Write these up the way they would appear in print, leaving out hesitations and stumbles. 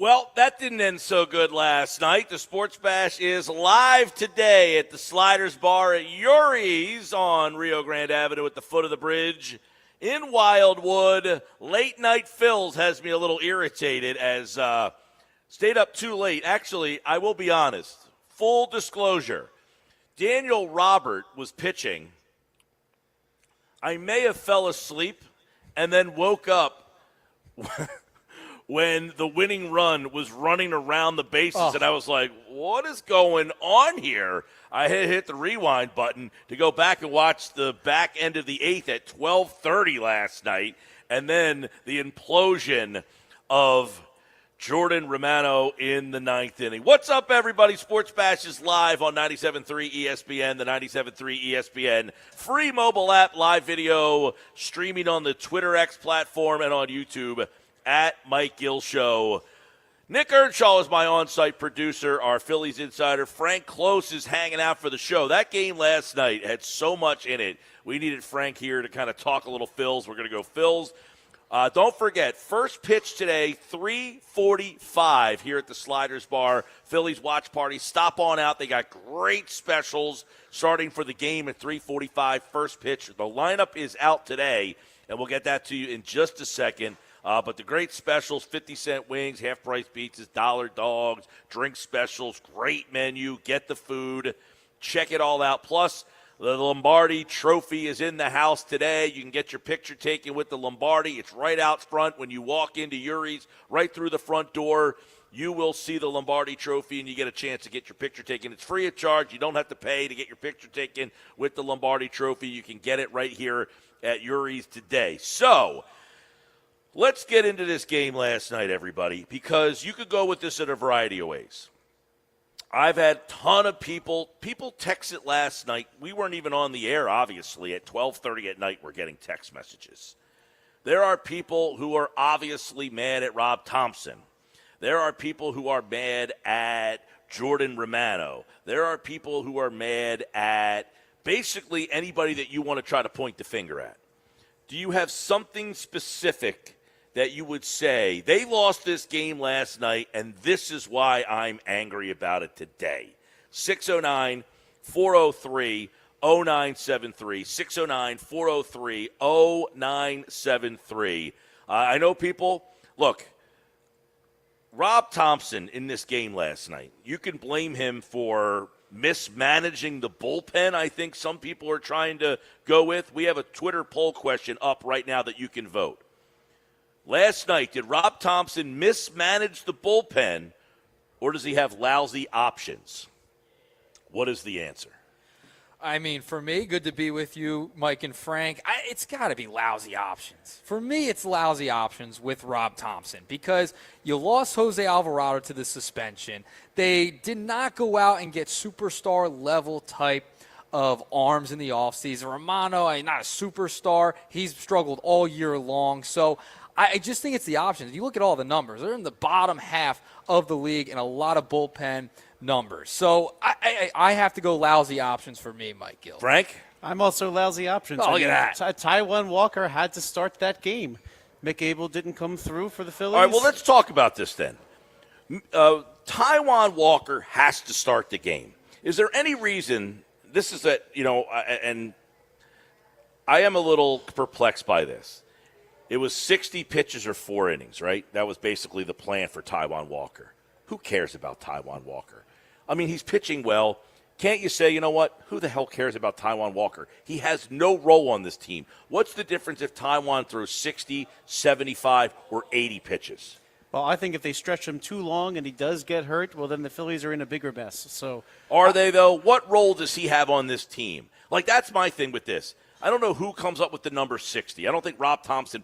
Well, that didn't end so good last night. The Sports Bash is live today at the Sliders Bar at Yuri's on Rio Grande Avenue at the foot of the bridge in Wildwood. Late night Phil's has me a little irritated as stayed up too late. Actually, I will be honest. Full disclosure, Daniel Robert was pitching. I may have fell asleep and then woke up when the winning run was running around the bases, and I was like, what is going on here? I had hit the rewind button to go back and watch the back end of the eighth at 12:30 last night, and then the implosion of Jordan Romano in the ninth inning. What's up, everybody? Sports Bash is live on 97.3 ESPN, the 97.3 ESPN free mobile app, live video, streaming on the Twitter X platform and on YouTube at Mike Gill Show. Nick Earnshaw is my on-site producer, our Phillies insider. Frank Close is hanging out for the show. That game last night had so much in it. We needed Frank here to kind of talk a little Phils. We're going to go Phils. Don't forget, first pitch today, 3:45 here at the Sliders Bar. Phillies watch party. Stop on out. They got great specials starting for the game at 3:45. First pitch. The lineup is out today, and we'll get that to you in just a second. But the great specials, 50-cent wings, half-price pizzas, dollar dogs, drink specials, great menu. Get the food. Check it all out. Plus, the Lombardi Trophy is in the house today. You can get your picture taken with the Lombardi. It's right out front when you walk into Yuri's, right through the front door. You will see the Lombardi Trophy, and you get a chance to get your picture taken. It's free of charge. You don't have to pay to get your picture taken with the Lombardi Trophy. You can get it right here at Yuri's today. So, let's get into this game last night, everybody, because you could go with this in a variety of ways. I've had a ton of people text it last night. We weren't even on the air, obviously. At 12:30 at night, we're getting text messages. There are people who are obviously mad at Rob Thompson. There are people who are mad at Jordan Romano. There are people who are mad at basically anybody that you want to try to point the finger at. Do you have something specific that you would say, they lost this game last night, and this is why I'm angry about it today? 609-403-0973. 609-403-0973. I know people, look, Rob Thompson in this game last night, you can blame him for mismanaging the bullpen. I think some people are trying to go with. We have a Twitter poll question up right now that you can vote. Last night, did Rob Thompson mismanage the bullpen, or does he have lousy options? What is the answer? I mean, for me, good to be with you, Mike and Frank. It's got to be lousy options. For me, it's lousy options with Rob Thompson because you lost Jose Alvarado to the suspension. They did not go out and get superstar-level type of arms in the offseason. Romano, not a superstar. He's struggled all year long. So I just think it's the options. If you look at all the numbers, they're in the bottom half of the league in a lot of bullpen numbers. So I have to go lousy options for me, Mike Gill. Frank? I'm also lousy options. Oh, look at that. Taijuan Walker had to start that game. Mick Abel didn't come through for the Phillies. All right, well, let's talk about this then. Taijuan Walker has to start the game. Is there any reason, this is that, and I am a little perplexed by this. It was 60 pitches or 4 innings, right? That was basically the plan for Taijuan Walker. Who cares about Taijuan Walker? I mean, he's pitching well. Can't you say, you know what? Who the hell cares about Taijuan Walker? He has no role on this team. What's the difference if Taijuan throws 60, 75, or 80 pitches? Well, I think if they stretch him too long and he does get hurt, well, then the Phillies are in a bigger mess. So, are they, though? What role does he have on this team? Like, that's my thing with this. I don't know who comes up with the number 60. I don't think Rob Thompson,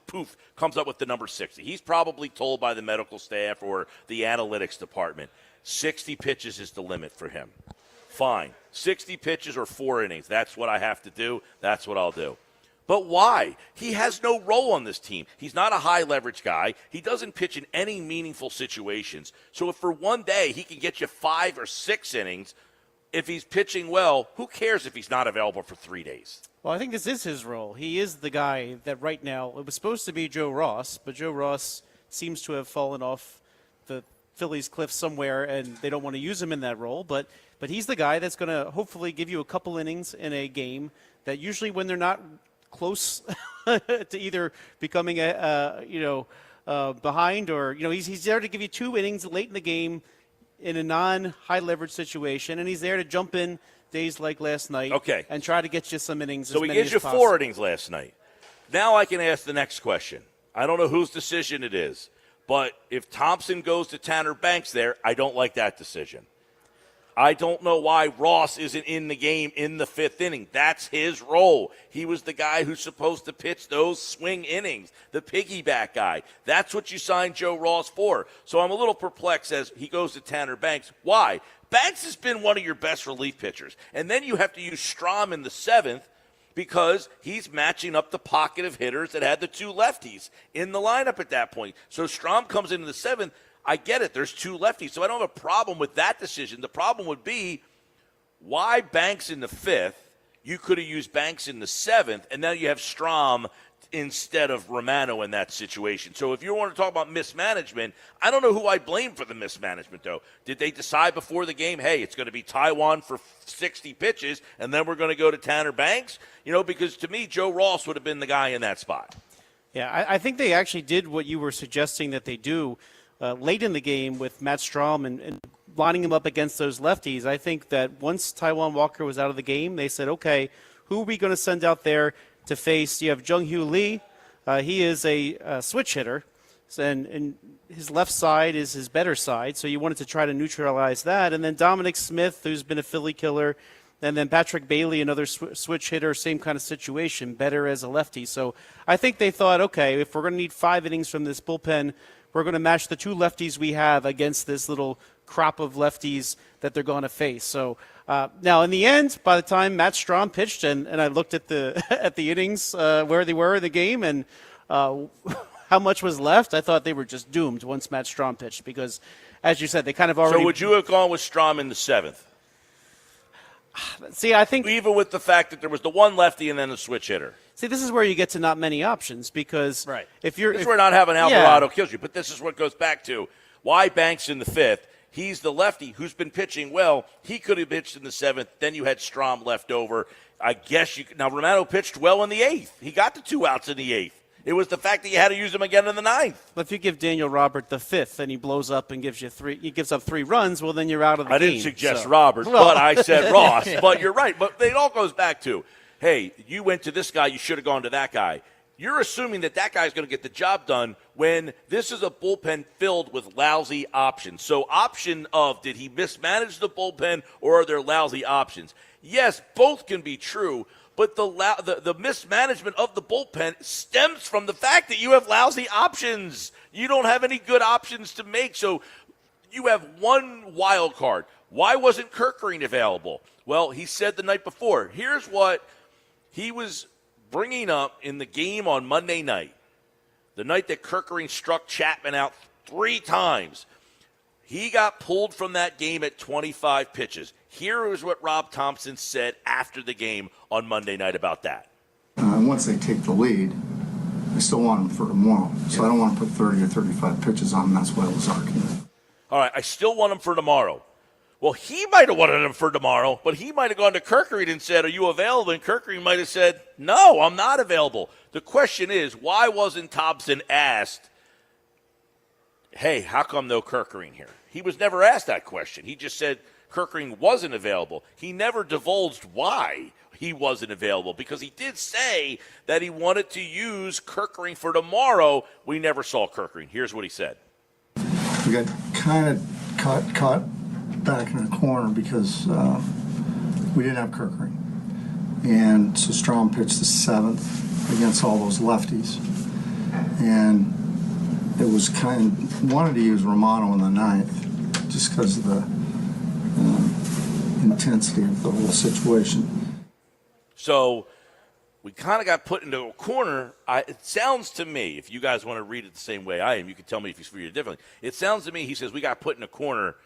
comes up with the number 60. He's probably told by the medical staff or the analytics department, 60 pitches is the limit for him. Fine. 60 pitches or 4 innings. That's what I have to do. That's what I'll do. But why? He has no role on this team. He's not a high-leverage guy. He doesn't pitch in any meaningful situations. So if for one day he can get you 5 or 6 innings, if he's pitching well, who cares if he's not available for 3 days? Well, I think this is his role. He is the guy that right now, it was supposed to be Joe Ross, but Joe Ross seems to have fallen off the Phillies cliff somewhere, and they don't want to use him in that role. But he's the guy that's going to hopefully give you a couple innings in a game that usually when they're not close to either becoming behind or he's there to give you 2 innings late in the game in a non-high leverage situation, and he's there to jump in days like last night and try to get you some innings. So he gives you 4 innings last night. Now I can ask the next question. I don't know whose decision it is, but if Thompson goes to Tanner Banks there, I don't like that decision. I don't know why Ross isn't in the game in the 5th inning. That's his role. He was the guy who's supposed to pitch those swing innings, the piggyback guy. That's what you signed Joe Ross for. So I'm a little perplexed as he goes to Tanner Banks. Why? Banks has been one of your best relief pitchers. And then you have to use Strahm in the 7th because he's matching up the pocket of hitters that had the 2 lefties in the lineup at that point. So Strahm comes into the 7th. I get it. There's 2 lefties, so I don't have a problem with that decision. The problem would be why Banks in the 5th? You could have used Banks in the 7th, and now you have Strahm instead of Romano in that situation. So if you want to talk about mismanagement, I don't know who I blame for the mismanagement, though. Did they decide before the game, hey, it's going to be Taiwan for 60 pitches, and then we're going to go to Tanner Banks? Because to me, Joe Ross would have been the guy in that spot. Yeah, I think they actually did what you were suggesting that they do late in the game with Matt Strahm and lining him up against those lefties. I think that once Taiwan Walker was out of the game, they said, okay, who are we going to send out there to face? You have Jung-Hoo Lee. He is a switch hitter, and his left side is his better side, so you wanted to try to neutralize that. And then Dominic Smith, who's been a Philly killer, and then Patrick Bailey, another switch hitter, same kind of situation, better as a lefty. So I think they thought, okay, if we're going to need 5 innings from this bullpen, we're going to match the 2 lefties we have against this little crop of lefties that they're going to face. So now, in the end, by the time Matt Strahm pitched, and I looked at the at the innings where they were in the game and how much was left, I thought they were just doomed once Matt Strahm pitched because, as you said, they kind of already. So would you have gone with Strahm in the 7th? See, I think even with the fact that there was the 1 lefty and then the switch hitter. See, this is where you get to not many options because if you're this is where not having Alvarado kills you. But this is what goes back to why Banks in the 5th. He's the lefty who's been pitching well. He could have pitched in the 7th. Then you had Strahm left over. I guess you could. Now Romano pitched well in the 8th. He got the 2 outs in the 8th. It was the fact that you had to use him again in the 9th. But if you give Daniel Robert the 5th and he blows up and gives you 3, he gives up 3 runs, well then you're out of the game. I didn't suggest Robert, but I said Ross. But you're right. But it all goes back to, hey, you went to this guy, you should have gone to that guy. You're assuming that guy's going to get the job done when this is a bullpen filled with lousy options. So option of did he mismanage the bullpen or are there lousy options? Yes, both can be true. But the mismanagement of the bullpen stems from the fact that you have lousy options. You don't have any good options to make. So you have 1 wild card. Why wasn't Kirkering available? Well, he said the night before. Here's what he was bringing up in the game on Monday night, the night that Kirkering struck Chapman out 3 times. He got pulled from that game at 25 pitches. Here is what Rob Thompson said after the game on Monday night about that. Once they take the lead, I still want them for tomorrow. So I don't want to put 30 or 35 pitches on them. That's why I was arguing. All right, I still want them for tomorrow. Well, he might have wanted him for tomorrow, but he might have gone to Kirkering and said, are you available? And Kirkering might have said, no, I'm not available. The question is, why wasn't Thompson asked, hey, how come no Kirkering here? He was never asked that question. He just said Kirkering wasn't available. He never divulged why he wasn't available because he did say that he wanted to use Kirkering for tomorrow. We never saw Kirkering. Here's what he said. We got kind of caught back in a corner because we didn't have Kirkering. And so Strahm pitched the 7th against all those lefties. And it was wanted to use Romano in the 9th just because of the intensity of the whole situation. So we kind of got put into a corner. It sounds to me, if you guys want to read it the same way I am, you can tell me if you read it differently. It sounds to me, he says, we got put in a corner.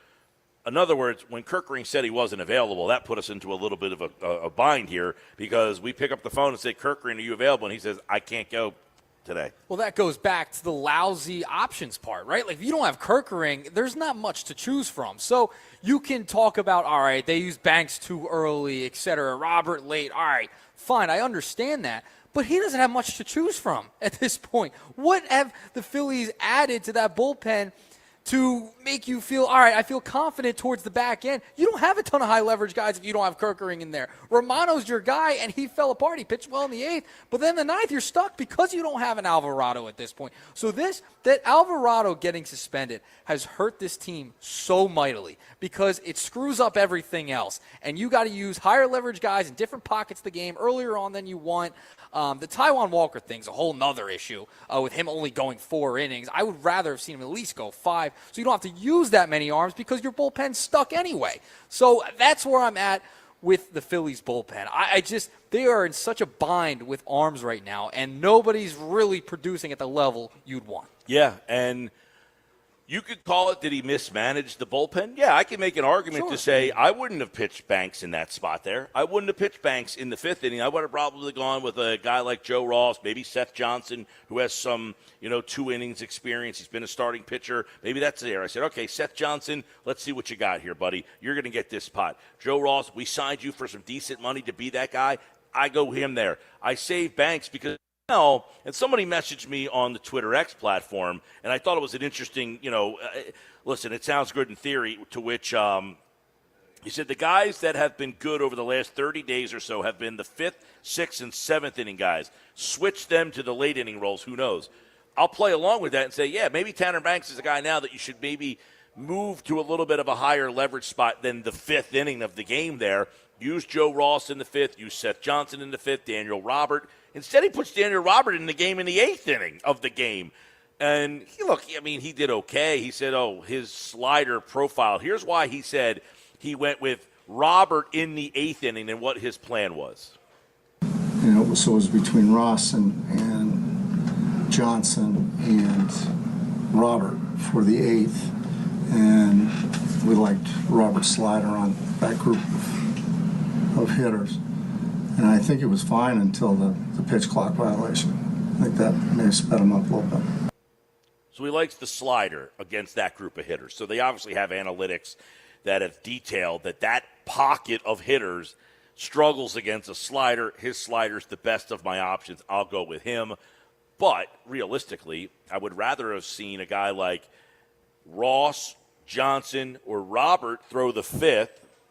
In other words, when Kirkering said he wasn't available, that put us into a little bit of a bind here because we pick up the phone and say, Kirkering, are you available? And he says, I can't go. today. Well, that goes back to the lousy options part, right? Like, if you don't have Kerkering, there's not much to choose from. So you can talk about, all right, they used Banks too early, et cetera, Robert late. All right, fine, I understand that. But he doesn't have much to choose from at this point. What have the Phillies added to that bullpen to make you feel, all right, I feel confident towards the back end? You don't have a ton of high leverage guys if you don't have Kerkering in there. Romano's your guy, and he fell apart. He pitched well in the 8th, but then the 9th, you're stuck because you don't have an Alvarado at this point. So that Alvarado getting suspended has hurt this team so mightily because it screws up everything else, and you got to use higher leverage guys in different pockets of the game earlier on than you want. The Taijuan Walker thing's a whole nother issue with him only going 4 innings. I would rather have seen him at least go 5, so you don't have to use that many arms because your bullpen's stuck anyway. So that's where I'm at with the Phillies bullpen. They are in such a bind with arms right now, and nobody's really producing at the level you'd want. Yeah, and you could call it, did he mismanage the bullpen? Yeah, I can make an argument to say I wouldn't have pitched Banks in that spot there. I wouldn't have pitched Banks in the 5th inning. I would have probably gone with a guy like Joe Ross, maybe Seth Johnson, who has some, 2 innings experience. He's been a starting pitcher. Maybe that's there. I said, okay, Seth Johnson, let's see what you got here, buddy. You're going to get this spot. Joe Ross, we signed you for some decent money to be that guy. I go him there. I save Banks because and somebody messaged me on the Twitter X platform, and I thought it was an interesting, listen, it sounds good in theory, to which he said the guys that have been good over the last 30 days or so have been the 5th, 6th, and 7th inning guys. Switch them to the late inning roles, who knows? I'll play along with that and say, yeah, maybe Tanner Banks is a guy now that you should maybe move to a little bit of a higher leverage spot than the 5th inning of the game there. Use Joe Ross in the 5th, use Seth Johnson in the 5th, Daniel Robert. Instead, he puts Daniel Robert in the game in the 8th inning of the game. And, he did okay. He said, his slider profile. Here's why he said he went with Robert in the 8th inning and what his plan was. So it was between Ross and Johnson and Robert for the 8th. And we liked Robert's slider on that group of hitters. And I think it was fine until the pitch clock violation. I think that may have sped him up a little bit. So he likes the slider against that group of hitters. So they obviously have analytics that have detailed that pocket of hitters struggles against a slider. His slider's the best of my options. I'll go with him. But realistically, I would rather have seen a guy like Ross, Johnson, or Robert throw the 5th.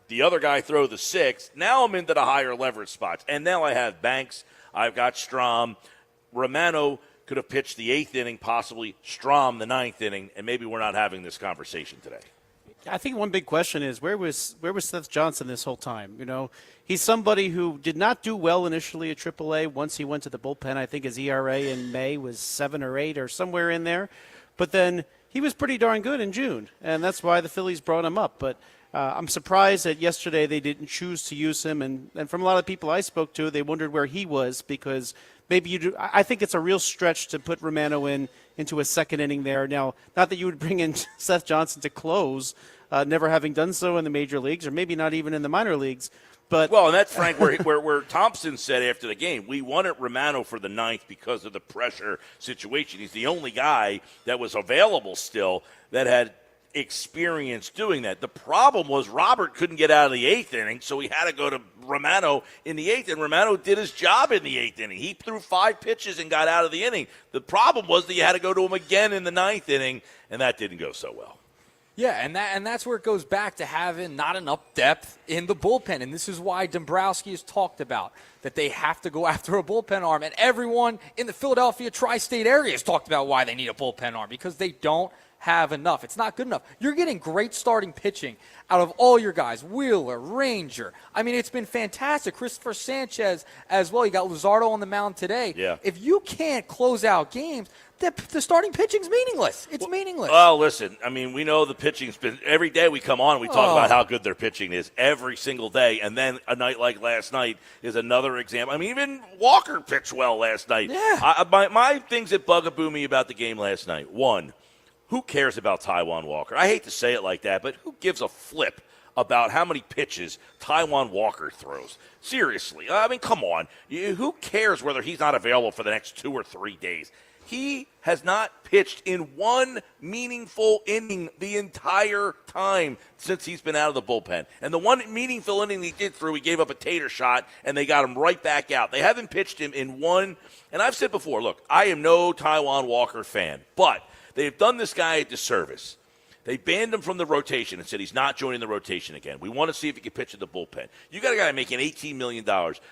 The other guy throw the 6th. Now I'm into the higher leverage spots. And now I have Banks. I've got Strahm. Romano could have pitched the 8th inning, possibly Strahm the 9th inning, and maybe we're not having this conversation today. I think one big question is where was Seth Johnson this whole time? He's somebody who did not do well initially at AAA. Once he went to the bullpen, I think his ERA in May was 7 or 8 or somewhere in there. But then he was pretty darn good in June, and that's why the Phillies brought him up. But I'm surprised that yesterday they didn't choose to use him, and from a lot of people I spoke to, they wondered where he was because maybe you do. I think it's a real stretch to put Romano into a 2nd inning there. Now, not that you would bring in Seth Johnson to close, never having done so in the major leagues or maybe not even in the minor leagues. But and that's Frank, where Thompson said after the game, we wanted Romano for the 9th because of the pressure situation. He's the only guy that was available still that had experience doing that. The problem was Robert couldn't get out of the 8th inning, so he had to go to Romano in the 8th, and Romano did his job in the 8th inning. He threw 5 pitches and got out of the inning. The problem was that you had to go to him again in the 9th inning, and that didn't go so well. Yeah, and that's where it goes back to having not enough depth in the bullpen. And this is why Dombrowski has talked about that they have to go after a bullpen arm. And everyone in the Philadelphia tri-state area has talked about why they need a bullpen arm because they don't have enough. It's not good enough. You're getting great starting pitching out of all your guys. Wheeler, Ranger. I mean, it's been fantastic. Christopher Sanchez as well. You got Luzardo on the mound today. Yeah. If you can't close out games, the starting pitching's meaningless. It's meaningless. Well, listen, I mean, we know the pitching's been – every day we come on and we talk about how good their pitching is every single day. And then a night like last night is another example. I mean, even Walker pitched well last night. Yeah. My things that bugaboo me about the game last night, one, who cares about Taijuan Walker? I hate to say it like that, but who gives a flip about how many pitches Taijuan Walker throws. Seriously. I mean, come on. Who cares whether he's not available for the next 2 or 3 days? He has not pitched in one meaningful inning the entire time since he's been out of the bullpen. And the one meaningful inning he did through, he gave up a tater shot, and they got him right back out. They haven't pitched him in one. And I've said before, look, I am no Taijuan Walker fan, but they've done this guy a disservice. They banned him from the rotation and said he's not joining the rotation again. We want to see if he can pitch in the bullpen. You got a guy making $18 million.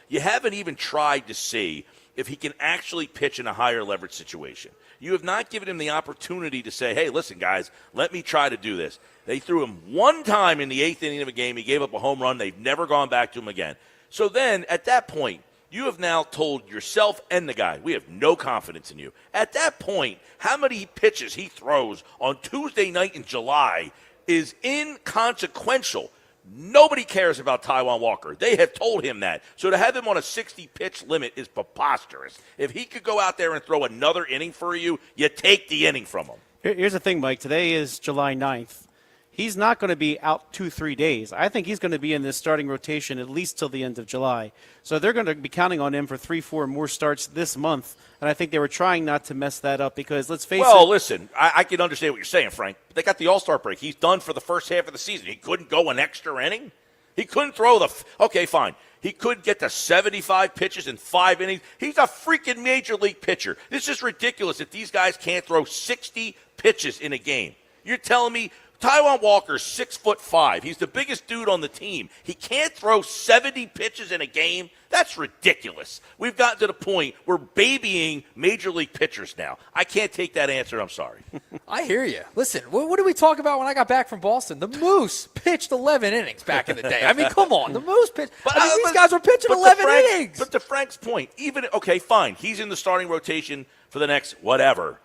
You haven't even tried to see if he can actually pitch in a higher leverage situation. You have not given him the opportunity to say, hey, listen, guys, let me try to do this. They threw him one time in the 8th inning of a game. He gave up a home run. They've never gone back to him again. So then, at that point, you have now told yourself and the guy, we have no confidence in you. At that point, how many pitches he throws on Tuesday night in July is inconsequential. Nobody cares about Taijuan Walker. They have told him that. So to have him on a 60-pitch limit is preposterous. If he could go out there and throw another inning for you, you take the inning from him. Here's the thing, Mike. Today is July 9th. He's not going to be out 2-3 days. I think he's going to be in this starting rotation at least till the end of July. So they're going to be counting on him for 3-4 more starts this month. And I think they were trying not to mess that up because, let's face it. Well, listen, I can understand what you're saying, Frank. They got the All-Star break. He's done for the first half of the season. He couldn't go an extra inning? He couldn't throw okay, fine. He could get to 75 pitches in 5 innings. He's a freaking major league pitcher. This is ridiculous that these guys can't throw 60 pitches in a game. You're telling me Taijuan Walker's 6'5". He's the biggest dude on the team. He can't throw 70 pitches in a game? That's ridiculous. We've gotten to the point we're babying major league pitchers now. I can't take that answer. I'm sorry. I hear you. Listen, what did we talk about when I got back from Boston? The Moose pitched 11 innings back in the day. I mean, come on. The Moose pitched. These guys were pitching 11 innings. But to Frank's point, okay, fine. He's in the starting rotation for the next whatever.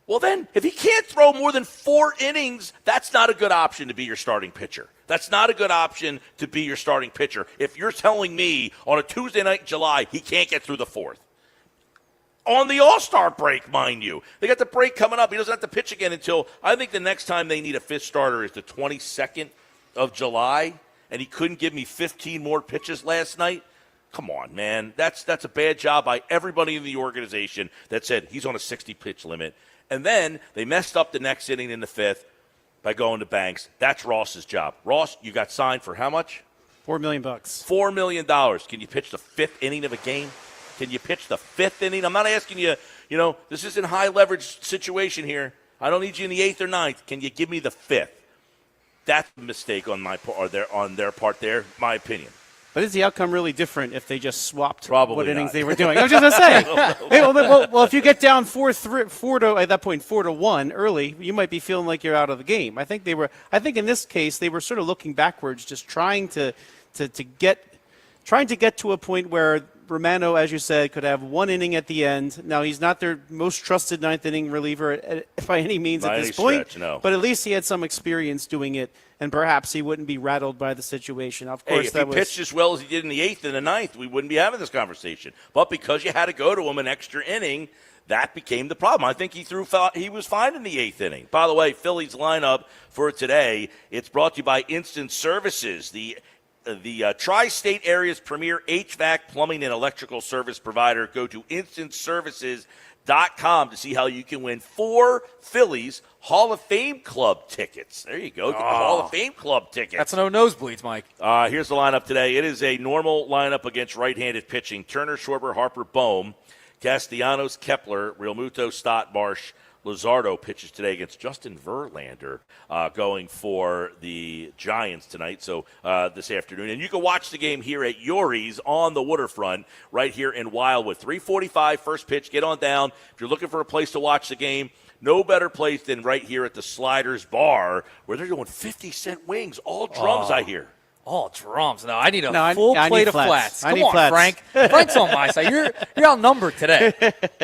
Well, then, if he can't throw more than 4 innings, that's not a good option to be your starting pitcher. That's not a good option to be your starting pitcher. If you're telling me on a Tuesday night in July he can't get through the 4th. On the All-Star break, mind you. They got the break coming up. He doesn't have to pitch again until, I think the next time they need a 5th starter is the 22nd of July, and he couldn't give me 15 more pitches last night. Come on, man. That's a bad job by everybody in the organization that said he's on a 60-pitch limit. And then they messed up the next inning in the 5th by going to Banks. That's Ross's job. Ross, you got signed for how much? $4 million. $4 million. Can you pitch the 5th inning of a game? Can you pitch the 5th inning? I'm not asking you, this isn't a high-leverage situation here. I don't need you in the 8th or 9th. Can you give me the 5th? That's a mistake on their part there, my opinion. But is the outcome really different if they just swapped Probably what innings not. they were doing? I was just going to say. Well, if you get down 4-1 early, you might be feeling like you're out of the game. I think in this case they were sort of looking backwards, just trying to get to a point where Romano, as you said, could have 1 inning at the end. Now, he's not their most trusted 9th inning reliever by any means at this point, stretch, no. But at least he had some experience doing it, and perhaps he wouldn't be rattled by the situation. Of course, if he pitched as well as he did in the 8th and the 9th, we wouldn't be having this conversation. But because you had to go to him an extra inning, that became the problem. I think he was fine in the 8th inning. By the way, Phillies lineup for today, it's brought to you by Instant Services, the tri-state area's premier HVAC, plumbing, and electrical service provider. Go to instantservices.com to see how you can win 4 Phillies Hall of Fame Club tickets. There you go. Get the Hall of Fame Club tickets. That's no nosebleeds, Mike. Here's the lineup today. It is a normal lineup against right-handed pitching. Turner, Schwarber, Harper, Bohm, Castellanos, Kepler, Realmuto, Stott, Marsh, Luzardo pitches today against Justin Verlander, going for the Giants tonight, so this afternoon. And you can watch the game here at Yori's on the waterfront right here in Wildwood. 3:45 first pitch. Get on down. If you're looking for a place to watch the game, no better place than right here at the Sliders Bar, where they're doing 50-cent wings, all drums, I hear. Oh, drums. No, I need a full plate of flats. Come on, flats. Frank. Frank's on my side. You're outnumbered today.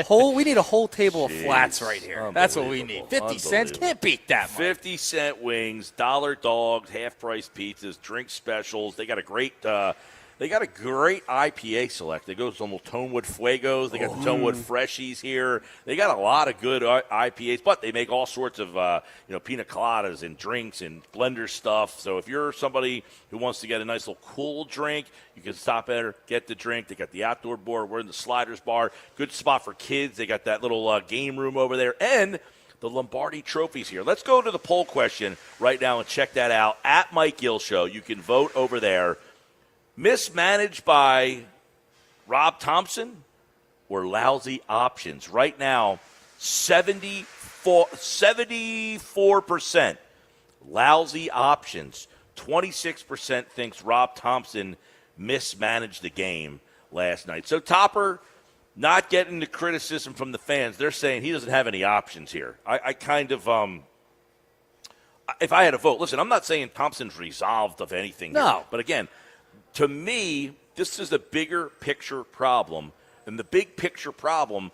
We need a whole table of flats right here. That's what we need. 50 cents. Can't beat that, Mike. 50-cent wings, dollar dogs, half-price pizzas, drink specials. They got a great They got a great IPA select. They go some Tonewood Fuegos. They got the Tonewood Freshies here. They got a lot of good IPAs, but they make all sorts of pina coladas and drinks and blender stuff. So if you're somebody who wants to get a nice little cool drink, you can stop there, get the drink. They got the outdoor bar. We're in the Sliders Bar. Good spot for kids. They got that little game room over there. And the Lombardi trophies here. Let's go to the poll question right now and check that out. At Mike Gill Show, you can vote over there. Mismanaged by Rob Thompson or lousy options? Right now, 74% lousy options. 26% thinks Rob Thompson mismanaged the game last night. So Topper not getting the criticism from the fans. They're saying he doesn't have any options here. I kind of if I had a vote, listen, I'm not saying Thompson's resolved of anything No. here, but again, to me, this is a bigger picture problem, and the big picture problem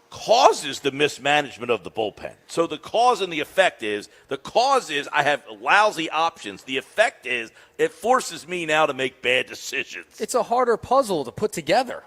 causes the mismanagement of the bullpen. So the cause and the effect is, I have lousy options. The effect is it forces me now to make bad decisions. It's a harder puzzle to put together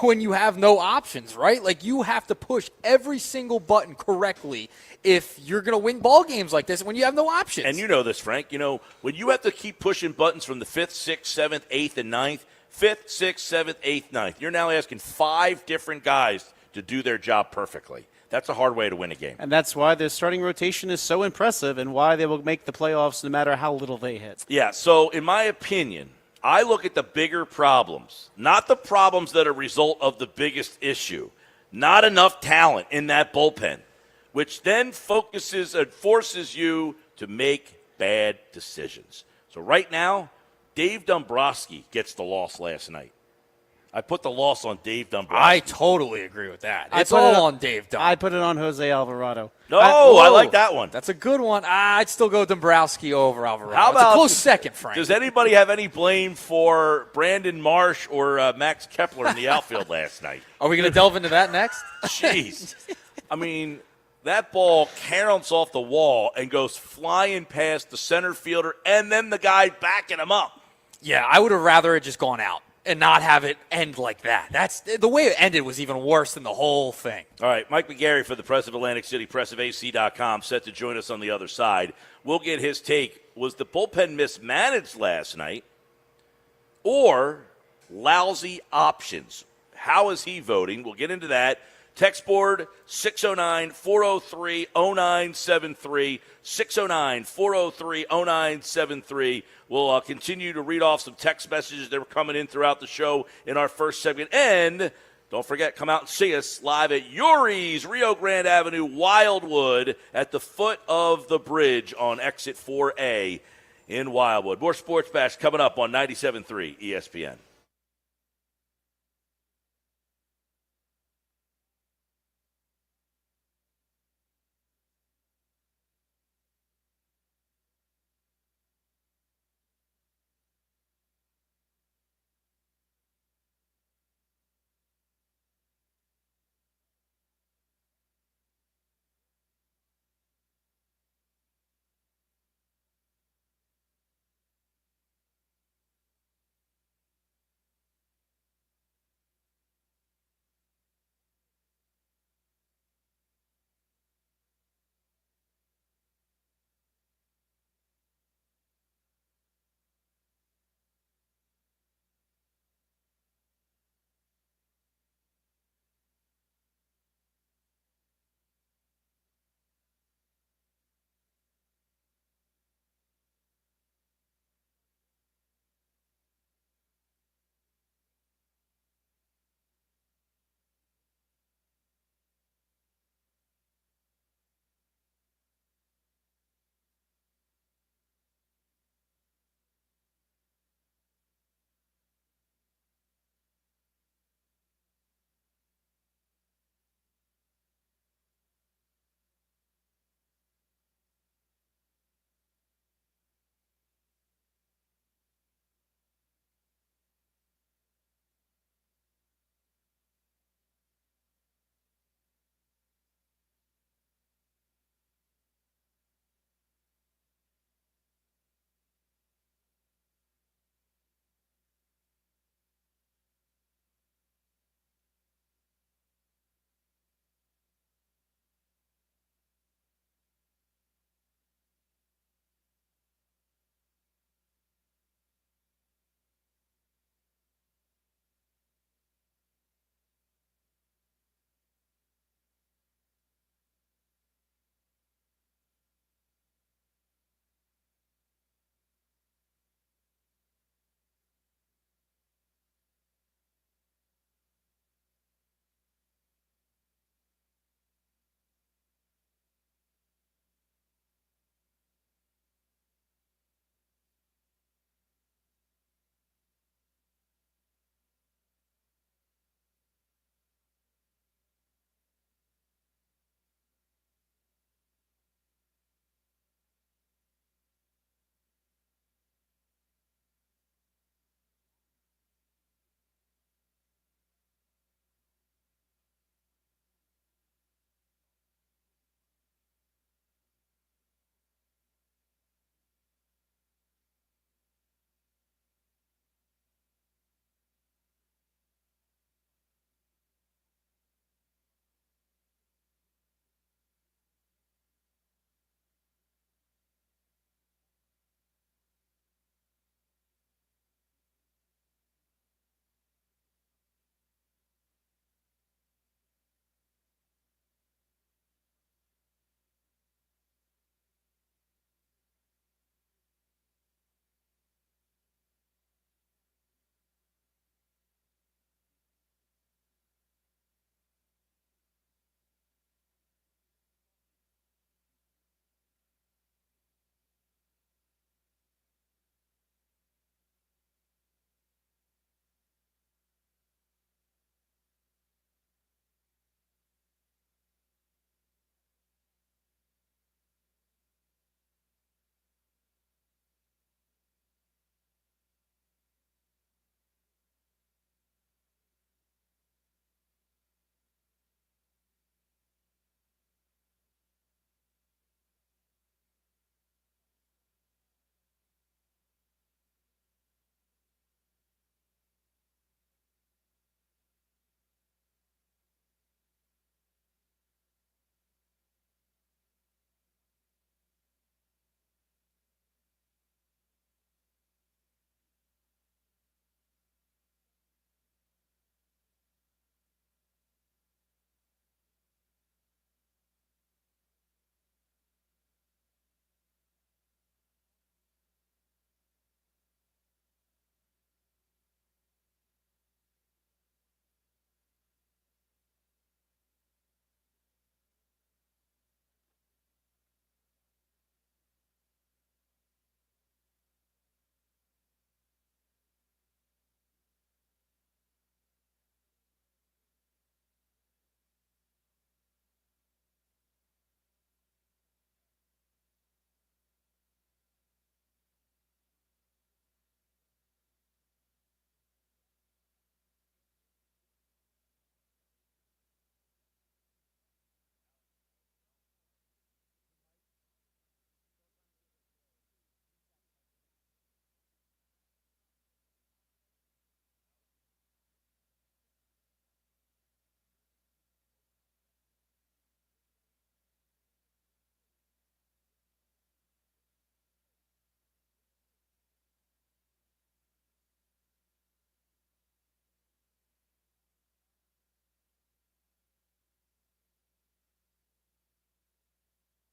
when you have no options, right? Like, you have to push every single button correctly if you're going to win ball games like this when you have no options. And you know this, Frank. You know, when you have to keep pushing buttons from the 5th, 6th, 7th, 8th, and 9th, 5th, 6th, 7th, 8th, 9th, you're now asking 5 different guys to do their job perfectly. That's a hard way to win a game. And that's why their starting rotation is so impressive and why they will make the playoffs no matter how little they hit. Yeah, so in my opinion, I look at the bigger problems, not the problems that are a result of the biggest issue. Not enough talent in that bullpen, which then focuses and forces you to make bad decisions. So right now, Dave Dombrowski gets the loss last night. I put the loss on Dave Dombrowski. I totally agree with that. It's all on Dave Dom. I put it on Jose Alvarado. No, I like that one. That's a good one. I'd still go Dombrowski over Alvarado. How It's about, a close second, Frank. Does anybody have any blame for Brandon Marsh or Max Kepler in the outfield last night? Are we going to delve into that next? Jeez. I mean, that ball caroms off the wall and goes flying past the center fielder and then the guy backing him up. Yeah, I would have rather it just gone out and not have it end like that. That's the way it ended was even worse than the whole thing. All right, Mike McGarry for the Press of Atlantic City, pressofac.com, set to join us on the other side. We'll get his take. Was the bullpen mismanaged last night or lousy options? How is he voting? We'll get into that. Text board 609-403-0973, 609-403-0973. We'll continue to read off some text messages that were coming in throughout the show in our first segment. And don't forget, come out and see us live at Yuri's, Rio Grande Avenue, Wildwood, at the foot of the bridge on Exit 4A in Wildwood. More Sports Bash coming up on 97.3 ESPN.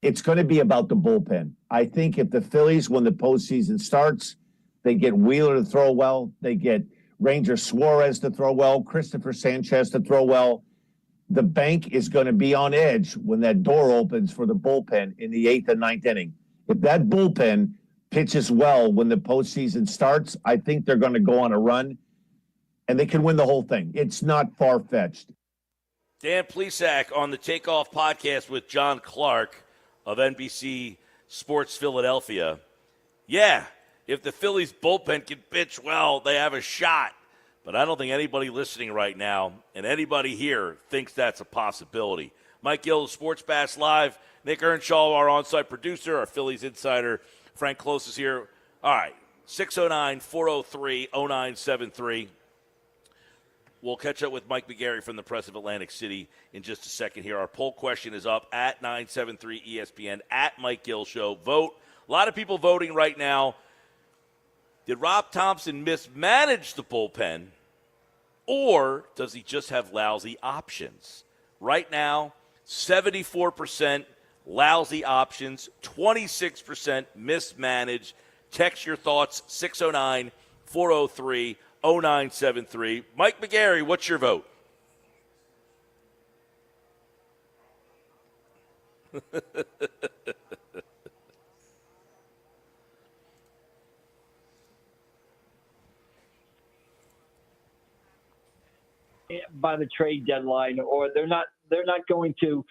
it's going to be about the bullpen. I think if the Phillies, when the postseason starts, they get Wheeler to throw well, they get Ranger Suarez to throw well, Christopher Sanchez to throw well, the bank is going to be on edge when that door opens for the bullpen in the 8th and 9th inning. If that bullpen pitches well when the postseason starts, I think they're going to go on a run, and they can win the whole thing. It's not far-fetched. Dan Plesac on the Takeoff podcast with John Clark of NBC Sports Philadelphia. Yeah, if the Phillies bullpen can pitch well, they have a shot. But I don't think anybody listening right now and anybody here thinks that's a possibility. Mike Gill, Sports Bass Live. Nick Earnshaw, our on-site producer, our Phillies insider. Frank Close is here. All right, 609-403-0973. We'll catch up with Mike McGarry from the Press of Atlantic City in just a second here. Our poll question is up at 973 ESPN, at Mike Gill Show. Vote. A lot of people voting right now. Did Rob Thompson mismanage the bullpen, or does he just have lousy options? Right now, 74% lousy options, 26% mismanaged. Text your thoughts, 609-403-0973. Mike McGarry, what's your vote? By the trade deadline, or they're not going to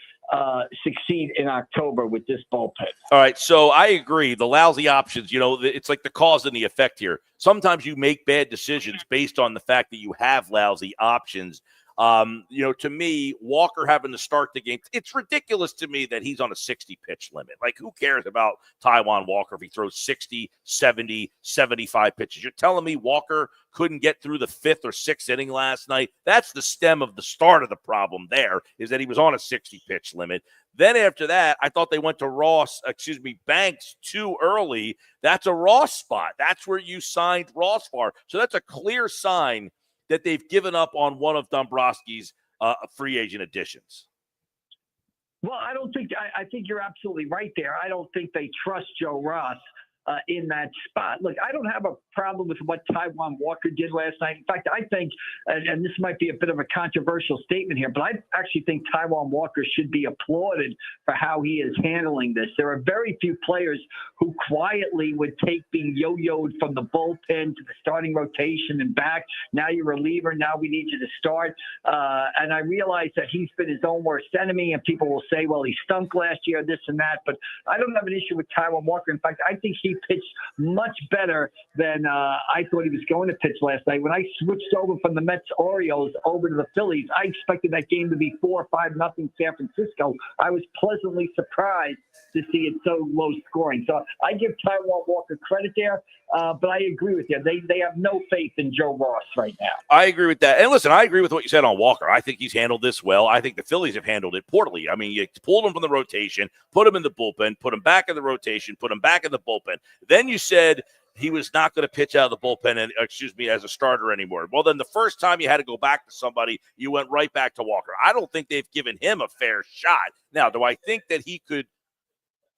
succeed in October with this bullpen. All right, so I agree. The lousy options, it's like the cause and the effect here. Sometimes you make bad decisions based on the fact that you have lousy options. To me, Walker having to start the game, it's ridiculous to me that he's on a 60-pitch limit. Like, who cares about Taijuan Walker if he throws 60, 70, 75 pitches? You're telling me Walker couldn't get through the 5th or 6th inning last night? That's the stem of the start of the problem there, is that he was on a 60-pitch limit. Then after that, I thought they went to Banks too early. That's a Ross spot. That's where you signed Ross for. So that's a clear sign that they've given up on one of Dombrowski's free agent additions. Well, I think you're absolutely right there. I don't think they trust Joe Ross in that spot. Look, I don't have a problem with what Taijuan Walker did last night. In fact, I think, and this might be a bit of a controversial statement here, but I actually think Taijuan Walker should be applauded for how he is handling this. There are very few players who quietly would take being yo-yoed from the bullpen to the starting rotation and back. Now you're a reliever. Now we need you to start. And I realize that he's been his own worst enemy, and people will say, well, he stunk last year, this and that. But I don't have an issue with Taijuan Walker. In fact, I think he pitched much better than I thought he was going to pitch last night. When I switched over from the Mets-Orioles over to the Phillies, I expected that game to be 4 or 5-0 San Francisco. I was pleasantly surprised to see it so low scoring. So I give Taijuan Walker credit there, but I agree with you. They have no faith in Joe Ross right now. I agree with that. And listen, I agree with what you said on Walker. I think he's handled this well. I think the Phillies have handled it poorly. I mean, you pulled him from the rotation, put him in the bullpen, put him back in the rotation, put him back in the bullpen. Then you said he was not going to pitch out of the bullpen, as a starter anymore. Well, then the first time you had to go back to somebody, you went right back to Walker. I don't think they've given him a fair shot. Now, do I think that he could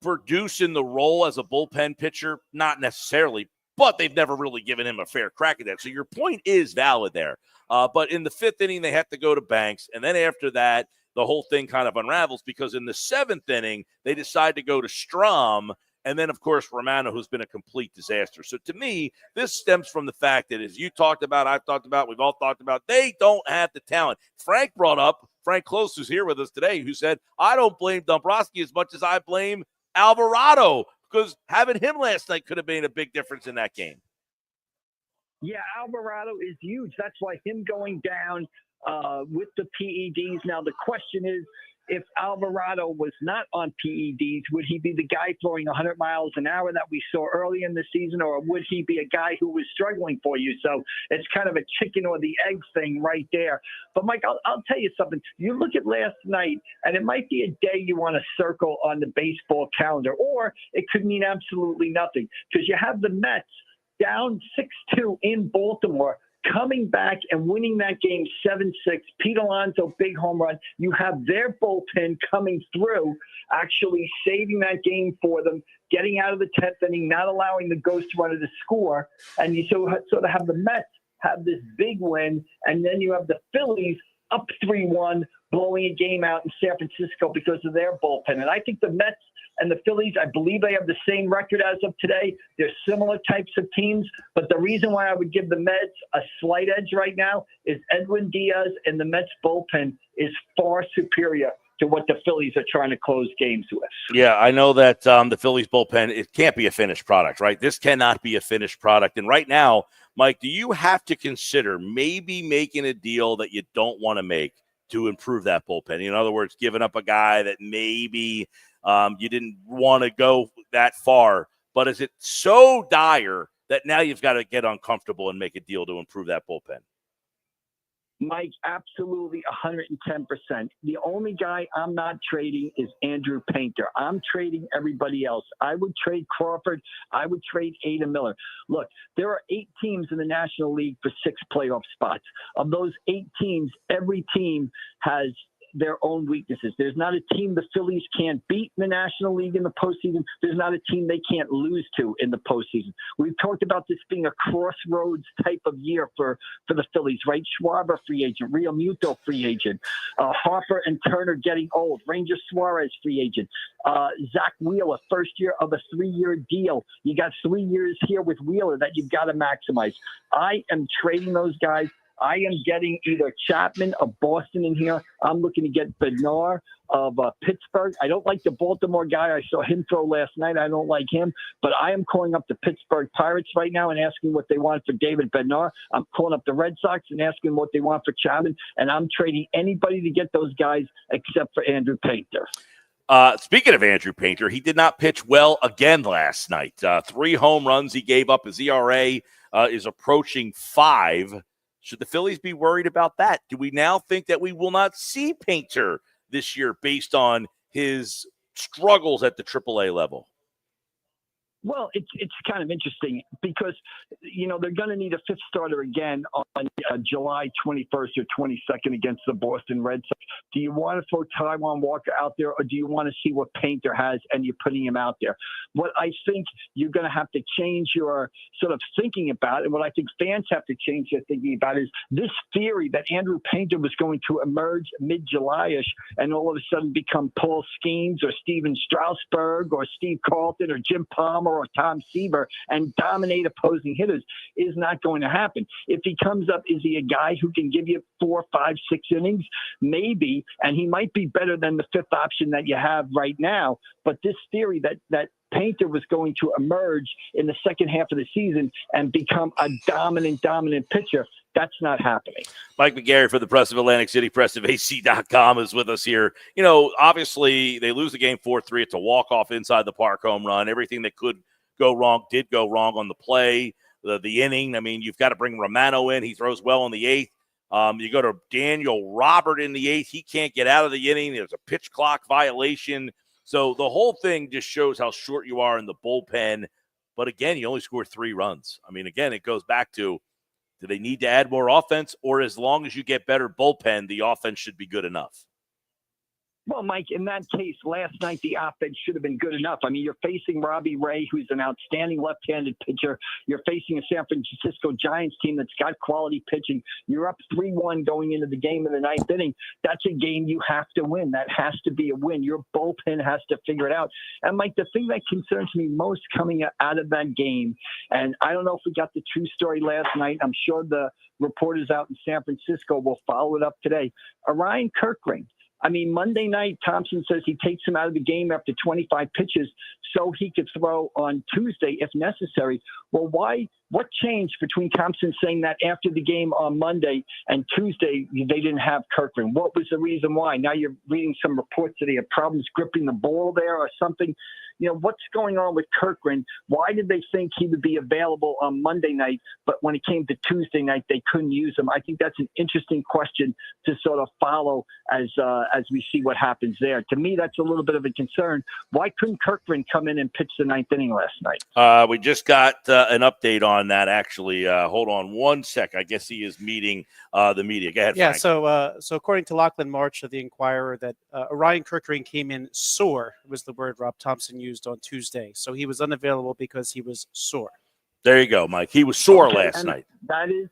produce in the role as a bullpen pitcher? Not necessarily, but they've never really given him a fair crack at that. So your point is valid there. But in the 5th inning, they have to go to Banks. And then after that, the whole thing kind of unravels because in the 7th inning, they decide to go to Strom. And then, of course, Romano, who's been a complete disaster. So to me, this stems from the fact that, as you talked about, I've talked about, we've all talked about, they don't have the talent. Frank Close, who's here with us today, who said, I don't blame Dombrowski as much as I blame Alvarado, because having him last night could have made a big difference in that game. Yeah, Alvarado is huge. That's why him going down with the PEDs. Now, the question is, if Alvarado was not on PEDs, would he be the guy throwing 100 miles an hour that we saw early in the season, or would he be a guy who was struggling for you? So it's kind of a chicken or the egg thing right there. But, Mike, I'll tell you something. You look at last night, and it might be a day you want to circle on the baseball calendar, or it could mean absolutely nothing because you have the Mets down 6-2 in Baltimore coming back and winning that game 7-6, Pete Alonso, big home run. You have their bullpen coming through, actually saving that game for them, getting out of the 10th inning, not allowing the ghost runner to score. And you sort of have the Mets have this big win, and then you have the Phillies up 3-1, blowing a game out in San Francisco because of their bullpen. And I think the Mets and the Phillies, I believe they have the same record as of today. They're similar types of teams, but the reason why I would give the Mets a slight edge right now is Edwin Diaz and the Mets bullpen is far superior to what the Phillies are trying to close games with. Yeah, I know that the Phillies bullpen, it can't be a finished product, right? This cannot be a finished product. And right now, Mike, do you have to consider maybe making a deal that you don't want to make to improve that bullpen? In other words, giving up a guy that maybe you didn't want to go that far, but is it so dire that now you've got to get uncomfortable and make a deal to improve that bullpen? Mike, absolutely 110%. The only guy I'm not trading is Andrew Painter. I'm trading everybody else. I would trade Crawford. I would trade Ada Miller. Look, there are 8 teams in the National League for 6 playoff spots. Of those 8 teams, every team has their own weaknesses. There's not a team the Phillies can't beat in the National League in the postseason. There's not a team they can't lose to in the postseason. We've talked about this being a crossroads type of year for the Phillies, right? Schwarber, free agent. Real Muto, free agent. Harper and Turner getting old. Ranger Suarez, free agent. Zach Wheeler, first year of a 3-year deal. You got 3 years here with Wheeler that you've got to maximize. I am trading those guys. I am getting either Chapman of Boston in here. I'm looking to get Bednar of Pittsburgh. I don't like the Baltimore guy. I saw him throw last night. I don't like him. But I am calling up the Pittsburgh Pirates right now and asking what they want for David Bednar. I'm calling up the Red Sox and asking what they want for Chapman. And I'm trading anybody to get those guys except for Andrew Painter. Speaking of Andrew Painter, he did not pitch well again last night. 3 home runs he gave up. His ERA is approaching 5. Should the Phillies be worried about that? Do we now think that we will not see Painter this year based on his struggles at the AAA level? Well, it's kind of interesting because, they're going to need a 5th starter again on July 21st or 22nd against the Boston Red Sox. Do you want to throw Taijuan Walker out there, or do you want to see what Painter has and you're putting him out there? What I think you're going to have to change your sort of thinking about, and what I think fans have to change their thinking about, is this theory that Andrew Painter was going to emerge mid-July-ish and all of a sudden become Paul Skeens or Steven Strasburg or Steve Carlton or Jim Palmer or Tom Seaver and dominate opposing hitters is not going to happen. If he comes up, is he a guy who can give you 4, 5, 6 innings? Maybe, and he might be better than the 5th option that you have right now. But this theory that Painter was going to emerge in the second half of the season and become a dominant pitcher, that's not happening. Mike McGarry for the Press of Atlantic City, pressofac.com is with us here. Obviously they lose the game 4-3. It's a walk-off inside the park home run. Everything that could go wrong did go wrong on the play, the inning. I mean, you've got to bring Romano in. He throws well in the 8th. You go to Daniel Robert in the 8th. He can't get out of the inning. There's a pitch clock violation. So the whole thing just shows how short you are in the bullpen. But again, you only scored 3 runs. I mean, again, it goes back to, do they need to add more offense? Or as long as you get better bullpen, the offense should be good enough? Well, Mike, in that case, last night the offense should have been good enough. I mean, you're facing Robbie Ray, who's an outstanding left-handed pitcher. You're facing a San Francisco Giants team that's got quality pitching. You're up 3-1 going into the game in the 9th inning. That's a game you have to win. That has to be a win. Your bullpen has to figure it out. And, Mike, the thing that concerns me most coming out of that game, and I don't know if we got the true story last night. I'm sure the reporters out in San Francisco will follow it up today. Orion Kirkring. I mean, Monday night, Thompson says he takes him out of the game after 25 pitches so he could throw on Tuesday if necessary. Well, why? What changed between Thompson saying that after the game on Monday and Tuesday they didn't have Kirkland? What was the reason why? Now you're reading some reports that he had problems gripping the ball there or something. what's going on with Kirkland? Why did they think he would be available on Monday night, but when it came to Tuesday night, they couldn't use him? I think that's an interesting question to sort of follow as we see what happens there. To me, that's a little bit of a concern. Why couldn't Kirkland come in and pitch the ninth inning last night? We just got an update on that, actually. Hold on one sec. I guess he is meeting the media. Go ahead, Yeah, Frank. so according to Lachlan March of the Inquirer, that Orion Kirkering came in sore, was the word Rob Thompson used on Tuesday. So he was unavailable because he was sore. There you go, Mike. He was sore last night. That is,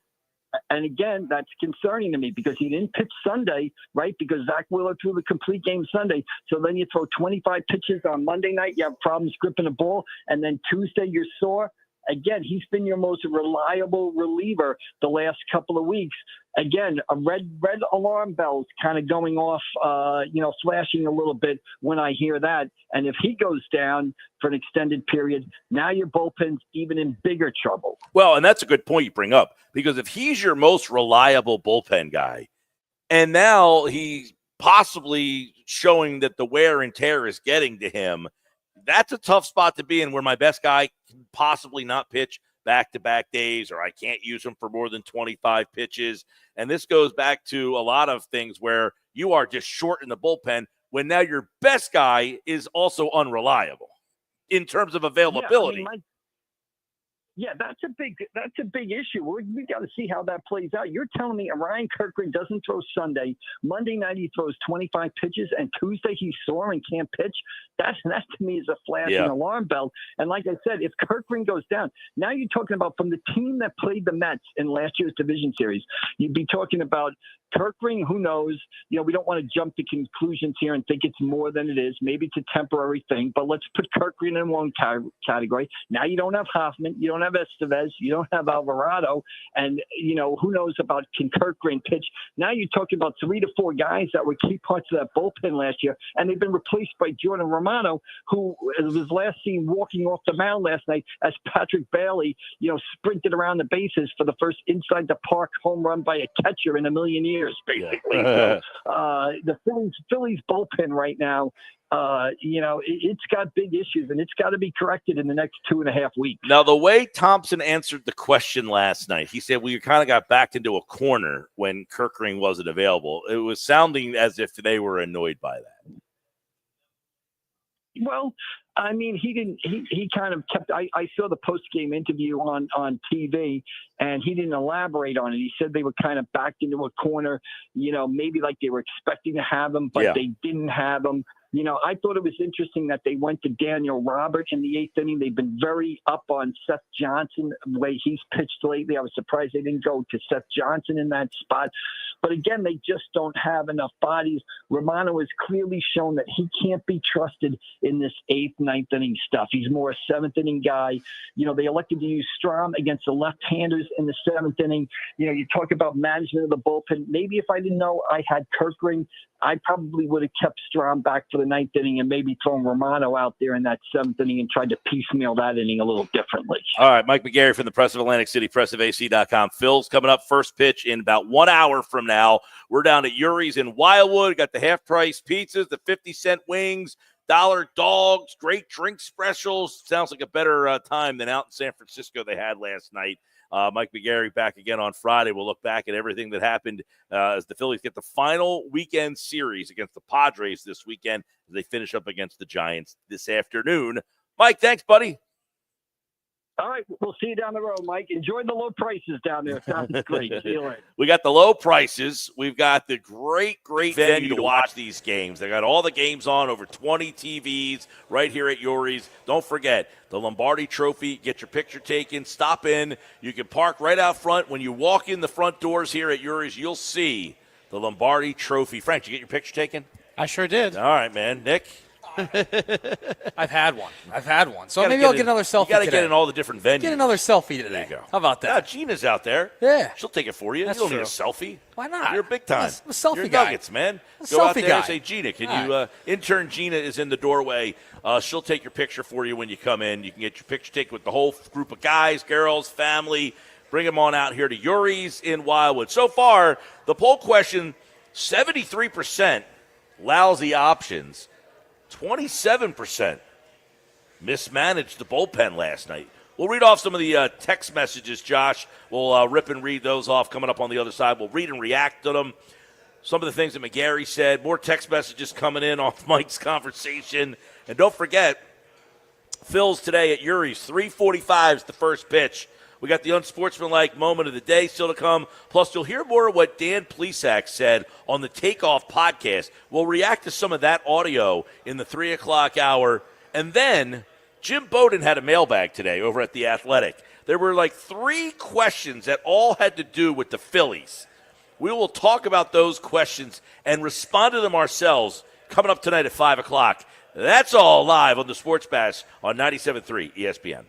and again, that's concerning to me because he didn't pitch Sunday, right? Because Zach Wheeler threw the complete game Sunday. So then you throw 25 pitches on Monday night, you have problems gripping the ball, and then Tuesday you're sore. Again, he's been your most reliable reliever the last couple of weeks. Again, a red alarm bells kind of going off, flashing a little bit when I hear that. And if he goes down for an extended period, now your bullpen's even in bigger trouble. Well, and that's a good point you bring up, because if he's your most reliable bullpen guy, and now he's possibly showing that the wear and tear is getting to him, that's a tough spot to be in, where my best guy can possibly not pitch back-to-back days, or I can't use him for more than 25 pitches. And this goes back to a lot of things where you are just short in the bullpen when now your best guy is also unreliable in terms of availability. Yeah, that's a big issue. We got to see how that plays out. You're telling me Orion Kirkland doesn't throw Sunday, Monday night he throws 25 pitches, and Tuesday he's sore and can't pitch? That to me is a flashing alarm bell. And like I said, if Kirkland goes down, now you're talking about from the team that played the Mets in last year's division series, you'd be talking about Kirkland, who knows? We don't want to jump to conclusions here and think it's more than it is. Maybe it's a temporary thing, but let's put Kirkland in one category. Now you don't have Hoffman, you don't have Estevez, you don't have Alvarado, and who knows about can Kirkland pitch? Now you're talking about 3 to 4 guys that were key parts of that bullpen last year, and they've been replaced by Jordan Romano, who was last seen walking off the mound last night as Patrick Bailey, sprinted around the bases for the first inside the park home run by a catcher in a million years, basically. So, the Phillies bullpen right now, it's got big issues, and it's got to be corrected in the next 2.5 weeks. Now, the way Thompson answered the question last night, he said we kind of got backed into a corner when Kirkering wasn't available. It was sounding as if they were annoyed by that. Well, I mean, he kind of kept, I saw the post-game interview on TV, and he didn't elaborate on it. He said they were kind of backed into a corner, maybe like they were expecting to have him, but they didn't have him. I thought it was interesting that they went to Daniel Robert in the 8th inning. They've been very up on Seth Johnson, the way he's pitched lately. I was surprised they didn't go to Seth Johnson in that spot. But again, they just don't have enough bodies. Romano has clearly shown that he can't be trusted in this 8th, 9th inning stuff. He's more a 7th inning guy. They elected to use Strom against the left-handers in the 7th inning. You talk about management of the bullpen. Maybe if I didn't know I had Kirkring, I probably would have kept Strom back for the 9th inning and maybe thrown Romano out there in that 7th inning and tried to piecemeal that inning a little differently. All right, Mike McGarry from the Press of Atlantic City, pressofac.com. Phil's coming up first pitch in about 1 hour from now. We're down at Yuri's in Wildwood. Got the half-price pizzas, the 50-cent wings, $1 dogs, great drink specials. Sounds like a better time than out in San Francisco they had last night. Mike McGarry back again on Friday. We'll look back at everything that happened as the Phillies get the final weekend series against the Padres this weekend as they finish up against the Giants this afternoon. Mike, thanks, buddy. All right, we'll see you down the road, Mike. Enjoy the low prices down there. Sounds great. See you later. We got the low prices. We've got the great venue to watch these games. They got all the games on, over 20 TVs right here at Yuri's. Don't forget, the Lombardi Trophy. Get your picture taken. Stop in. You can park right out front. When you walk in the front doors here at Yuri's, you'll see the Lombardi Trophy. Frank, did you get your picture taken? I sure did. All right, man. Nick? I've had one. So maybe I'll get another selfie today. You got to get in all the different venues. Get another selfie today. There you go. How about that? Yeah, Gina's out there. Yeah. She'll take it for you. That's you don't true. need a selfie. Why not? You're big time. I'm a selfie You're guy. Nuggets, man. I'm a Go out selfie there guy. and say, Gina, can you intern Gina is in the doorway. She'll take your picture for you when you come in. You can get your picture taken with the whole group of guys, girls, family. Bring them on out here to Yuri's in Wildwood. So far, the poll question, 73% lousy options. 27% mismanaged the bullpen last night. We'll read off some of the text messages, Josh. We'll rip and read those off coming up on the other side. We'll read and react to them. Some of the things that McGarry said. More text messages coming in off Mike's conversation. And don't forget, Phil's today at Uri's. 3:45 is the first pitch. We got the unsportsmanlike moment of the day still to come. Plus, you'll hear more of what Dan Plesac said on the Takeoff podcast. We'll react to some of that audio in the 3 o'clock hour. And then Jim Bowden had a mailbag today over at The Athletic. There were like 3 questions that all had to do with the Phillies. We will talk about those questions and respond to them ourselves coming up tonight at 5 o'clock. That's all live on the Sports Bash on 97.3 ESPN.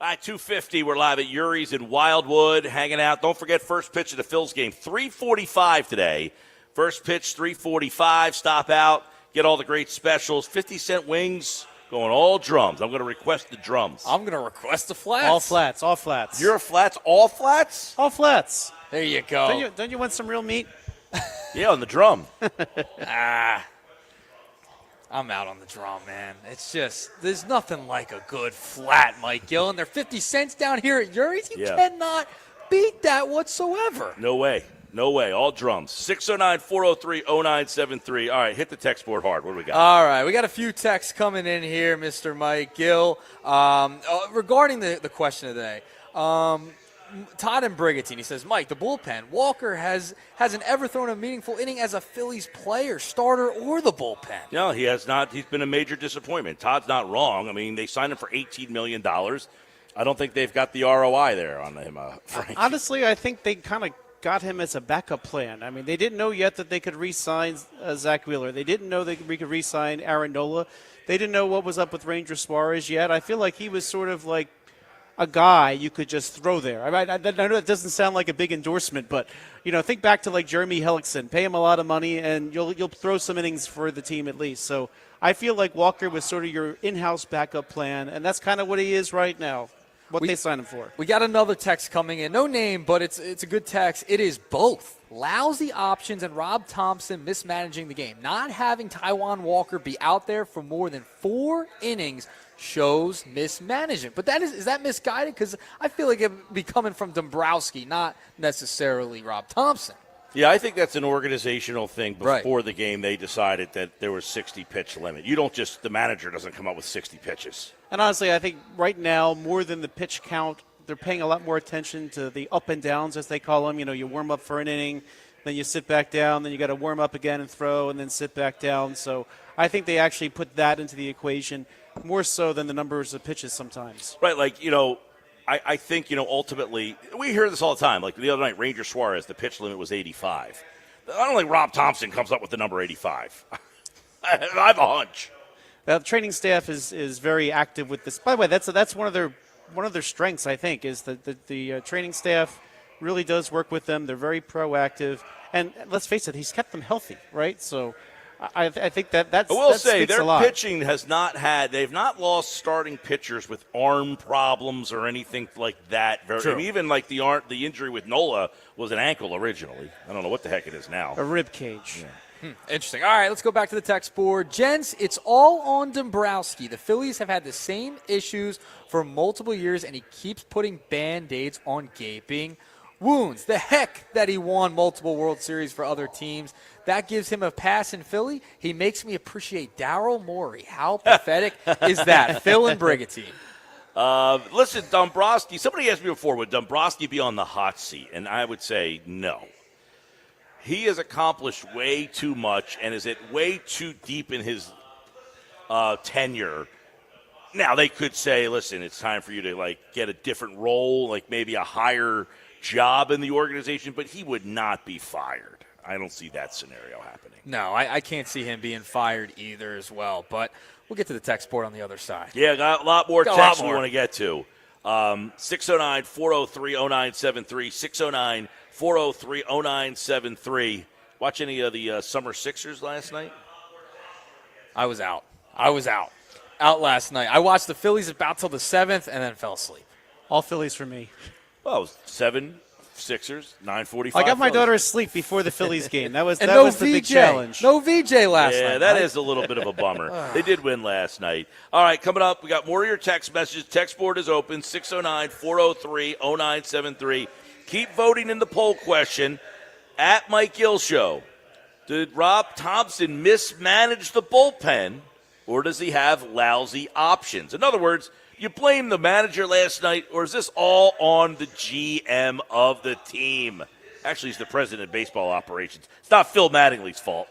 All right, 2:50. We're live at Yuri's in Wildwood, hanging out. Don't forget, first pitch of the Phil's game, 3:45 today. First pitch, 3:45. Stop out, get all the great specials. 50-cent wings, going all drums. I'm going to request the drums. I'm going to request the flats. All flats, all flats. You're a flats, all flats? all flats. There you go. Don't you want some real meat? Yeah, on the drum. I'm out on the drum, man. It's just, there's nothing like a good flat, Mike Gill. And they're 50 cents down here at Yuri's. You cannot beat that whatsoever. No way. No way. All drums. 609-403-0973. All right, hit the text board hard. What do we got? All right, we got a few texts coming in here, Mr. Mike Gill. Regarding the question of the day, Todd and Brigantine, he says, Mike, the bullpen, Walker hasn't ever thrown a meaningful inning as a Phillies player, starter, or the bullpen. No, he has not. He's been a major disappointment. Todd's not wrong. I mean, they signed him for $18 million. I don't think they've got the ROI there on him, Frank. Honestly, I think they kind of got him as a backup plan. I mean, they didn't know yet that they could re-sign Zach Wheeler. They didn't know that we could re-sign Aaron Nola. They didn't know what was up with Ranger Suarez yet. I feel like he was sort of like a guy you could just throw there. I know that doesn't sound like a big endorsement, but think back to like Jeremy Hellickson. Pay him a lot of money, and you'll throw some innings for the team at least. So I feel like Walker was sort of your in-house backup plan, and that's kind of what he is right now. What they signed him for. We got another text coming in. No name, but it's a good text. It is both lousy options and Rob Thompson mismanaging the game. Not having Taijuan Walker be out there for more than 4 innings shows mismanagement. But is that misguided? Because I feel like it would be coming from Dombrowski, not necessarily Rob Thompson. Yeah, I think that's an organizational thing. Before the game, they decided that there was 60-pitch limit. The manager doesn't come up with 60 pitches. And honestly, I think right now, more than the pitch count, they're paying a lot more attention to the up and downs, as they call them. You warm up for an inning, then you sit back down, then you got to warm up again and throw, and then sit back down. So I think they actually put that into the equation more so than the numbers of pitches sometimes. Right, I think, ultimately, we hear this all the time. Like the other night, Ranger Suarez, the pitch limit was 85. I don't think Rob Thompson comes up with the number 85. I have a hunch. The training staff is very active with this. By the way, that's one of their strengths, I think, is that the training staff really does work with them. They're very proactive. And let's face it, he's kept them healthy, right? So I think that's. I will that say speaks their a lot. pitching they've not lost starting pitchers with arm problems or anything like that. I mean, even like the injury with Nola was an ankle originally. I don't know what the heck it is now. A rib cage. Yeah. Interesting. All right, let's go back to the text board. Gents, it's all on Dombrowski. The Phillies have had the same issues for multiple years, and he keeps putting Band-Aids on gaping wounds. The heck that he won multiple World Series for other teams. That gives him a pass in Philly. He makes me appreciate Daryl Morey. How pathetic is that? Phil and Brigantine. Listen, Dombrowski, somebody asked me before, would Dombrowski be on the hot seat? And I would say no. He has accomplished way too much and is at way too deep in his tenure. Now, they could say, listen, it's time for you to, get a different role, maybe a higher job in the organization, but he would not be fired. I don't see that scenario happening. No, I can't see him being fired either as well, but we'll get to the text board on the other side. Yeah, got a lot more texts we want to get to. 609-403-0973, 609-403-0973. Watch any of the Summer Sixers last night? I was out. Out last night. I watched the Phillies about till the 7th and then fell asleep. All Phillies for me. Well, it was 7 Sixers, 9:45. I got my Phillies. daughter asleep before the Phillies game. That was no the big VJ. challenge. No VJ last night. Yeah, that is a little bit of a bummer. They did win last night. All right, coming up, we got more of your text messages. Text board is open, 609-403-0973. Keep voting in the poll question at Mike Gill Show. Did Rob Thompson mismanage the bullpen, or does he have lousy options? In other words, you blame the manager last night, or is this all on the GM of the team? Actually, he's the president of baseball operations. It's not Phil Mattingly's fault.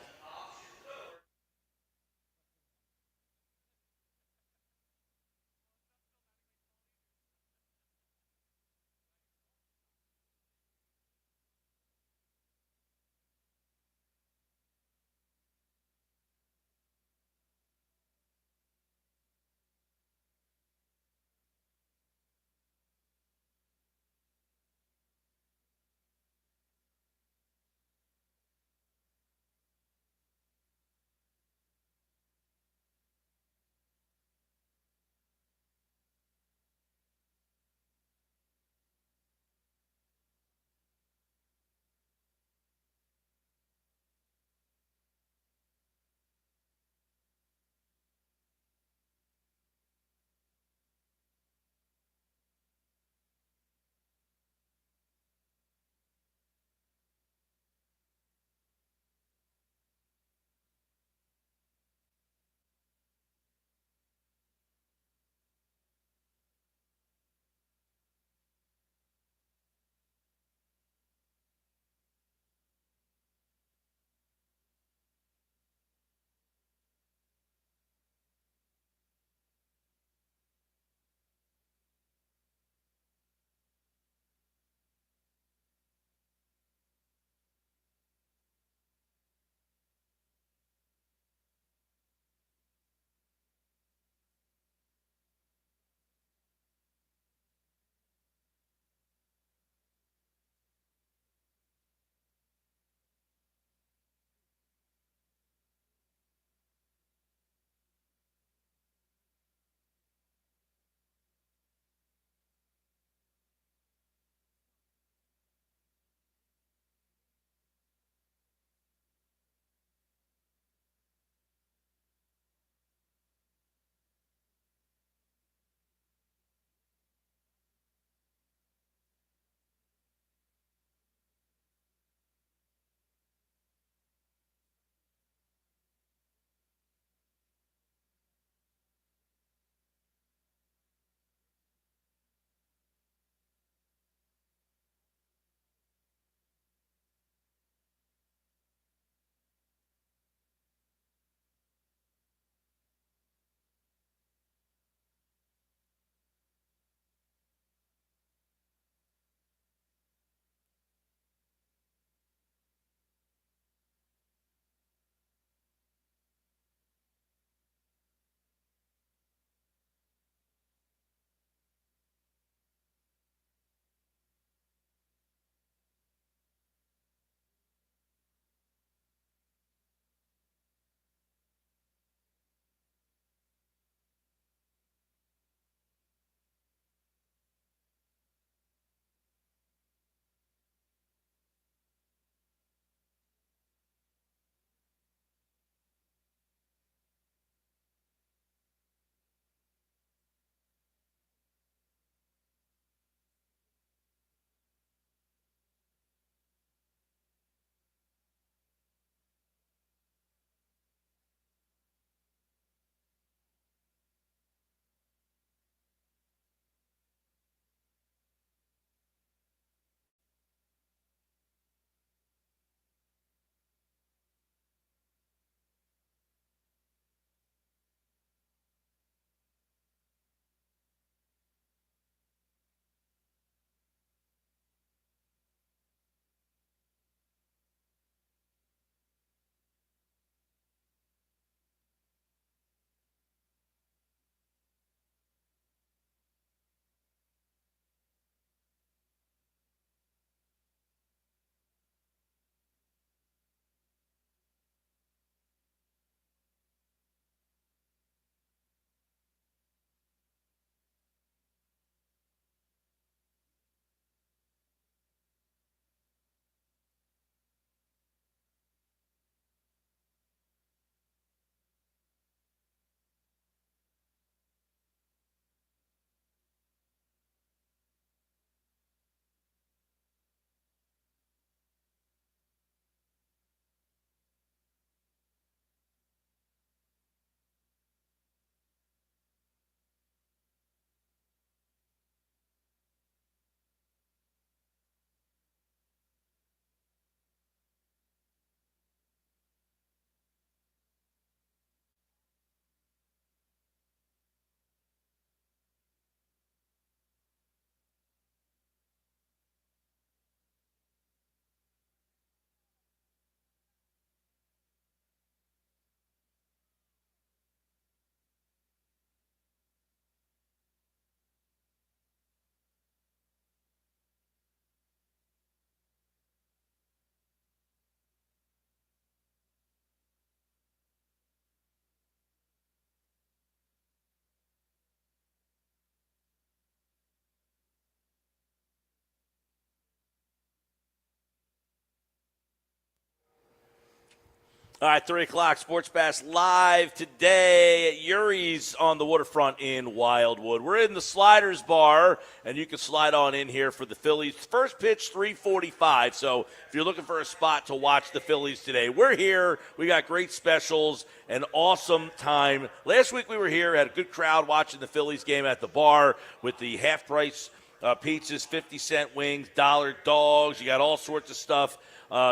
All right, 3 o'clock, Sports Bash live today at Yuri's on the waterfront in Wildwood. We're in the Sliders Bar, and you can slide on in here for the Phillies. First pitch, 3:45, so if you're looking for a spot to watch the Phillies today, we're here. We got great specials, an awesome time. Last week we were here, had a good crowd watching the Phillies game at the bar with the half-price pizzas, 50-cent wings, dollar dogs. You got all sorts of stuff.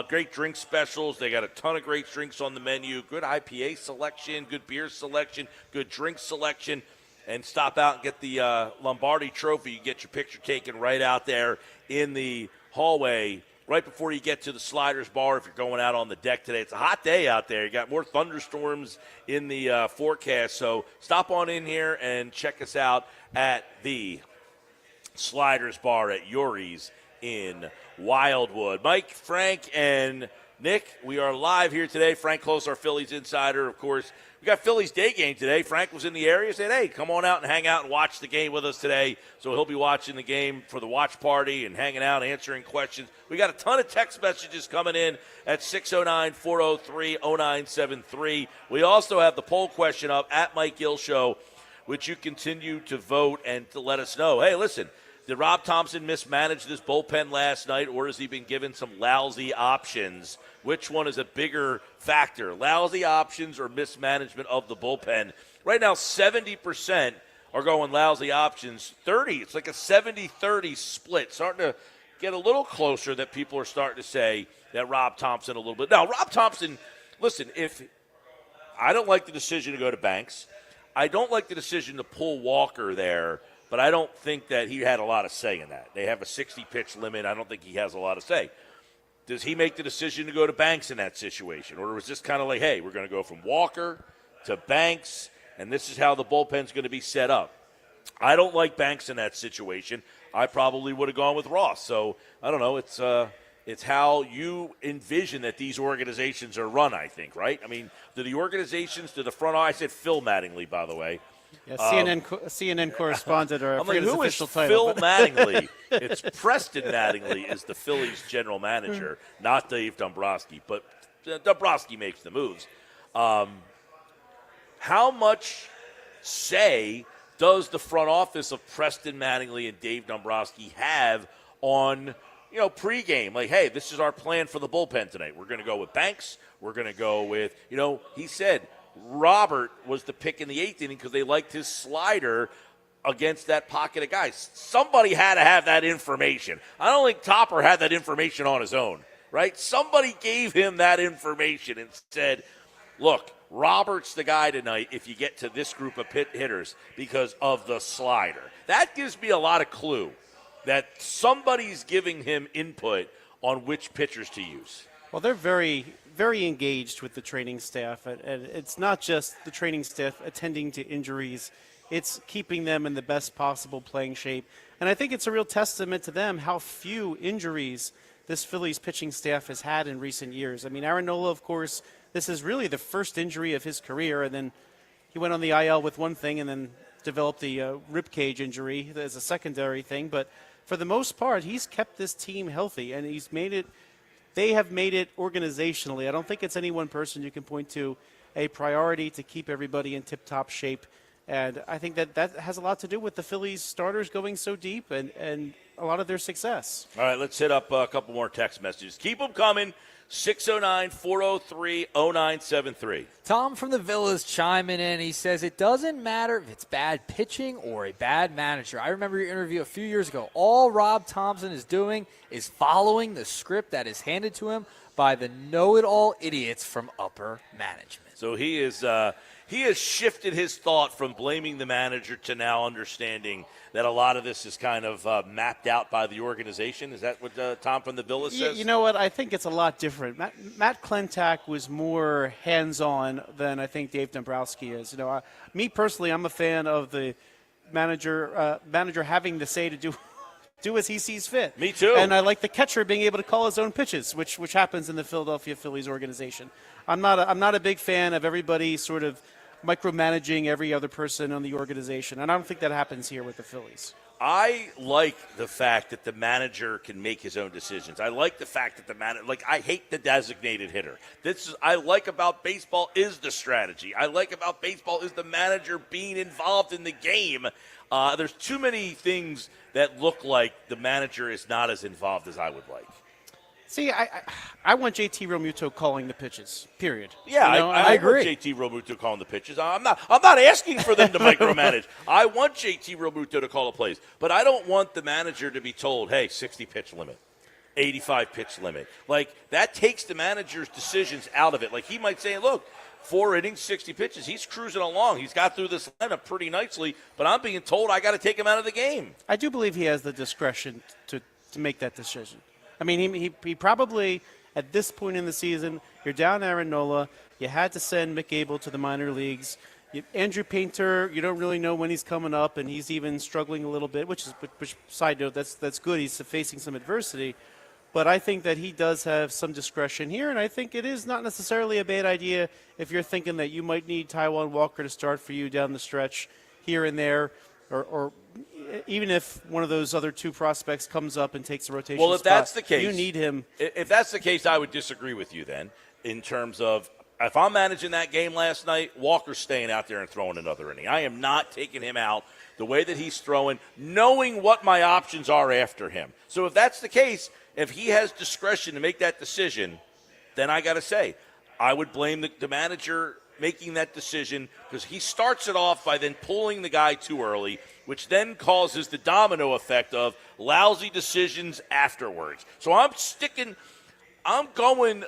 Great drink specials. They got a ton of great drinks on the menu. Good IPA selection, good beer selection, good drink selection. And stop out and get the Lombardi Trophy. You get your picture taken right out there in the hallway right before you get to the Sliders Bar if you're going out on the deck today. It's a hot day out there. You got more thunderstorms in the forecast. So stop on in here and check us out at the Sliders Bar at Yuri's in Wildwood. Mike, Frank, and Nick, we are live here today. Frank Close, our Phillies insider, of course. We got Phillies day game today. Frank was in the area, said, hey, come on out and hang out and watch the game with us today. So he'll be watching the game for the watch party and hanging out, answering questions. We got a ton of text messages coming in at 609-403-0973. We also have the poll question up at Mike Gill Show, which you continue to vote and to let us know. Hey, listen, did Rob Thompson mismanage this bullpen last night, or has he been given some lousy options? Which one is a bigger factor, lousy options or mismanagement of the bullpen? Right now, 70% are going lousy options. 30, it's like a 70-30 split. Starting to get a little closer that people are starting to say that Rob Thompson a little bit. Now, Rob Thompson, listen, if I don't like the decision to go to Banks. I don't like the decision to pull Walker there. But I don't think that he had a lot of say in that. They have a 60-pitch limit. I don't think he has a lot of say. Does he make the decision to go to Banks in that situation? Or was this kind of like, hey, we're going to go from Walker to Banks, and this is how the bullpen's going to be set up? I don't like Banks in that situation. I probably would have gone with Ross. So, I don't know. It's how you envision that these organizations are run, I think, right? I mean, do the organizations, do the front office, I said Phil Mattingly, by the way. Yeah, CNN correspondent, or I'm like, who is Phil Mattingly? It's Preston Mattingly is the Phillies general manager, not Dave Dombrowski. But Dombrowski makes the moves. How much say does the front office of Preston Mattingly and Dave Dombrowski have on, pregame? Like, hey, this is our plan for the bullpen tonight. We're going to go with Banks. We're going to go with, he said – Robert was the pick in the 8th inning because they liked his slider against that pocket of guys. Somebody had to have that information. I don't think Topper had that information on his own, right? Somebody gave him that information and said, look, Robert's the guy tonight if you get to this group of hitters because of the slider. That gives me a lot of clue that somebody's giving him input on which pitchers to use. Well, they're very, very engaged with the training staff, and it's not just the training staff attending to injuries. It's keeping them in the best possible playing shape. And I think it's a real testament to them how few injuries this Phillies pitching staff has had in recent years. I mean, Aaron Nola, of course, this is really the first injury of his career, and then he went on the IL with one thing and then developed the rib cage injury as a secondary thing. But for the most part, he's kept this team healthy, and he's made it. They have made it organizationally. I don't think it's any one person you can point to a priority to keep everybody in tip-top shape. And I think that has a lot to do with the Phillies starters going so deep and a lot of their success. All right, let's hit up a couple more text messages. Keep them coming. 609-403-0973. Tom from the Villas chiming in. He says, it doesn't matter if it's bad pitching or a bad manager. I remember your interview a few years ago. All Rob Thompson is doing is following the script that is handed to him by the know-it-all idiots from upper management. So he has shifted his thought from blaming the manager to now understanding that a lot of this is kind of mapped out by the organization. Is that what Tom from the Villa says? You know what? I think it's a lot different. Matt Klentak was more hands-on than I think Dave Dombrowski is. Me personally, I'm a fan of the manager having the say to do as he sees fit. Me too. And I like the catcher being able to call his own pitches, which happens in the Philadelphia Phillies organization. I'm not a big fan of everybody sort of micromanaging every other person on the organization, and I don't think that happens here with the Phillies. I like the fact that the manager can make his own decisions. I like the fact that the manager, I hate the designated hitter. I like about baseball is the strategy. I like about baseball is the manager being involved in the game. There's too many things that look like the manager is not as involved as I would like. See, I want JT Realmuto calling the pitches. Period. Yeah, you know, I agree. want JT Realmuto calling the pitches. I'm not asking for them to micromanage. I want JT Realmuto to call the plays, but I don't want the manager to be told, "Hey, 60 pitch limit, 85 pitch limit." Like that takes the manager's decisions out of it. Like he might say, "Look, 4 innings, 60 pitches. He's cruising along. He's got through this lineup pretty nicely, but I'm being told I got to take him out of the game." I do believe he has the discretion to make that decision. I mean, he probably, at this point in the season, you're down Aaron Nola. You had to send Mick Abel to the minor leagues. Andrew Painter, you don't really know when he's coming up, and he's even struggling a little bit, which side note, that's good. He's facing some adversity. But I think that he does have some discretion here, and I think it is not necessarily a bad idea if you're thinking that you might need Taijuan Walker to start for you down the stretch here and there, or even if one of those other two prospects comes up and takes a rotation Well, if spot, that's the case, you need him. If that's the case, I would disagree with you then in terms of if I'm managing that game last night, Walker's staying out there and throwing another inning. I am not taking him out the way that he's throwing, knowing what my options are after him. So if that's the case, if he has discretion to make that decision, then I got to say, I would blame the manager making that decision because he starts it off by then pulling the guy too early, which then causes the domino effect of lousy decisions afterwards. So I'm going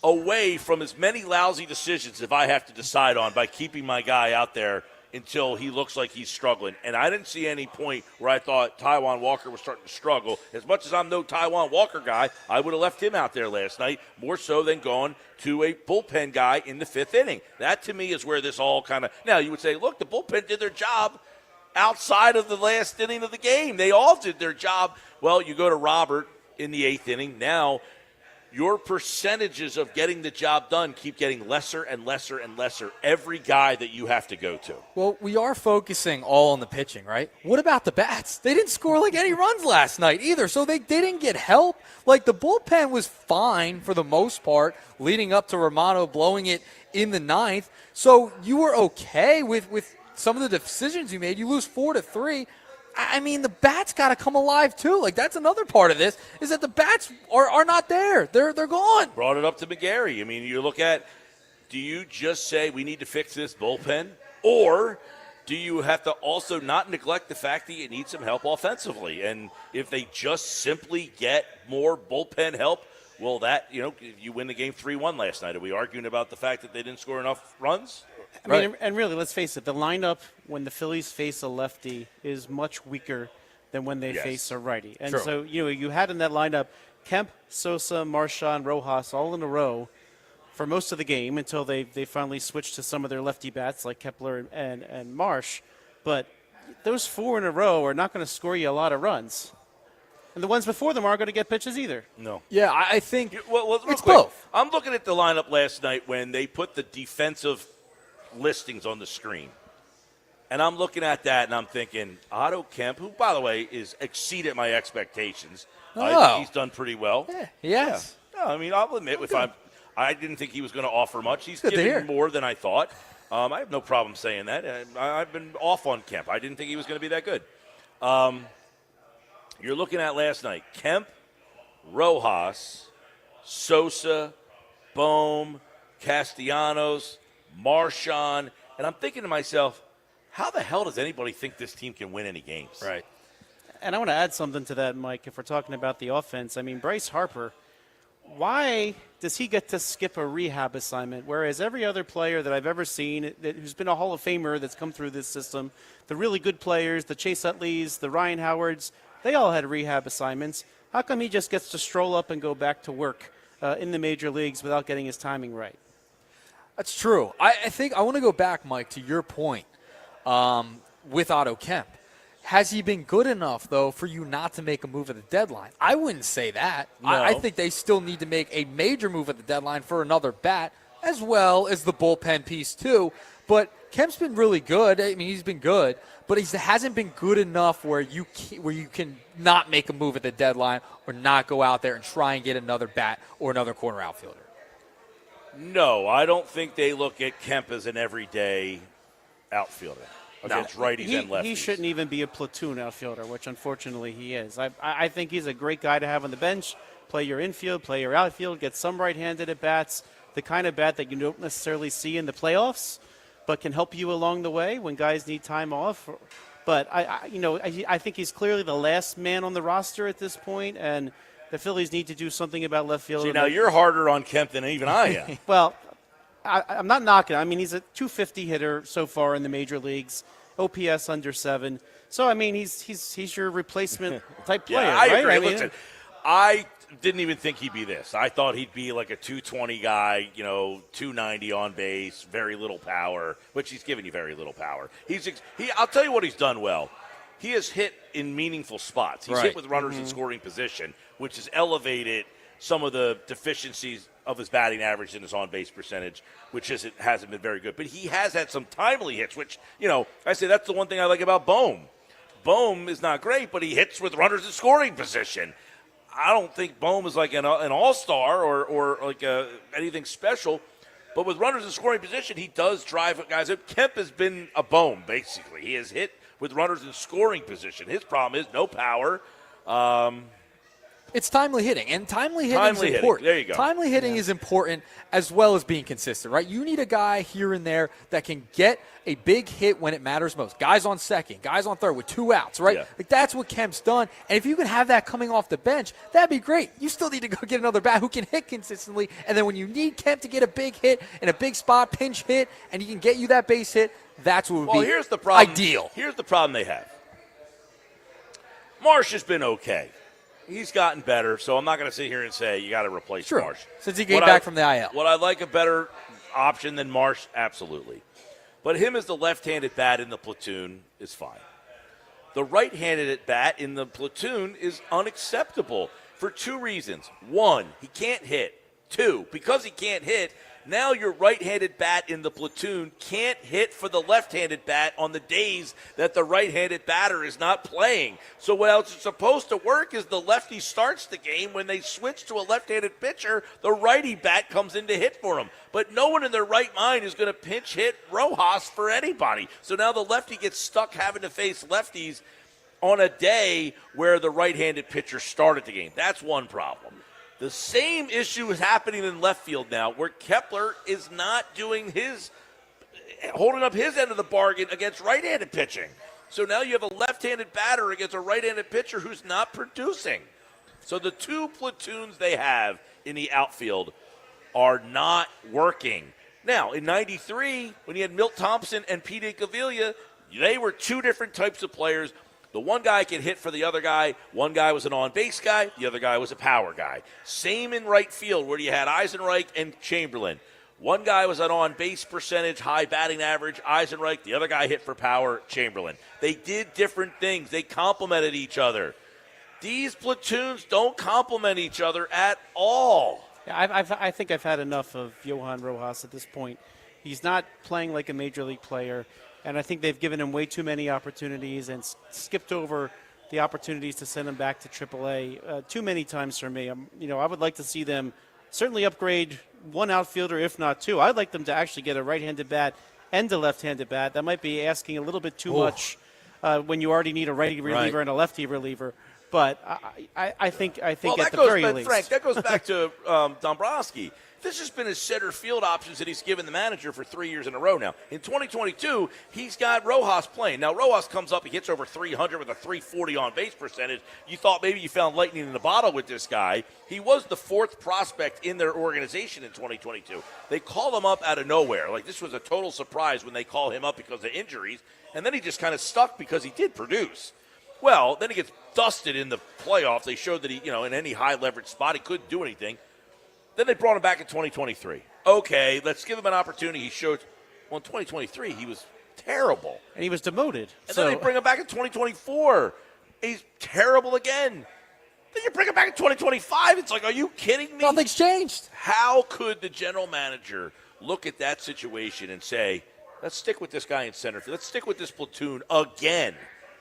away from as many lousy decisions if I have to decide on by keeping my guy out there until he looks like he's struggling. And I didn't see any point where I thought Taijuan Walker was starting to struggle. As much as I'm no Taijuan Walker guy, I would have left him out there last night, more so than gone to a bullpen guy in the 5th inning. That, to me, is where this all kind of – now, you would say, look, the bullpen did their job outside of the last inning of the game. They all did their job. Well, you go to Robert in the 8th inning. Now, your percentages of getting the job done keep getting lesser and lesser and lesser every guy that you have to go to. Well, we are focusing all on the pitching, right? What about the bats? They didn't score like any runs last night either, so they didn't get help. Like the bullpen was fine for the most part, leading up to Romano blowing it in the 9th. So you were okay with some of the decisions you made. You lose 4-3. I mean, the bats got to come alive, too. Like, that's another part of this, is that the bats are not there. They're gone. Brought it up to McGarry. I mean, you look at, do you just say we need to fix this bullpen? Or do you have to also not neglect the fact that you need some help offensively? And if they just simply get more bullpen help, well, that, you win the game 3-1 last night. Are we arguing about the fact that they didn't score enough runs? I mean, and really, let's face it, the lineup when the Phillies face a lefty is much weaker than when they face a righty. And True. so, you had in that lineup Kemp, Sosa, Marchand, Rojas all in a row for most of the game until they finally switched to some of their lefty bats like Kepler and Marsh. But those 4 in a row are not going to score you a lot of runs. And the ones before them aren't going to get pitches either. No. Yeah, I think Well, it's quick, both. I'm looking at the lineup last night when they put the defensive listings on the screen. And I'm looking at that and I'm thinking, Otto Kemp, who, by the way, is exceeded my expectations. He's done pretty well. Yeah, yes. Yeah. No, I mean, I'll admit, I didn't think he was going to offer much. He's Good to hear. given more than I thought. I have no problem saying that. I've been off on Kemp. I didn't think he was going to be that good. You're looking at last night, Kemp, Rojas, Sosa, Bohm, Castellanos, Marchand, and I'm thinking to myself, how the hell does anybody think this team can win any games? Right. And I want to add something to that, Mike, if we're talking about the offense. I mean, Bryce Harper, why does he get to skip a rehab assignment, whereas every other player that I've ever seen who's been a Hall of Famer that's come through this system, the really good players, the Chase Utleys, the Ryan Howards, they all had rehab assignments. How come he just gets to stroll up and go back to work in the major leagues without getting his timing right? That's true. I think I want to go back, Mike, to your point with Otto Kemp. Has he been good enough, though, for you not to make a move at the deadline? I wouldn't say that. No. I think they still need to make a major move at the deadline for another bat, as well as the bullpen piece, too. But Kemp's been really good. I mean, he's been good, but he hasn't been good enough where you can not make a move at the deadline or not go out there and try and get another bat or another corner outfielder. No, I don't think they look at Kemp as an everyday outfielder against righties and lefties. He shouldn't even be a platoon outfielder, which unfortunately he is. I think he's a great guy to have on the bench. Play your infield, play your outfield, get some right-handed at bats, the kind of bat that you don't necessarily see in the playoffs, but can help you along the way when guys need time off. But I think he's clearly the last man on the roster at this point, and the Phillies need to do something about left field. See, now you're harder on Kemp than even I am. Well, I'm not knocking. I mean, he's a 250 hitter so far in the major leagues, OPS under 7. So I mean, he's your replacement type player. Yeah, I right? agree. I mean, Listen, I didn't even think he'd be this. I thought he'd be like a 220 guy, 290 on base, very little power, which he's given you very little power. I'll tell you what he's done well. He has hit in meaningful spots. He's hit with runners in scoring position, which has elevated some of the deficiencies of his batting average and his on-base percentage, which hasn't been very good. But he has had some timely hits, which, I say that's the one thing I like about Bohm. Bohm is not great, but he hits with runners in scoring position. I don't think Bohm is like an all-star or like anything special, but with runners in scoring position, he does drive guys up. Kemp has been a Bohm, basically. He has hit with runners in scoring position. His problem is no power. It's timely hitting, and timely hitting is important. There you go. Timely hitting is important as well as being consistent, right? You need a guy here and there that can get a big hit when it matters most. Guys on second, guys on third with 2 outs, right? Yeah. Like that's what Kemp's done. And if you can have that coming off the bench, that'd be great. You still need to go get another bat who can hit consistently. And then when you need Kemp to get a big hit in a big spot, pinch hit, and he can get you that base hit, that's what would be here's the problem. ideal. Here's the problem they have. Marsh has been okay. He's gotten better, so I'm not going to sit here and say you got to replace Marsh. Since he came back from the IL. Would I like a better option than Marsh? Absolutely. But him as the left-handed bat in the platoon is fine. The right-handed at bat in the platoon is unacceptable for 2 reasons. 1, he can't hit. 2, because he can't hit, now your right-handed bat in the platoon can't hit for the left-handed bat on the days that the right-handed batter is not playing. So what else is supposed to work is the lefty starts the game. When they switch to a left-handed pitcher, the righty bat comes in to hit for him. But no one in their right mind is going to pinch hit Rojas for anybody. So now the lefty gets stuck having to face lefties on a day where the right-handed pitcher started the game. That's one problem. The same issue is happening in left field now, where Kepler is not holding up his end of the bargain against right-handed pitching. So now you have a left-handed batter against a right-handed pitcher who's not producing. So the 2 platoons they have in the outfield are not working. Now, in 93, when you had Milt Thompson and Pete Incaviglia, they were 2 different types of players. The one guy could hit for the other guy. One guy was an on-base guy. The other guy was a power guy. Same in right field where you had Eisenreich and Chamberlain. One guy was an on-base percentage, high batting average, Eisenreich. The other guy hit for power, Chamberlain. They did different things. They complemented each other. These platoons don't complement each other at all. Yeah, I think I've had enough of Johan Rojas at this point. He's not playing like a major league player. And I think they've given him way too many opportunities and skipped over the opportunities to send him back to AAA too many times for me. I would like to see them certainly upgrade one outfielder, if not 2. I'd like them to actually get a right-handed bat and a left-handed bat. That might be asking a little bit too much when you already need a righty reliever and a lefty reliever. But I think at the very least. Frank, that goes back to Dombrowski. This has been his center field options that he's given the manager for 3 years in a row now. In 2022, he's got Rojas playing. Now, Rojas comes up, he hits over 300 with a 340 on-base percentage. You thought maybe you found lightning in the bottle with this guy. He was the 4th prospect in their organization in 2022. They called him up out of nowhere. Like, this was a total surprise when they call him up because of injuries. And then he just kind of stuck because he did produce. Well, then he gets dusted in the playoffs. They showed that he, in any high-leverage spot, he couldn't do anything. Then they brought him back in 2023. Okay, let's give him an opportunity. He showed, in 2023, he was terrible. And he was demoted. And then they bring him back in 2024. He's terrible again. Then you bring him back in 2025. It's like, are you kidding me? Nothing's changed. How could the general manager look at that situation and say, Let's stick with this guy in center field. Let's stick with this platoon again.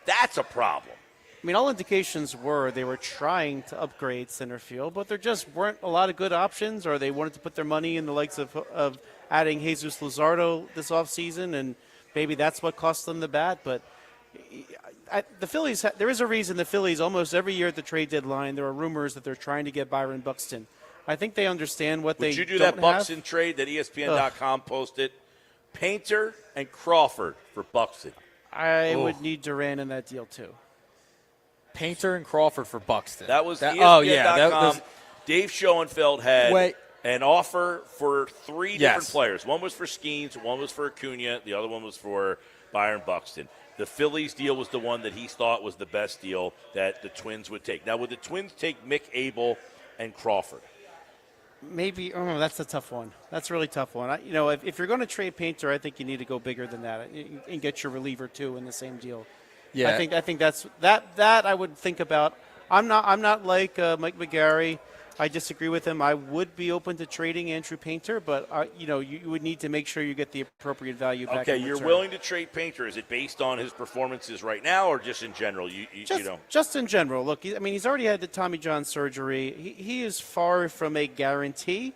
That's a problem. I mean, all indications were they were trying to upgrade center field, but there just weren't a lot of good options, or they wanted to put their money in the likes of adding Jesus Luzardo this offseason, and maybe that's what cost them the bat. But the Phillies, there is a reason the Phillies, almost every year at the trade deadline, there are rumors that they're trying to get Byron Buxton. I think they understand what they Would you do don't that Buxton trade that ESPN.com posted? Painter and Crawford for Buxton. I would need Duran in that deal, too. Painter and Crawford for Buxton. That was ESPN.com. Oh, yeah. Dave Schoenfeld had Wait. an offer for three different Yes. players. One was for Skeens, one was for Acuna, the other one was for Byron Buxton. The Phillies deal was the one that he thought was the best deal that the Twins would take. Now, would the Twins take Mick Abel and Crawford? Maybe. Oh, that's a tough one. That's a really tough one. If you're going to trade Painter, I think you need to go bigger than that and get your reliever too in the same deal. Yeah. I think that's that I would think about. I'm not like Mike McGarry. I disagree with him. I would be open to trading Andrew Painter, but you would need to make sure you get the appropriate value back. Okay, in you're return. willing to trade Painter. Is it based on his performances right now, or just in general? Just in general. Look, he's already had the Tommy John surgery. He is far from a guarantee,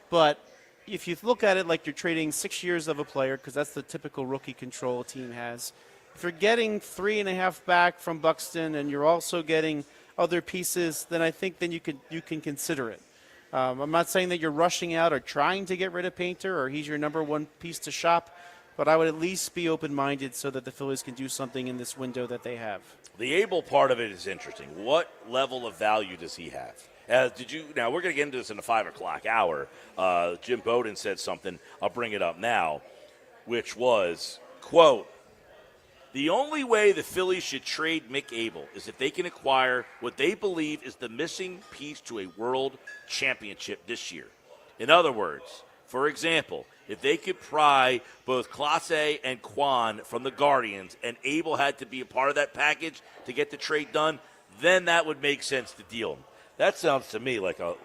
but if you look at it like you're trading 6 years of a player, because that's the typical rookie control a team has. If you're getting 3.5 back from Buxton, and you're also getting other pieces, then I think then you can consider it. I'm not saying that you're rushing out or trying to get rid of Painter or he's your number one piece to shop, but I would at least be open-minded so that the Phillies can do something in this window that they have. The Abel part of it is interesting. What level of value does he have? Now, we're going to get into this in the 5 o'clock hour. Jim Bowden said something. I'll bring it up now, which was, quote, "The only way the Phillies should trade Mick Abel is if they can acquire what they believe is the missing piece to a world championship this year. In other words, for example, if they could pry both Clase and Kwan from the Guardians and Abel had to be a part of that package to get the trade done, then that would make sense to deal him." That sounds to me like a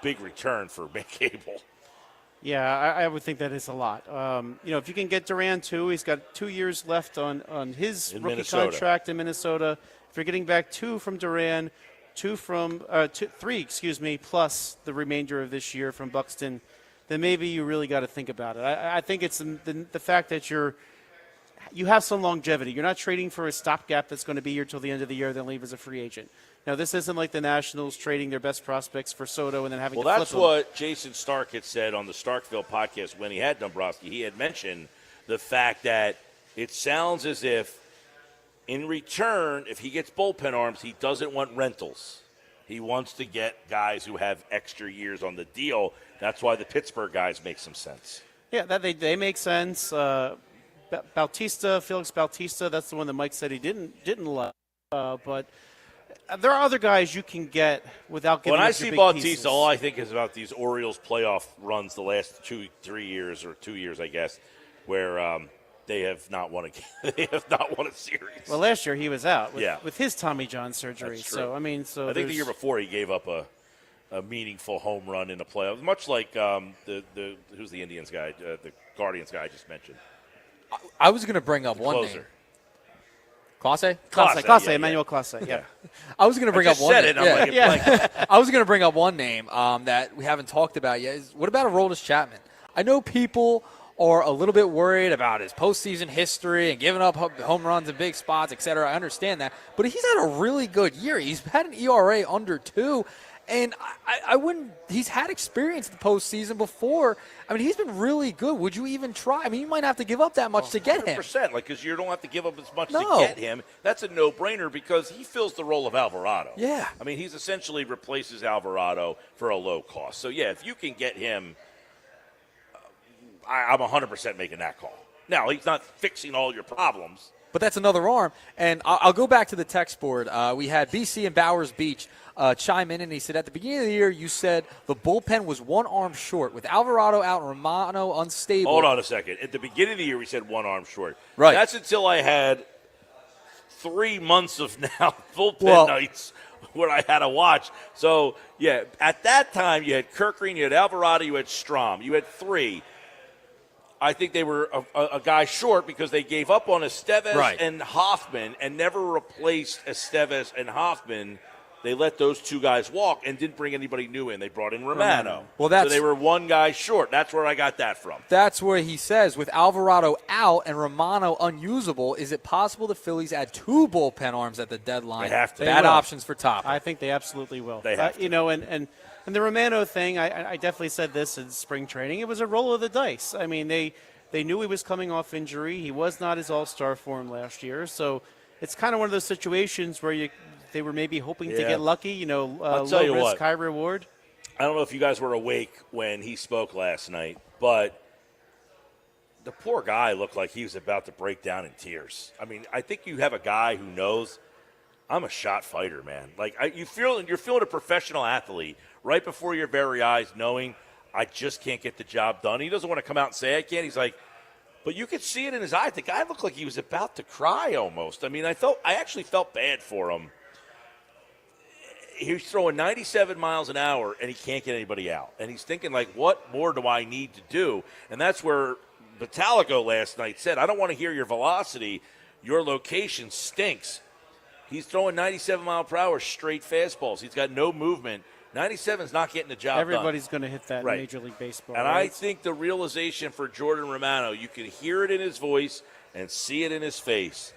big return for Mick Abel. Yeah, I would think that is a lot. If you can get Duran too, he's got 2 years left on his rookie contract in Minnesota. If you're getting back 2 from Duran, 3, plus the remainder of this year from Buxton, then maybe you really got to think about it. I think it's the fact that you have some longevity. You're not trading for a stopgap that's going to be here till the end of the year, then leave as a free agent. Now, this isn't like the Nationals trading their best prospects for Soto and then having to flip them. Well, that's what Jason Stark had said on the Starkville podcast when he had Dombrowski. He had mentioned the fact that it sounds as if, in return, if he gets bullpen arms, he doesn't want rentals. He wants to get guys who have extra years on the deal. That's why the Pittsburgh guys make some sense. Yeah, they make sense. Felix Bautista, that's the one that Mike said he didn't like. But there are other guys you can get without giving When I up your see big Bautista, pieces. all I think is about these Orioles playoff runs the last 2 years, or 2 years, I guess, where they have not won a series. Well, last year he was out with his Tommy John surgery. That's true. So I think the year before he gave up a meaningful home run in the playoffs, much like who's the Indians guy, the Guardians guy I just mentioned. I was going to bring up one Closer. name. Clase? Clase, yeah, Emmanuel Clase. Yeah. I was going to bring up one said name. it. I'm like, I was going to bring up one name that we haven't talked about yet. What about Aroldis Chapman? I know people are a little bit worried about his postseason history and giving up home runs in big spots, et cetera. I understand that. But he's had a really good year. He's had an ERA under 2. And I wouldn't – he's had experience in the postseason before. I mean, he's been really good. Would you even try? I mean, you might have to give up that much to get him. 100%, because you don't have to give up as much to get him. That's a no-brainer because he fills the role of Alvarado. Yeah. I mean, he's essentially replaces Alvarado for a low cost. So, yeah, if you can get him, I'm 100% making that call. Now, he's not fixing all your problems. But that's another arm. And I'll go back to the text board. We had BC and Bowers Beach chime in, and he said, at the beginning of the year, you said the bullpen was one arm short. With Alvarado out and Romano unstable. Hold on a second. At the beginning of the year, we said one arm short. Right. That's until I had 3 months of now bullpen nights where I had to watch. So, yeah, at that time, you had Kirkring, you had Alvarado, you had Strom. You had 3. I think they were a guy short because they gave up on Estevez Right. and Hoffman and never replaced Estevez and Hoffman. They let those two guys walk and didn't bring anybody new in. They brought in Romano. Well, so they were one guy short. That's where I got that from. That's where he says, with Alvarado out and Romano unusable, is it possible the Phillies add 2 bullpen arms at the deadline? They have to. Bad They will. options for Top. I think they absolutely will. They have to. You know, and the Romano thing, I definitely said this in spring training. It was a roll of the dice. I mean, they knew he was coming off injury. He was not his all-star form last year. So it's kind of one of those situations where they were maybe hoping to get lucky, you know, I'll tell you low risk, what. high reward. I don't know if you guys were awake when he spoke last night, but the poor guy looked like he was about to break down in tears. I mean, I think you have a guy who knows I'm a shot fighter, man. Like you're feeling a professional athlete right before your very eyes, knowing I just can't get the job done. He doesn't want to come out and say I can't. He's like, but you could see it in his eye. The guy looked like he was about to cry almost. I mean, I actually felt bad for him. He's throwing 97 miles an hour, and he can't get anybody out. And he's thinking, like, what more do I need to do? And that's where Batalico last night said, I don't want to hear your velocity. Your location stinks. He's throwing 97 mile per hour straight fastballs. He's got no movement. 97 is not getting the job Everybody's done. going to hit that Right. in Major League Baseball. And right? I think the realization for Jordan Romano, you can hear it in his voice and see it in his face,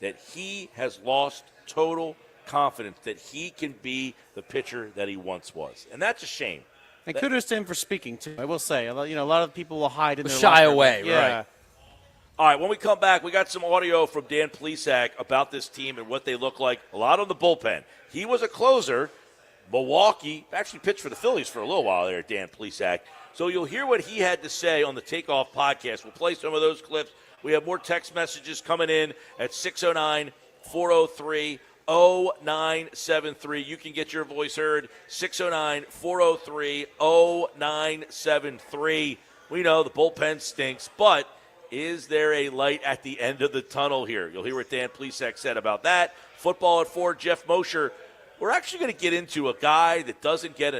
that he has lost total confidence that he can be the pitcher that he once was. And that's a shame. And kudos to him for speaking, too. I will say, a lot of people will hide in their shy locker. away, Yeah. right. All right, when we come back, we got some audio from Dan Plesac about this team and what they look like. A lot on the bullpen. He was a closer. Milwaukee actually pitched for the Phillies for a little while there, Dan Plesac. So you'll hear what he had to say on the Takeoff podcast. We'll play some of those clips. We have more text messages coming in at 609-403-0973. You can get your voice heard, 609-403-0973. We know the bullpen stinks, but is there a light at the end of the tunnel here? You'll hear what Dan Plesac said about that. Football at 4, Jeff Mosher. We're actually going to get into a guy that doesn't get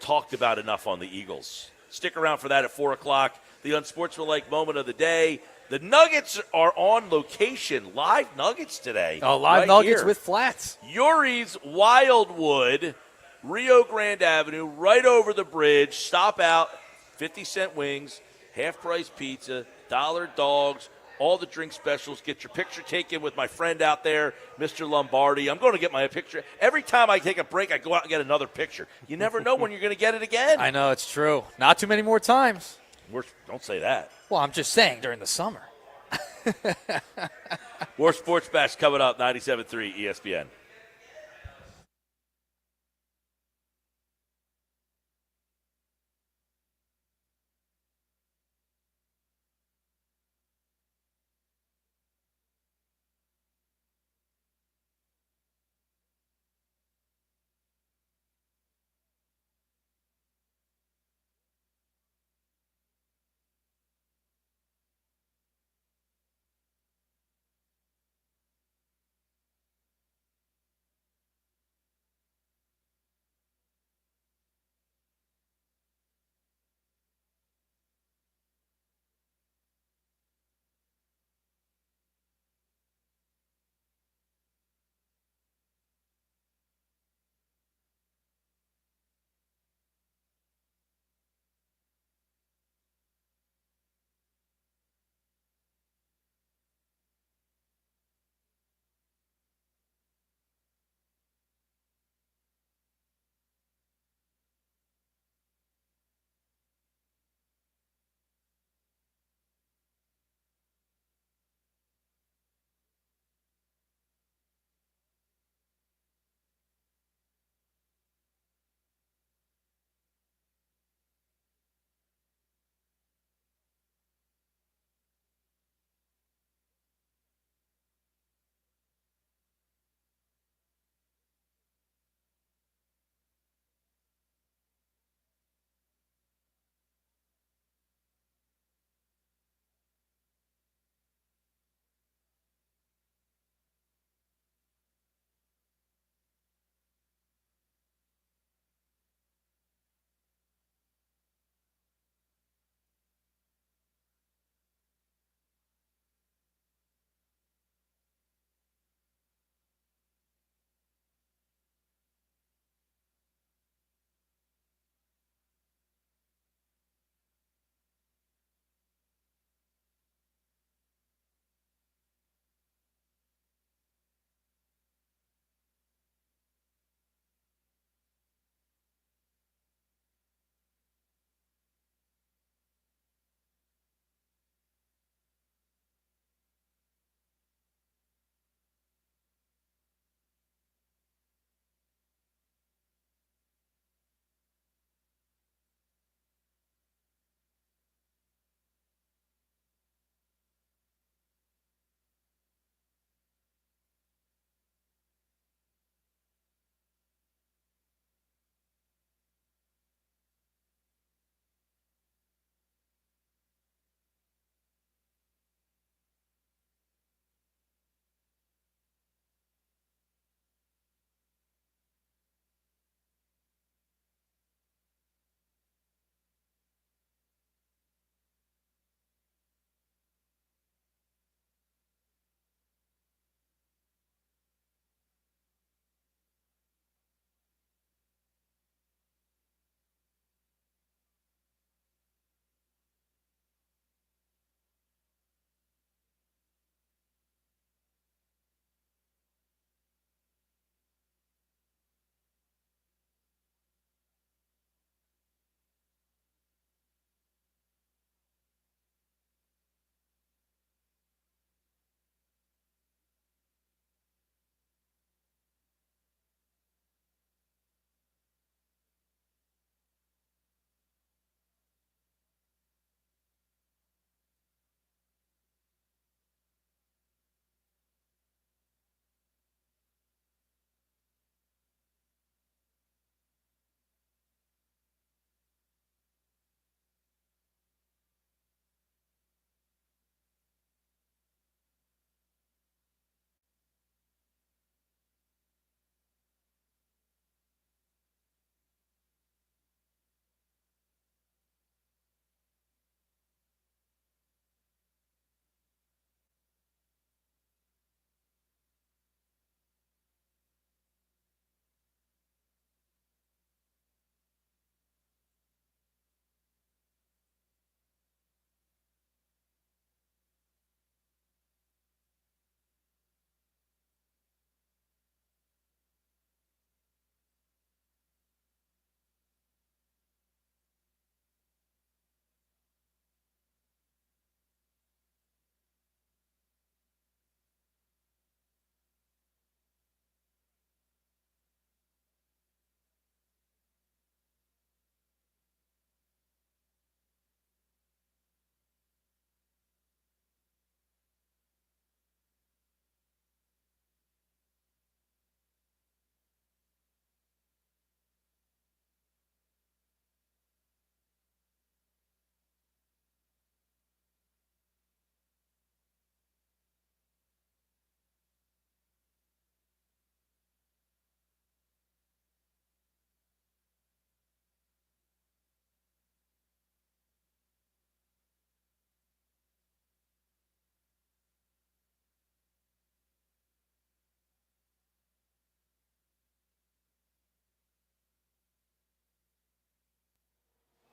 talked about enough on the Eagles. Stick around for that at 4 o'clock. The unsportsmanlike moment of the day. The Nuggets are on location. Live Nuggets today. Oh, live right Nuggets here. with flats. Yuri's Wildwood, Rio Grande Avenue, right over the bridge. Stop out, 50-cent wings, half-price pizza, dollar dogs, all the drink specials. Get your picture taken with my friend out there, Mr. Lombardi. I'm going to get my picture. Every time I take a break, I go out and get another picture. You never know when you're going to get it again. I know, it's true. Not too many more times. Don't say that. Well, I'm just saying during the summer. More Sports Bash coming up, 97.3 ESPN.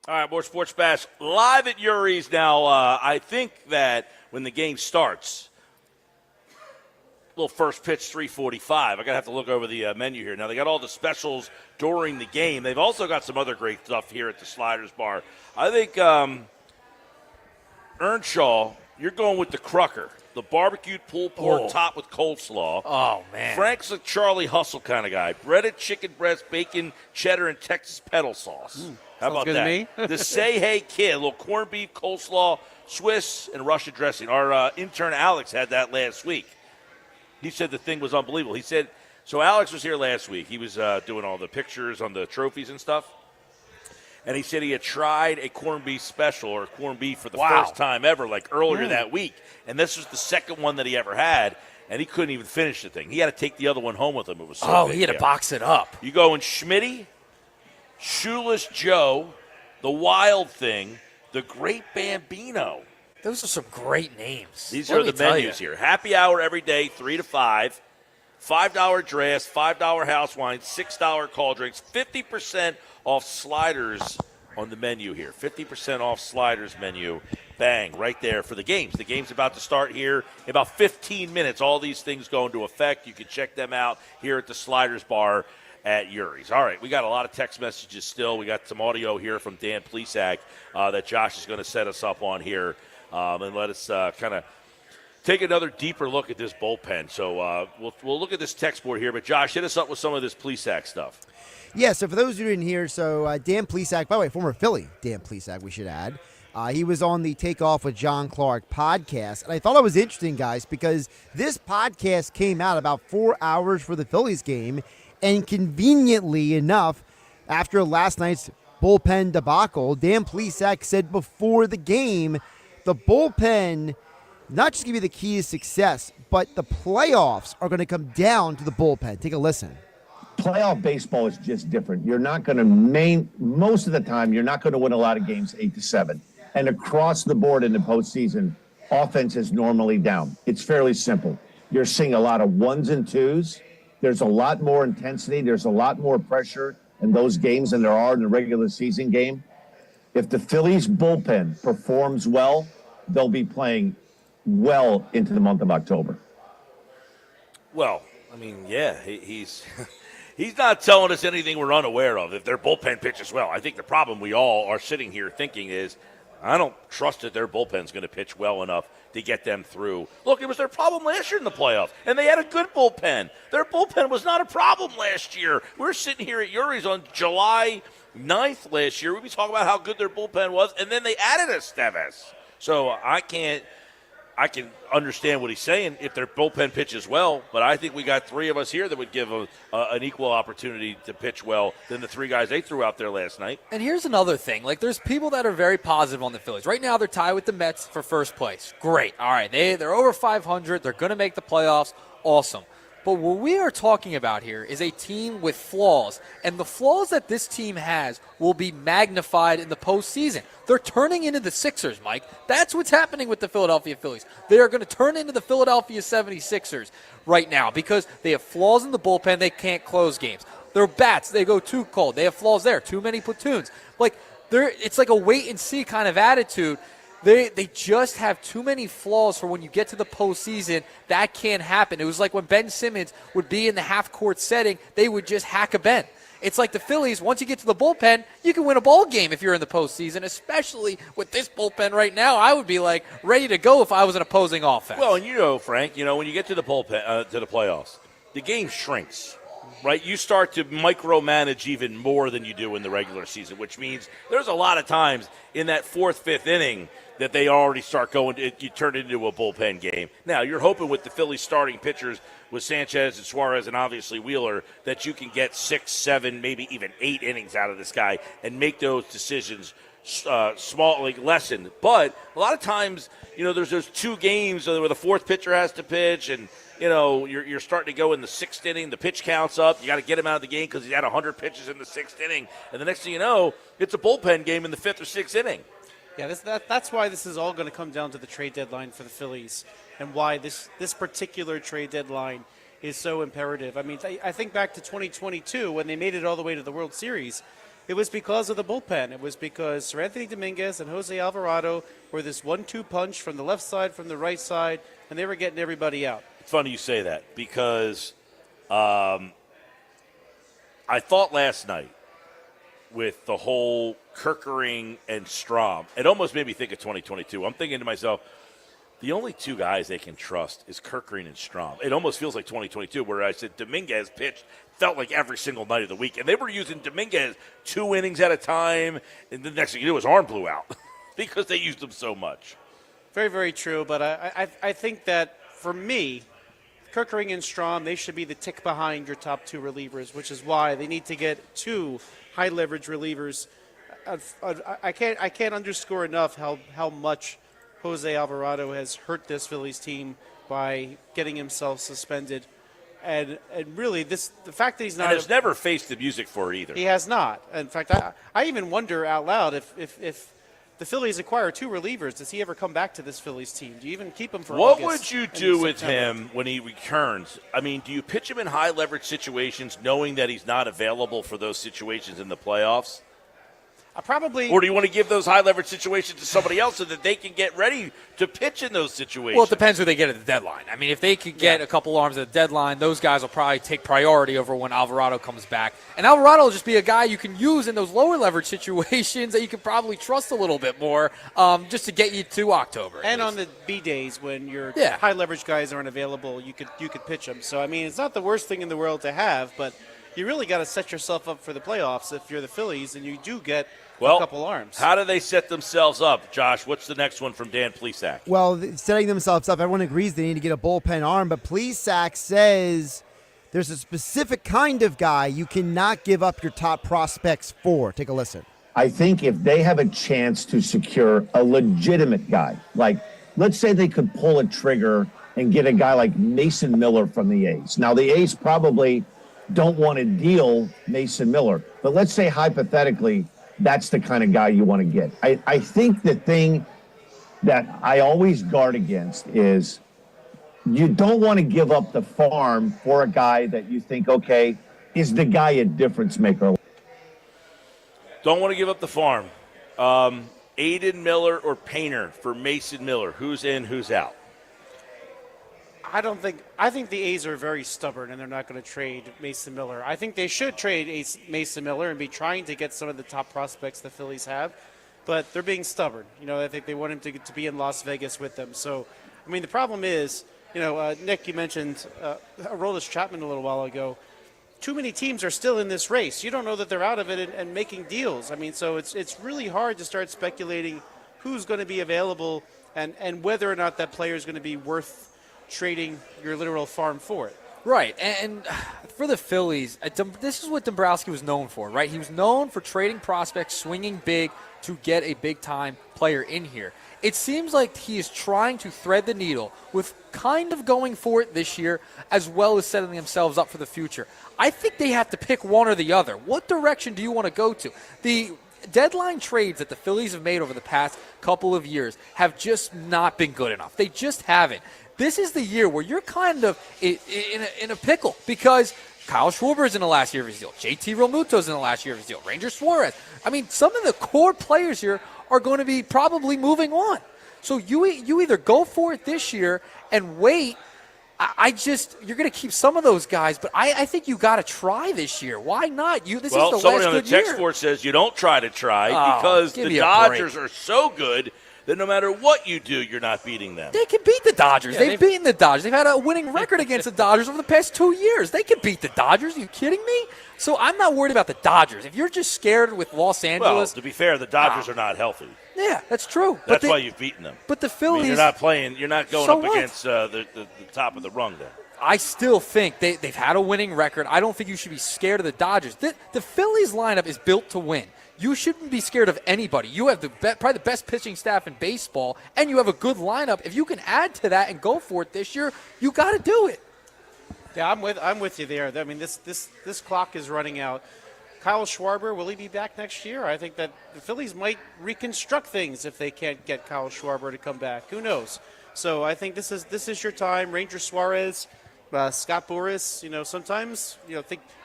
All right, more Sports Bash live at Uri's now. I think that when the game starts, little first pitch 3:45. I gotta have to look over the menu here. Now they got all the specials during the game. They've also got some other great stuff here at the Sliders Bar. I think Earnshaw, you're going with the Crucker, the barbecued pulled pork topped with coleslaw. Oh man, Frank's a Charlie Hustle kind of guy. Breaded chicken breast, bacon, cheddar, and Texas pedal sauce. How about good that? to me. The Say Hey Kid, a little corned beef, coleslaw, Swiss, and Russian dressing. Our intern Alex had that last week. He said the thing was unbelievable. He said, so Alex was here last week. He was doing all the pictures on the trophies and stuff. And he said he had tried a corned beef special or corned beef for the first time ever, like earlier that week. And this was the second one that he ever had. And he couldn't even finish the thing. He had to take the other one home with him. It was so big. He had to box it up. You go in Schmitty, Shoeless Joe, The Wild Thing, The Great Bambino. Those are some great names. These Let are me the tell menus you. here. Happy hour every day, 3 to 5. $5 drafts, $5 house wine, $6 call drinks, 50% off sliders on the menu here. 50% off sliders menu. Bang, right there for the games. The game's about to start here in about 15 minutes. All these things go into effect. You can check them out here at the Sliders Bar at Uri's. All right, we got a lot of text messages still. We got some audio here from Dan Plesac that Josh is going to set us up on here and let us kind of take another deeper look at this bullpen. So we'll look at this text board here. But, Josh, hit us up with some of this Plesac stuff. Yeah, so for those who didn't hear, Dan Plesac, by the way, former Philly Dan Plesac, we should add. He was on the Takeoff with John Clark podcast. And I thought it was interesting, guys, because this podcast came out about 4 hours for the Phillies game. And conveniently enough, after last night's bullpen debacle, Dan Plesac said before the game, the bullpen not just give you the key to success, but the playoffs are going to come down to the bullpen. Take a listen. Playoff baseball is just different. You're not going to most of the time, you're not going to win a lot of games 8-7. And across the board in the postseason, offense is normally down. It's fairly simple. You're seeing a lot of ones and twos. There's a lot more intensity. There's a lot more pressure in those games than there are in the regular season game. If the Phillies bullpen performs well, they'll be playing well into the month of October. Well, I mean, yeah, he's he's not telling us anything we're unaware of. If their bullpen pitches well, I think the problem we all are sitting here thinking is, I don't trust that their bullpen's going to pitch well enough to get them through. Look, it was their problem last year in the playoffs, and they had a good bullpen. Their bullpen was not a problem last year. We were sitting here at Uri's on July 9th last year. We were talking about how good their bullpen was, and then they added Estevez. So I can understand what he's saying if their bullpen pitches well, but I think we got three of us here that would give an equal opportunity to pitch well than the three guys they threw out there last night. And here's another thing. Like, there's people that are very positive on the Phillies. Right now, they're tied with the Mets for first place. Great. All right. They're over 500. They're going to make the playoffs. Awesome. But what we are talking about here is a team with flaws, and the flaws that this team has will be magnified in the postseason. They're turning into the Sixers, Mike. That's what's happening with the Philadelphia Phillies. They are going to turn into the Philadelphia 76ers right now because they have flaws in the bullpen. They can't close games. Their bats, they go too cold. They have flaws there, too many platoons. It's like a wait-and-see kind of attitude. They just have too many flaws for when you get to the postseason. That can't happen. It was like when Ben Simmons would be in the half-court setting, they would just hack a Ben. It's like the Phillies, once you get to the bullpen, you can win a ball game if you're in the postseason, especially with this bullpen right now. I would be, ready to go if I was an opposing offense. Well, and Frank, when you get to the bullpen, to the playoffs, the game shrinks. Right, you start to micromanage even more than you do in the regular season, which means there's a lot of times in that fourth, fifth inning that they already start going. You turn it into a bullpen game. Now you're hoping with the Phillies starting pitchers with Sanchez and Suarez and obviously Wheeler that you can get 6, 7, maybe even 8 innings out of this guy and make those decisions lessen. But a lot of times, there's those 2 games where the fourth pitcher has to pitch and. You're starting to go in the 6th inning. The pitch counts up. You got to get him out of the game because he had 100 pitches in the 6th inning. And the next thing you know, it's a bullpen game in the 5th or 6th inning. Yeah, that's why this is all going to come down to the trade deadline for the Phillies and why this particular trade deadline is so imperative. I mean, I think back to 2022 when they made it all the way to the World Series. It was because of the bullpen. It was because Sir Anthony Dominguez and Jose Alvarado were this 1-2 punch from the left side, from the right side, and they were getting everybody out. It's funny you say that because I thought last night with the whole Kerkering and Strom, it almost made me think of 2022. I'm thinking to myself, the only two guys they can trust is Kerkering and Strom. It almost feels like 2022 where I said Dominguez pitched, felt like every single night of the week. And they were using Dominguez 2 innings at a time, and the next thing you knew, his arm blew out because they used him so much. Very, very true. But I think that for me, Kerkering and Strom, they should be the tick behind your top 2 relievers, which is why they need to get 2 high leverage relievers. I can't underscore enough how much Jose Alvarado has hurt this Phillies team by getting himself suspended. And really, the fact that he's not. And has never faced the music for it either. He has not. In fact, I even wonder out loud if the Phillies acquire 2 relievers, does he ever come back to this Phillies team? Do you even keep him for What August would you do with September? him when he returns? I mean, do you pitch him in high leverage situations knowing that he's not available for those situations in the playoffs? Probably. Or do you want to give those high leverage situations to somebody else so that they can get ready to pitch in those situations? Well, it depends who they get at the deadline. I mean, if they could get a couple arms at the deadline, those guys will probably take priority over when Alvarado comes back. And Alvarado will just be a guy you can use in those lower leverage situations that you can probably trust a little bit more just to get you to October. And on the B days when your Yeah. high leverage guys aren't available, you could pitch them. So I mean, it's not the worst thing in the world to have, but you really got to set yourself up for the playoffs if you're the Phillies and you do get a couple arms. How do they set themselves up, Josh? What's the next one from Dan Plesac? Well, setting themselves up, everyone agrees they need to get a bullpen arm, but Plesac says there's a specific kind of guy you cannot give up your top prospects for. Take a listen. I think if they have a chance to secure a legitimate guy, like let's say they could pull a trigger and get a guy like Mason Miller from the A's. Now, the A's probably don't want to deal Mason Miller, but let's say hypothetically that's the kind of guy you want to get. I think the thing that I always guard against is you don't want to give up the farm for a guy that you think, okay, is the guy a difference maker? Don't want to give up the farm. Aiden Miller or Painter for Mason Miller. Who's in, who's out? I think the A's are very stubborn and they're not going to trade Mason Miller. I think they should trade Mason Miller and be trying to get some of the top prospects the Phillies have, but they're being stubborn. You know, I think they want him to be in Las Vegas with them. So, I mean, the problem is, you know, Nick, you mentioned Aroldis Chapman a little while ago. Too many teams are still in this race. You don't know that they're out of it and making deals. I mean, so it's really hard to start speculating who's going to be available and whether or not that player is going to be worth trading your literal farm for it. Right, and for the Phillies, this is what Dombrowski was known for, right? He was known for trading prospects, swinging big to get a big-time player in here. It seems like he is trying to thread the needle with kind of going for it this year as well as setting themselves up for the future. I think they have to pick one or the other. What direction do you want to go to? The deadline trades that the Phillies have made over the past couple of years have just not been good enough. They just haven't. This is the year where you're kind of in a pickle because Kyle Schwarber's in the last year of his deal. JT Realmuto's in the last year of his deal. Ranger Suarez. I mean, some of the core players here are going to be probably moving on. So you either go for it this year and wait. You're going to keep some of those guys, but I think you got to try this year. Why not? This is the last good year. Somebody on the text board says you don't try to try because the Dodgers are so good that no matter what you do, you're not beating them. They can beat the Dodgers. Yeah, they've beaten the Dodgers. They've had a winning record against the Dodgers over the past 2 years. They can beat the Dodgers. Are you kidding me? So I'm not worried about the Dodgers. If you're just scared with Los Angeles. Well, to be fair, the Dodgers are not healthy. Yeah, that's true. That's why you've beaten them. But the Phillies. You're not going up against the top of the rung there. I still think they've had a winning record. I don't think you should be scared of the Dodgers. The Phillies lineup is built to win. You shouldn't be scared of anybody. You have probably the best pitching staff in baseball, and you have a good lineup. If you can add to that and go for it this year, you got to do it. Yeah, I'm with you there. I mean, this clock is running out. Kyle Schwarber, will he be back next year? I think that the Phillies might reconstruct things if they can't get Kyle Schwarber to come back. Who knows? So I think this is your time. Ranger Suarez, Scott Boras, sometimes,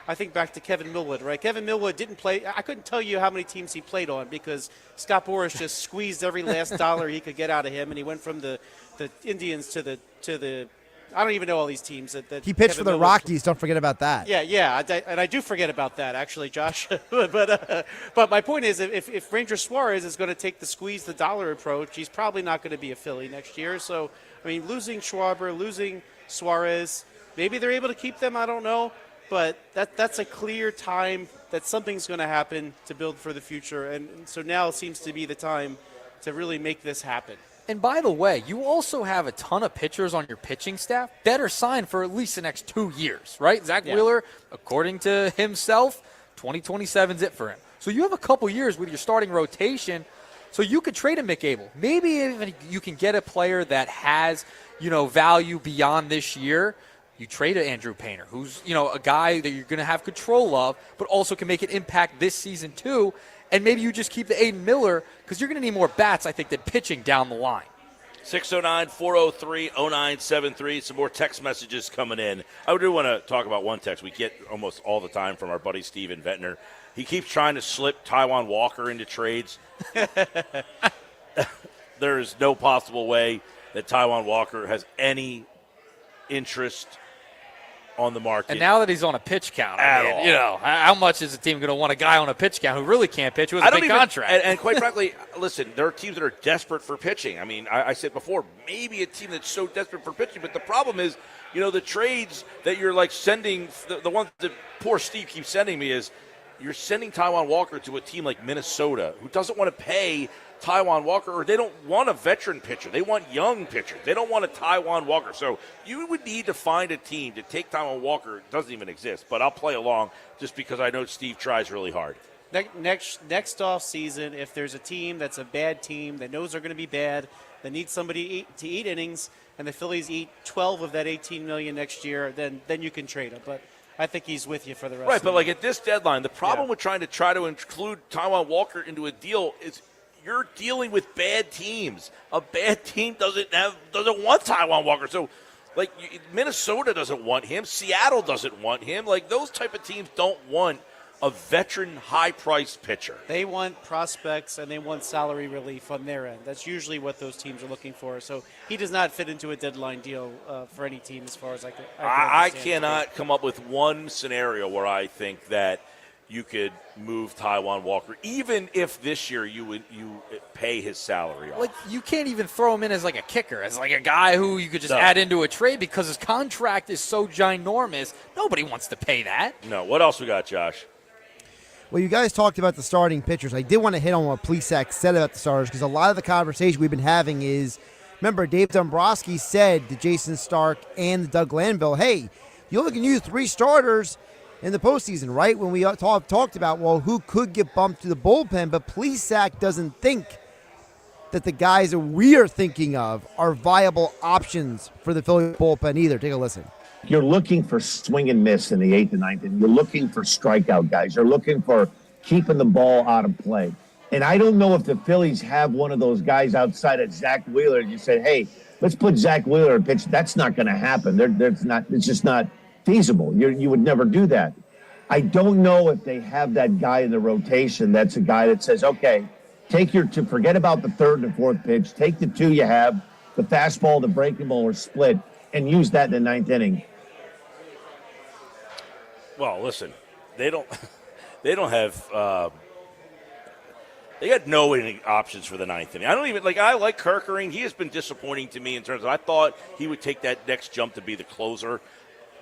I think back to Kevin Millwood, right? Kevin Millwood didn't play. I couldn't tell you how many teams he played on because Scott Boras just squeezed every last dollar he could get out of him, and he went from the Indians to the I don't even know all these teams that He pitched Kevin for the Millwood. Rockies. Don't forget about that. Yeah, and I do forget about that actually, Josh. but my point is, if Ranger Suarez is going to take the squeeze the dollar approach, he's probably not going to be a Philly next year. So, I mean, losing Schwarber, losing Suarez, maybe they're able to keep them. I don't know, but that's a clear time that something's going to happen to build for the future, and so now seems to be the time to really make this happen. And by the way, you also have a ton of pitchers on your pitching staff that are signed for at least the next 2 years, right? Zach Wheeler, according to himself, 2027 is it for him. So you have a couple years with your starting rotation, so you could trade a McAble. Maybe even you can get a player that has, value beyond this year. You trade a Andrew Painter, who's, a guy that you're going to have control of, but also can make an impact this season too. And maybe you just keep the Aiden Miller because you're going to need more bats, I think, than pitching down the line. 609-403-0973. Some more text messages coming in. I do want to talk about one text we get almost all the time from our buddy Steven Ventnor. He keeps trying to slip Taijuan Walker into trades. There is no possible way that Taijuan Walker has any interest on the market. And now that he's on a pitch count, how much is the team going to want a guy on a pitch count who really can't pitch, who has a big contract? And quite frankly, listen, there are teams that are desperate for pitching. I mean, I said before, maybe a team that's so desperate for pitching, but the problem is, the trades that you're like sending, the ones that poor Steve keeps sending me is you're sending Taijuan Walker to a team like Minnesota who doesn't want to pay Taijuan Walker, or they don't want a veteran pitcher. They want young pitchers. They don't want a Taijuan Walker. So you would need to find a team to take Taijuan Walker. It doesn't even exist, but I'll play along just because I know Steve tries really hard. Next off season, if there's a team that's a bad team that knows they're going to be bad, that needs somebody to eat innings, and the Phillies eat 12 of that $18 million next year, then you can trade him. But I think he's with you for the rest. Right, of but the like year. at this deadline, the problem with trying to include Taijuan Walker into a deal is you're dealing with bad teams. A bad team doesn't want Taijuan Walker. So, like, Minnesota doesn't want him. Seattle doesn't want him. Like, those type of teams don't want a veteran, high-priced pitcher. They want prospects and they want salary relief on their end. That's usually what those teams are looking for. So he does not fit into a deadline deal for any team as far as I can understand. Cannot come up with one scenario where I think that you could move Taijuan Walker, even if this year you pay his salary off. Like, you can't even throw him in as like a kicker, as like a guy who you could just add into a trade because his contract is so ginormous. Nobody wants to pay that. No. What else we got, Josh? Well, you guys talked about the starting pitchers. I did want to hit on what Plesac said about the starters because a lot of the conversation we've been having is, remember, Dave Dombrowski said to Jason Stark and Doug Glanville, hey, you only can use 3 starters in the postseason, right? When we talked about, well, who could get bumped to the bullpen, but Plesac doesn't think that the guys that we are thinking of are viable options for the Philly bullpen either. Take a listen. You're looking for swing and miss in the 8th and 9th, and you're looking for strikeout guys. You're looking for keeping the ball out of play. And I don't know if the Phillies have one of those guys outside of Zach Wheeler. You said, hey, let's put Zach Wheeler in pitch. That's not going to happen. It's just not feasible. You would never do that. I don't know if they have that guy in the rotation that's a guy that says, okay, forget about the 3rd and 4th pitch. Take the 2 you have, the fastball, the breaking ball, or split, and use that in the 9th inning. Well, listen, they don't have. They got no inning options for the 9th inning. I like Kerkering. He has been disappointing to me in terms of I thought he would take that next jump to be the closer.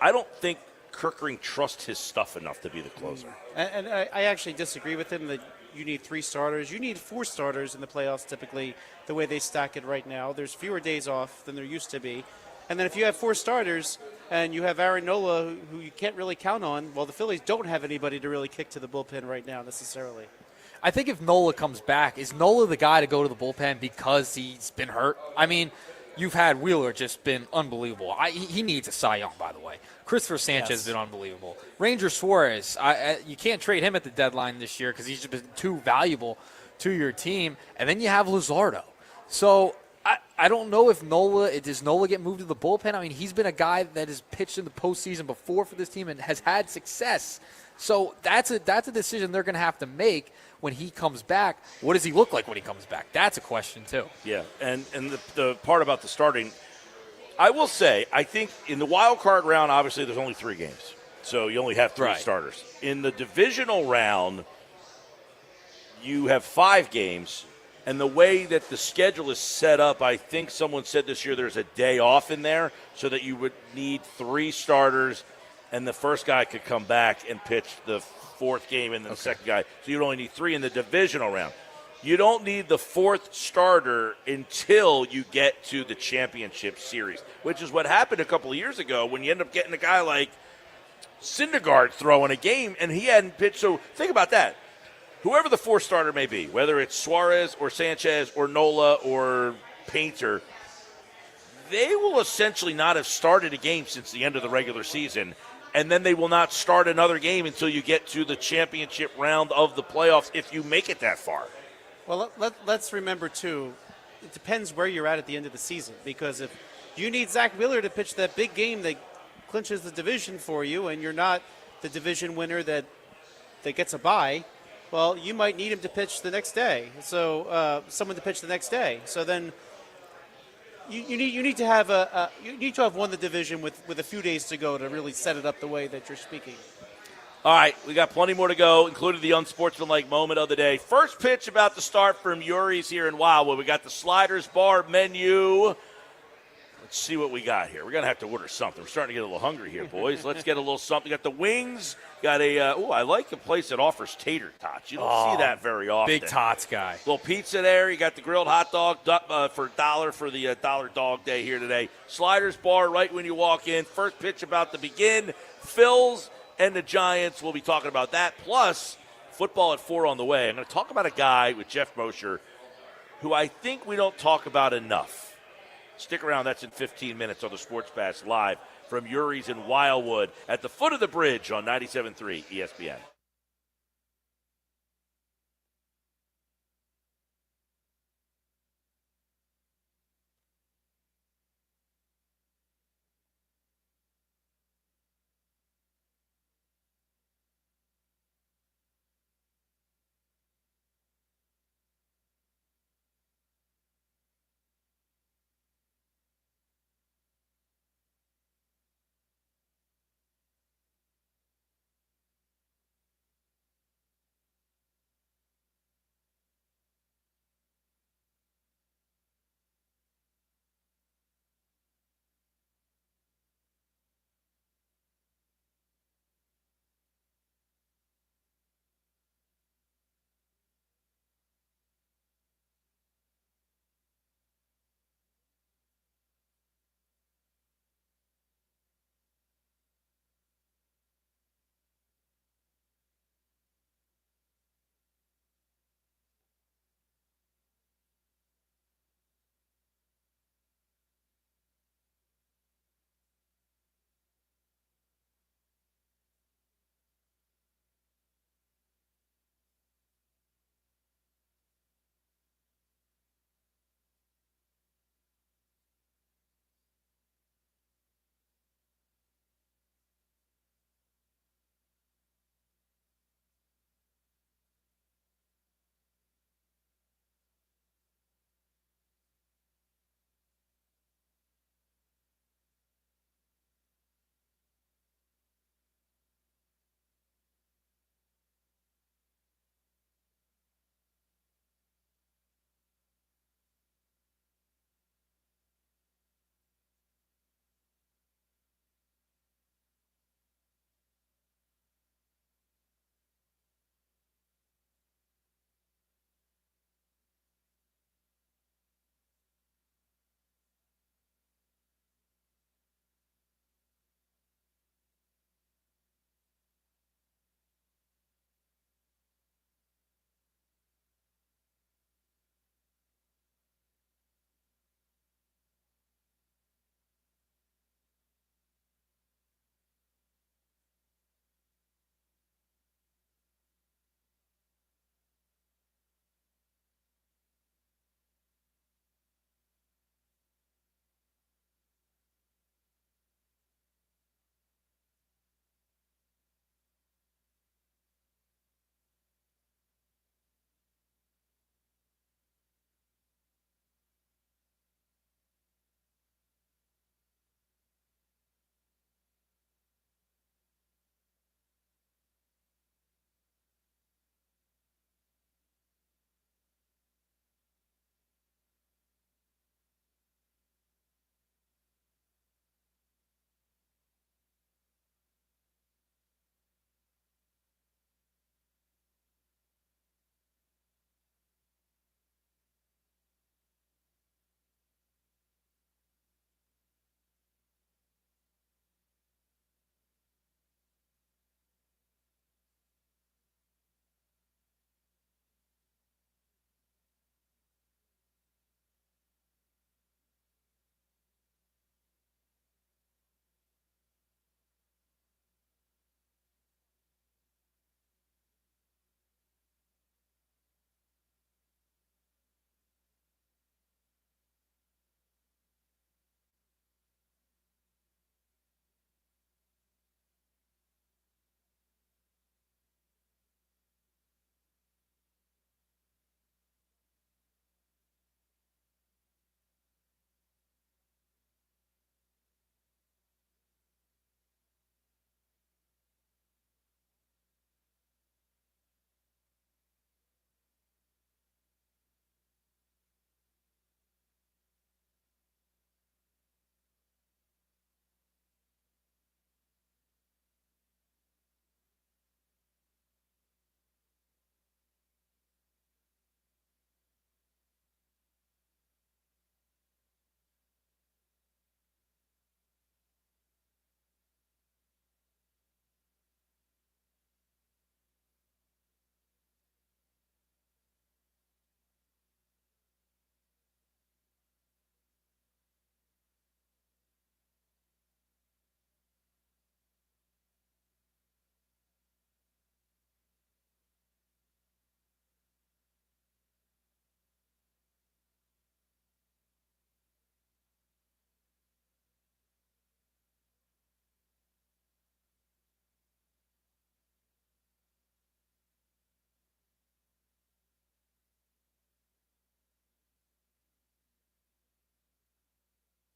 I don't think Kerkering trusts his stuff enough to be the closer. And I actually disagree with him that you need 3 starters. You need 4 starters in the playoffs typically, the way they stack it right now. There's fewer days off than there used to be. And then if you have 4 starters and you have Aaron Nola, who you can't really count on, well, the Phillies don't have anybody to really kick to the bullpen right now necessarily. I think if Nola comes back, is Nola the guy to go to the bullpen because he's been hurt? I mean, you've had Wheeler just been unbelievable. He needs a Cy Young, by the way. Christopher Sanchez has been unbelievable. Ranger Suarez, you can't trade him at the deadline this year because he's just been too valuable to your team. And then you have Luzardo. So I don't know if does Nola get moved to the bullpen? I mean, he's been a guy that has pitched in the postseason before for this team and has had success. So that's a decision they're going to have to make when he comes back. What does he look like when he comes back? That's a question too. Yeah, and the part about the starting, I will say, I think in the wild card round, obviously there's only 3 games, so you only have 3 starters. In the divisional round, you have 5 games. And the way that the schedule is set up, I think someone said this year there's a day off in there so that you would need 3 starters, and the first guy could come back and pitch the 4th game and then the second guy. So you'd only need 3 in the divisional round. You don't need the 4th starter until you get to the championship series, which is what happened a couple of years ago when you end up getting a guy like Syndergaard throwing a game, and he hadn't pitched. So think about that. Whoever the 4th starter may be, whether it's Suarez or Sanchez or Nola or Painter, they will essentially not have started a game since the end of the regular season, and then they will not start another game until you get to the championship round of the playoffs if you make it that far. Well, let's remember, too, it depends where you're at the end of the season, because if you need Zach Wheeler to pitch that big game that clinches the division for you and you're not the division winner that gets a bye, well, you might need him to pitch the next day. So someone to pitch the next day. So then you need to have won the division with a few days to go to really set it up the way that you're speaking. All right, we got plenty more to go, including the unsportsmanlike moment of the day. First pitch about to start from Yuri's here in Wildwood. We got the Sliders Bar menu. Let's see what we got here. We're going to have to order something. We're starting to get a little hungry here, boys. Let's get a little something. We got the wings. Got I like a place that offers tater tots. You don't see that very often. Big tots guy. Little pizza there. You got the grilled hot dog for $1 for the Dollar Dog Day here today. Sliders Bar right when you walk in. First pitch about to begin. Phil's and the Giants. We'll be talking about that. Plus, football at 4 on the way. I'm going to talk about a guy with Jeff Mosher who I think we don't talk about enough. Stick around. That's in 15 minutes on the Sports Bash live from Yuri's in Wildwood at the foot of the bridge on 97.3 ESPN.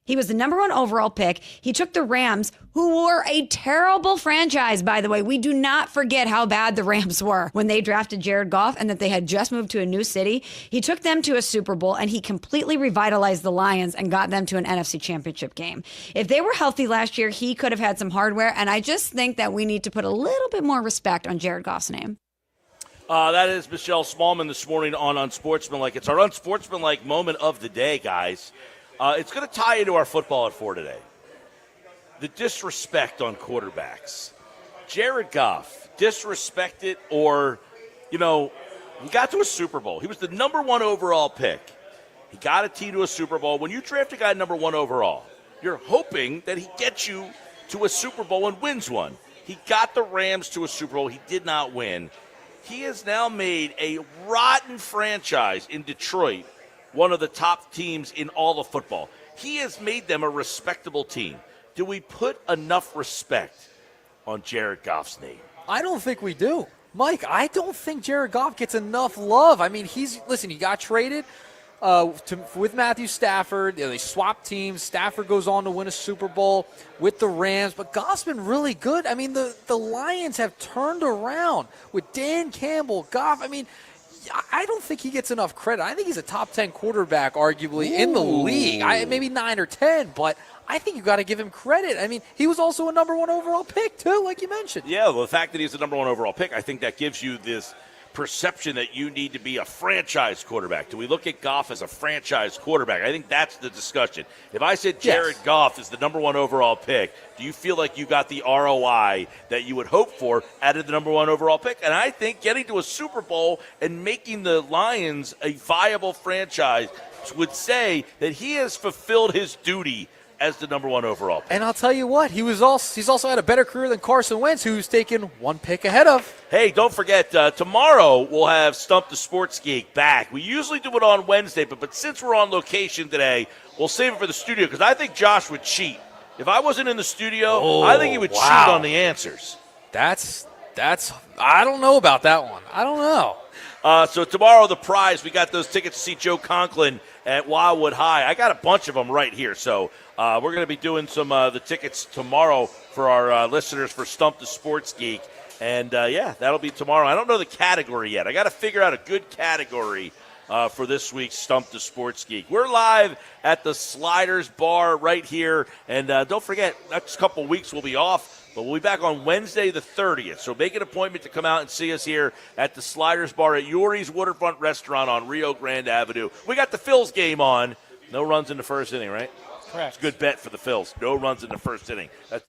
He was the number 1 overall pick. He took the Rams, who were a terrible franchise, by the way. We do not forget how bad the Rams were when they drafted Jared Goff and that they had just moved to a new city. He took them to a Super Bowl, and he completely revitalized the Lions and got them to an NFC Championship game. If they were healthy last year, he could have had some hardware, and I just think that we need to put a little bit more respect on Jared Goff's name. That is Michelle Smallman this morning on Unsportsmanlike. It's our Unsportsmanlike moment of the day, guys. It's going to tie into our football at 4 today. The disrespect on quarterbacks. Jared Goff, disrespected or, he got to a Super Bowl. He was the number 1 overall pick. He got a team to a Super Bowl. When you draft a guy number 1 overall, you're hoping that he gets you to a Super Bowl and wins one. He got the Rams to a Super Bowl. He did not win. He has now made a rotten franchise in Detroit one of the top teams in all of football. He has made them a respectable team. Do we put enough respect on Jared Goff's name? I don't think we do. Mike, I don't think Jared Goff gets enough love. I mean, he got traded with Matthew Stafford. They swapped teams. Stafford goes on to win a Super Bowl with the Rams, but Goff's been really good. I mean, the Lions have turned around with Dan Campbell, Goff. I mean, I don't think he gets enough credit. I think he's a top 10 quarterback, arguably, in the league. Maybe 9 or 10, but I think you got to give him credit. I mean, he was also a number 1 overall pick, too, like you mentioned. Yeah, well, the fact that he's the number 1 overall pick, I think that gives you this perception that you need to be a franchise quarterback. Do we look at Goff as a franchise quarterback? I think that's the discussion. If I said Jared Goff is the number 1 overall pick, do you feel like you got the ROI that you would hope for out of the number 1 overall pick? And I think getting to a Super Bowl and making the Lions a viable franchise would say that he has fulfilled his duty as the number 1 overall pick. And I'll tell you what, he's also had a better career than Carson Wentz, who's taken 1 pick ahead of. Hey, don't forget, tomorrow we'll have Stump the Sports Geek back. We usually do it on Wednesday, but since we're on location today, we'll save it for the studio because I think Josh would cheat. If I wasn't in the studio, I think he would cheat on the answers. That's I don't know about that one. I don't know. So tomorrow, the prize, we got those tickets to see Joe Conklin at Wildwood High. I got a bunch of them right here. So we're going to be doing some the tickets tomorrow for our listeners for Stump the Sports Geek. And, that'll be tomorrow. I don't know the category yet. I got to figure out a good category for this week's Stump the Sports Geek. We're live at the Sliders Bar right here. And don't forget, next couple weeks we'll be off. But we'll be back on Wednesday the 30th. So make an appointment to come out and see us here at the Sliders Bar at Yuri's Waterfront Restaurant on Rio Grande Avenue. We got the Phillies game on. No runs in the first inning, right? Correct. It's a good bet for the Phils. No runs in the first inning. That's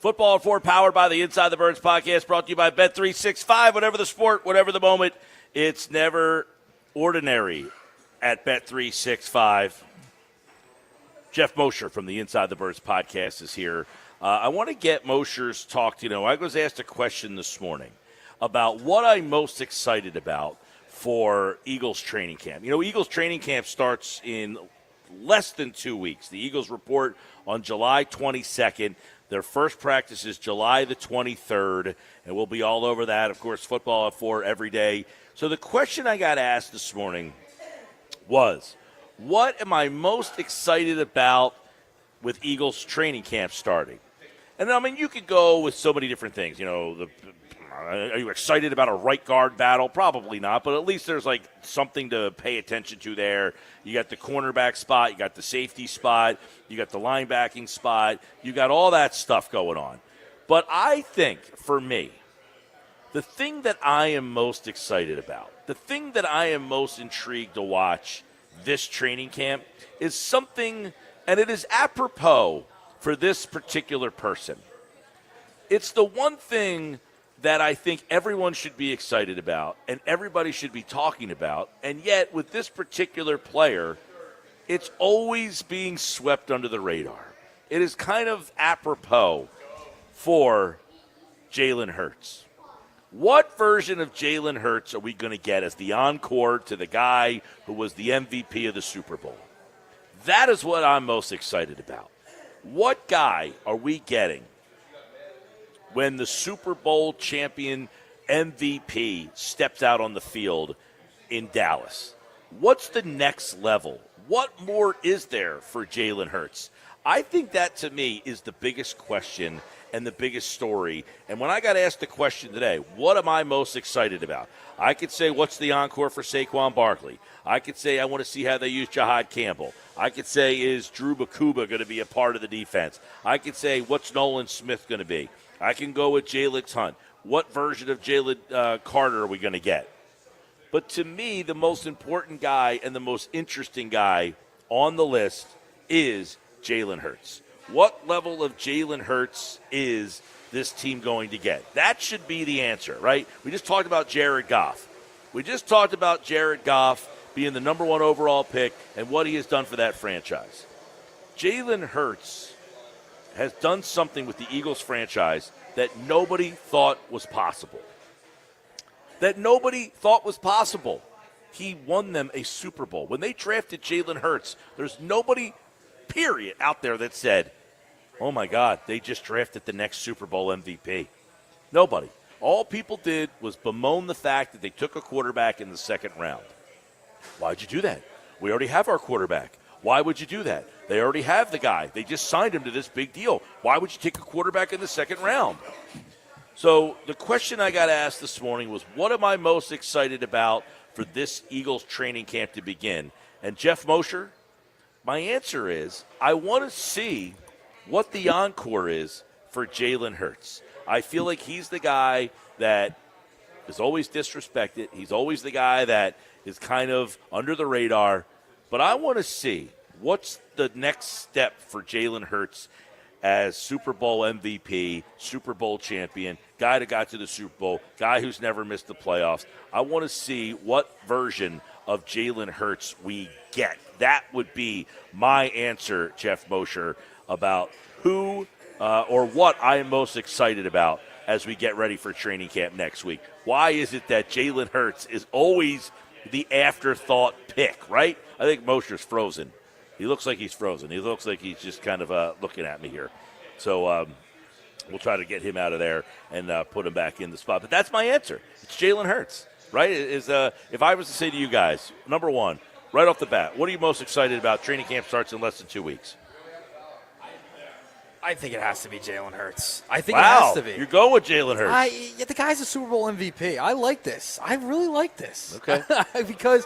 Football at 4, powered by the Inside the Birds podcast, brought to you by Bet365. Whatever the sport, whatever the moment, it's never ordinary at Bet365. Jeff Mosher from the Inside the Birds podcast is here. I want to get Mosher's talk. I was asked a question this morning about what I'm most excited about for Eagles training camp. Eagles training camp starts in less than 2 weeks. The Eagles report on July 22nd. Their first practice is July the 23rd, and we'll be all over that. Of course, football at 4 every day. So the question I got asked this morning was, what am I most excited about with Eagles training camp starting? And, you could go with so many different things. Are you excited about a right guard battle? Probably not, but at least there's something to pay attention to there. You got the cornerback spot, you got the safety spot, you got the linebacking spot, you got all that stuff going on. But I think, for me, the thing that I am most excited about, the thing that I am most intrigued to watch this training camp is something, and it is apropos for this particular person. It's the one thing that I think everyone should be excited about and everybody should be talking about, and yet with this particular player, it's always being swept under the radar. It is kind of apropos for Jalen Hurts. What version of Jalen Hurts are we going to get as the encore to the guy who was the MVP of the Super Bowl? That is what I'm most excited about. What guy are we getting when the Super Bowl champion MVP steps out on the field in Dallas? What's the next level? What more is there for Jalen Hurts? I think that, to me, is the biggest question and the biggest story. And when I got asked the question today, what am I most excited about? I could say, what's the encore for Saquon Barkley? I could say, I want to see how they use Jahad Campbell. I could say, is Drew Bakuba going to be a part of the defense? I could say, what's Nolan Smith going to be? I can go with Jalen Hunt. What version of Jalen Carter are we going to get? But to me, the most important guy and the most interesting guy on the list is Jalen Hurts. What level of Jalen Hurts is this team going to get? That should be the answer, right? We just talked about Jared Goff. Being the number 1 overall pick and what he has done for that franchise. Jalen Hurts has done something with the Eagles franchise that nobody thought was possible. He won them a Super Bowl. When they drafted Jalen Hurts, there's nobody, period, out there that said, oh my God, they just drafted the next Super Bowl MVP. Nobody. All people did was bemoan the fact that they took a quarterback in the second round. Why'd you do that? We already have our quarterback. Why would you do that? They already have the guy. They just signed him to this big deal. Why would you take a quarterback in the second round? So the question I got asked this morning was, what am I most excited about for this Eagles training camp to begin? And Jeff Mosher, my answer is, I want to see what the encore is for Jalen Hurts. I feel like he's the guy that is always disrespected. He's always the guy that is kind of under the radar. But I want to see what's the next step for Jalen Hurts as Super Bowl MVP, Super Bowl champion, guy that got to the Super Bowl, guy who's never missed the playoffs. I want to see what version of Jalen Hurts we get. That would be my answer, Jeff Mosher, about who or what I am most excited about as we get ready for training camp next week. Why is it that Jalen Hurts is always the afterthought pick, right? I think Mosher's frozen. He looks like he's frozen. He looks like he's just kind of looking at me here. So we'll try to get him out of there and put him back in the spot. But that's my answer. It's Jalen Hurts, right? If I was to say to you guys, number 1, right off the bat, what are you most excited about? Training camp starts in less than 2 weeks. I think it has to be Jalen Hurts. I think Wow, it has to be. You're going with Jalen Hurts. The guy's a Super Bowl MVP. I like this. I really like this. Okay. Because,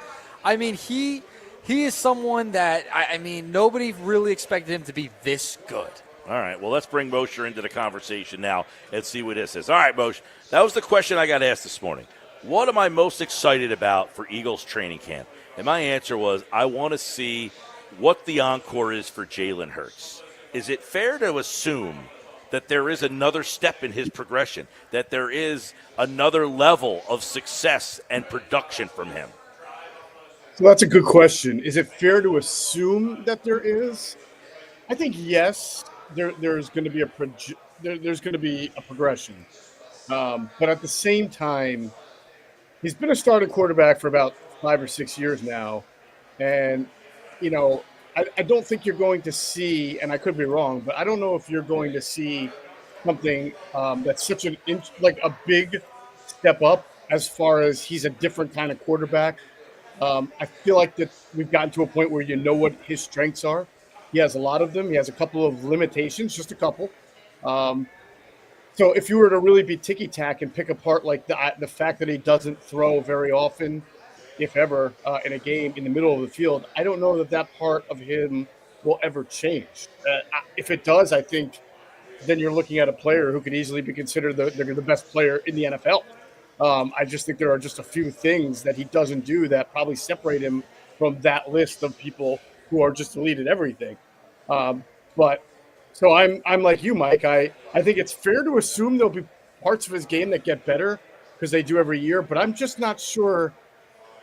he is someone that, nobody really expected him to be this good. All right, well, let's bring Mosher into the conversation now and see what this is. All right, Mosher, that was the question I got asked this morning. What am I most excited about for Eagles training camp? And my answer was, I want to see what the encore is for Jalen Hurts. Is it fair to assume that there is another step in his progression, that there is another level of success and production from him? So that's a good question. Is it fair to assume that there is? I think yes. There's going to be there's going to be a progression, but at the same time, he's been a starting quarterback for about 5 or 6 years now, and you know, I don't think you're going to see, and I could be wrong, but I don't know if you're going to see something that's such like a big step up as far as he's a different kind of quarterback. I feel like that we've gotten to a point where you know what his strengths are. He has a lot of them. He has a couple of limitations, just a couple. Um, so if you were to really be ticky tack and pick apart like the fact that he doesn't throw very often, if ever, in a game in the middle of the field, I don't know that that part of him will ever change. If it does, I think then you're looking at a player who could easily be considered the best player in the NFL. I just think there are just a few things that he doesn't do that probably separate him from that list of people who are just elite at everything. But so I'm like you, Mike. I think it's fair to assume there'll be parts of his game that get better because they do every year. But I'm just not sure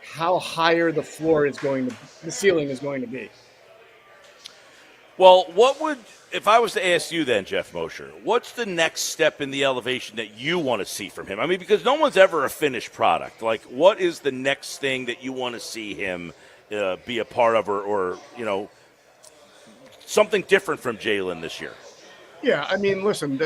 how higher the ceiling is going to be. Well, if I was to ask you then, Jeff Mosher, what's the next step in the elevation that you want to see from him? I mean, because no one's ever a finished product. Like, what is the next thing that you want to see him be a part of or something different from Jalen this year? Yeah, I mean, listen,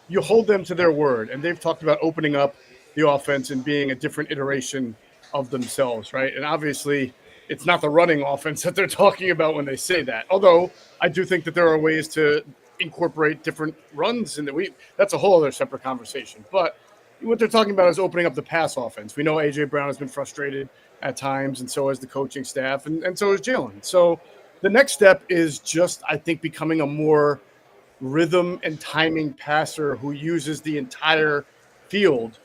you hold them to their word, and they've talked about opening up the offense and being a different iteration of themselves, right? And obviously, it's not the running offense that they're talking about when they say that. Although I do think that there are ways to incorporate different runs, and that's a whole other separate conversation. But what they're talking about is opening up the pass offense. We know A.J. Brown has been frustrated at times, and so has the coaching staff, and so is Jalen. So the next step is just, I think, becoming a more rhythm and timing passer who uses the entire field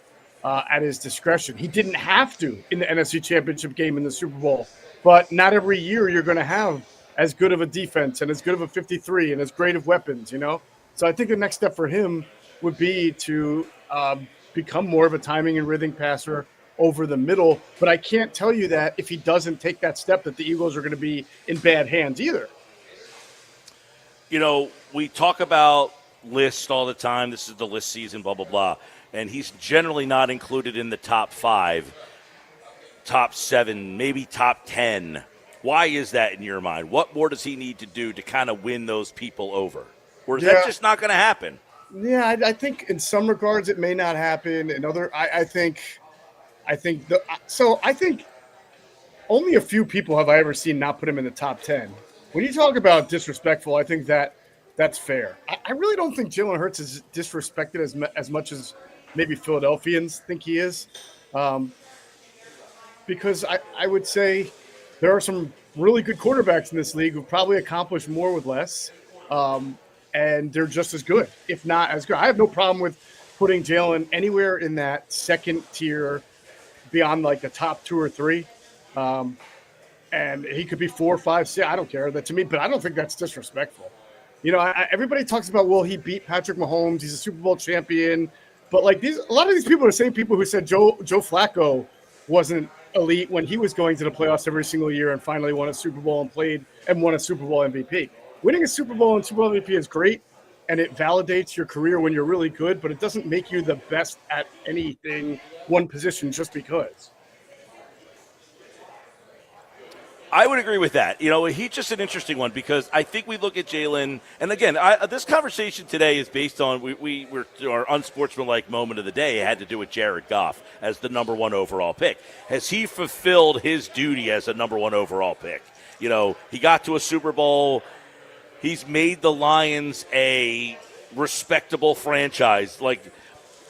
at his discretion. He didn't have to in the NFC Championship game in the Super Bowl, but not every year you're going to have as good of a defense and as good of a 53 and as great of weapons, So I think the next step for him would be to become more of a timing and rhythm passer over the middle. But I can't tell you that if he doesn't take that step that the Eagles are going to be in bad hands either. We talk about lists all the time. This is the list season, blah, blah, blah. And he's generally not included in the top 5, top 7, maybe top 10. Why is that in your mind? What more does he need to do to kind of win those people over? Or is that just not going to happen? Yeah, I think in some regards it may not happen. In other, I think only a few people have I ever seen not put him in the top 10. When you talk about disrespectful, I think that's fair. I really don't think Jalen Hurts is disrespected as much as maybe Philadelphians think he is, because I would say there are some really good quarterbacks in this league who probably accomplished more with less, and they're just as good, if not as good. I have no problem with putting Jalen anywhere in that second tier beyond like the top 2 or 3. And he could be 4, 5, 6. I don't care that to me, but I don't think that's disrespectful. Everybody talks about, well, he beat Patrick Mahomes. He's a Super Bowl champion. But like a lot of these people are the same people who said Joe Flacco wasn't elite when he was going to the playoffs every single year and finally won a Super Bowl and won a Super Bowl MVP. Winning a Super Bowl and Super Bowl MVP is great, and it validates your career when you're really good, but it doesn't make you the best at anything, one position, just because. I would agree with that. He's just an interesting one because I think we look at Jalen, and again, this conversation today is based on our unsportsmanlike moment of the day. It had to do with Jared Goff as the number 1 overall pick. Has he fulfilled his duty as a number 1 overall pick? He got to a Super Bowl. He's made the Lions a respectable franchise. Like,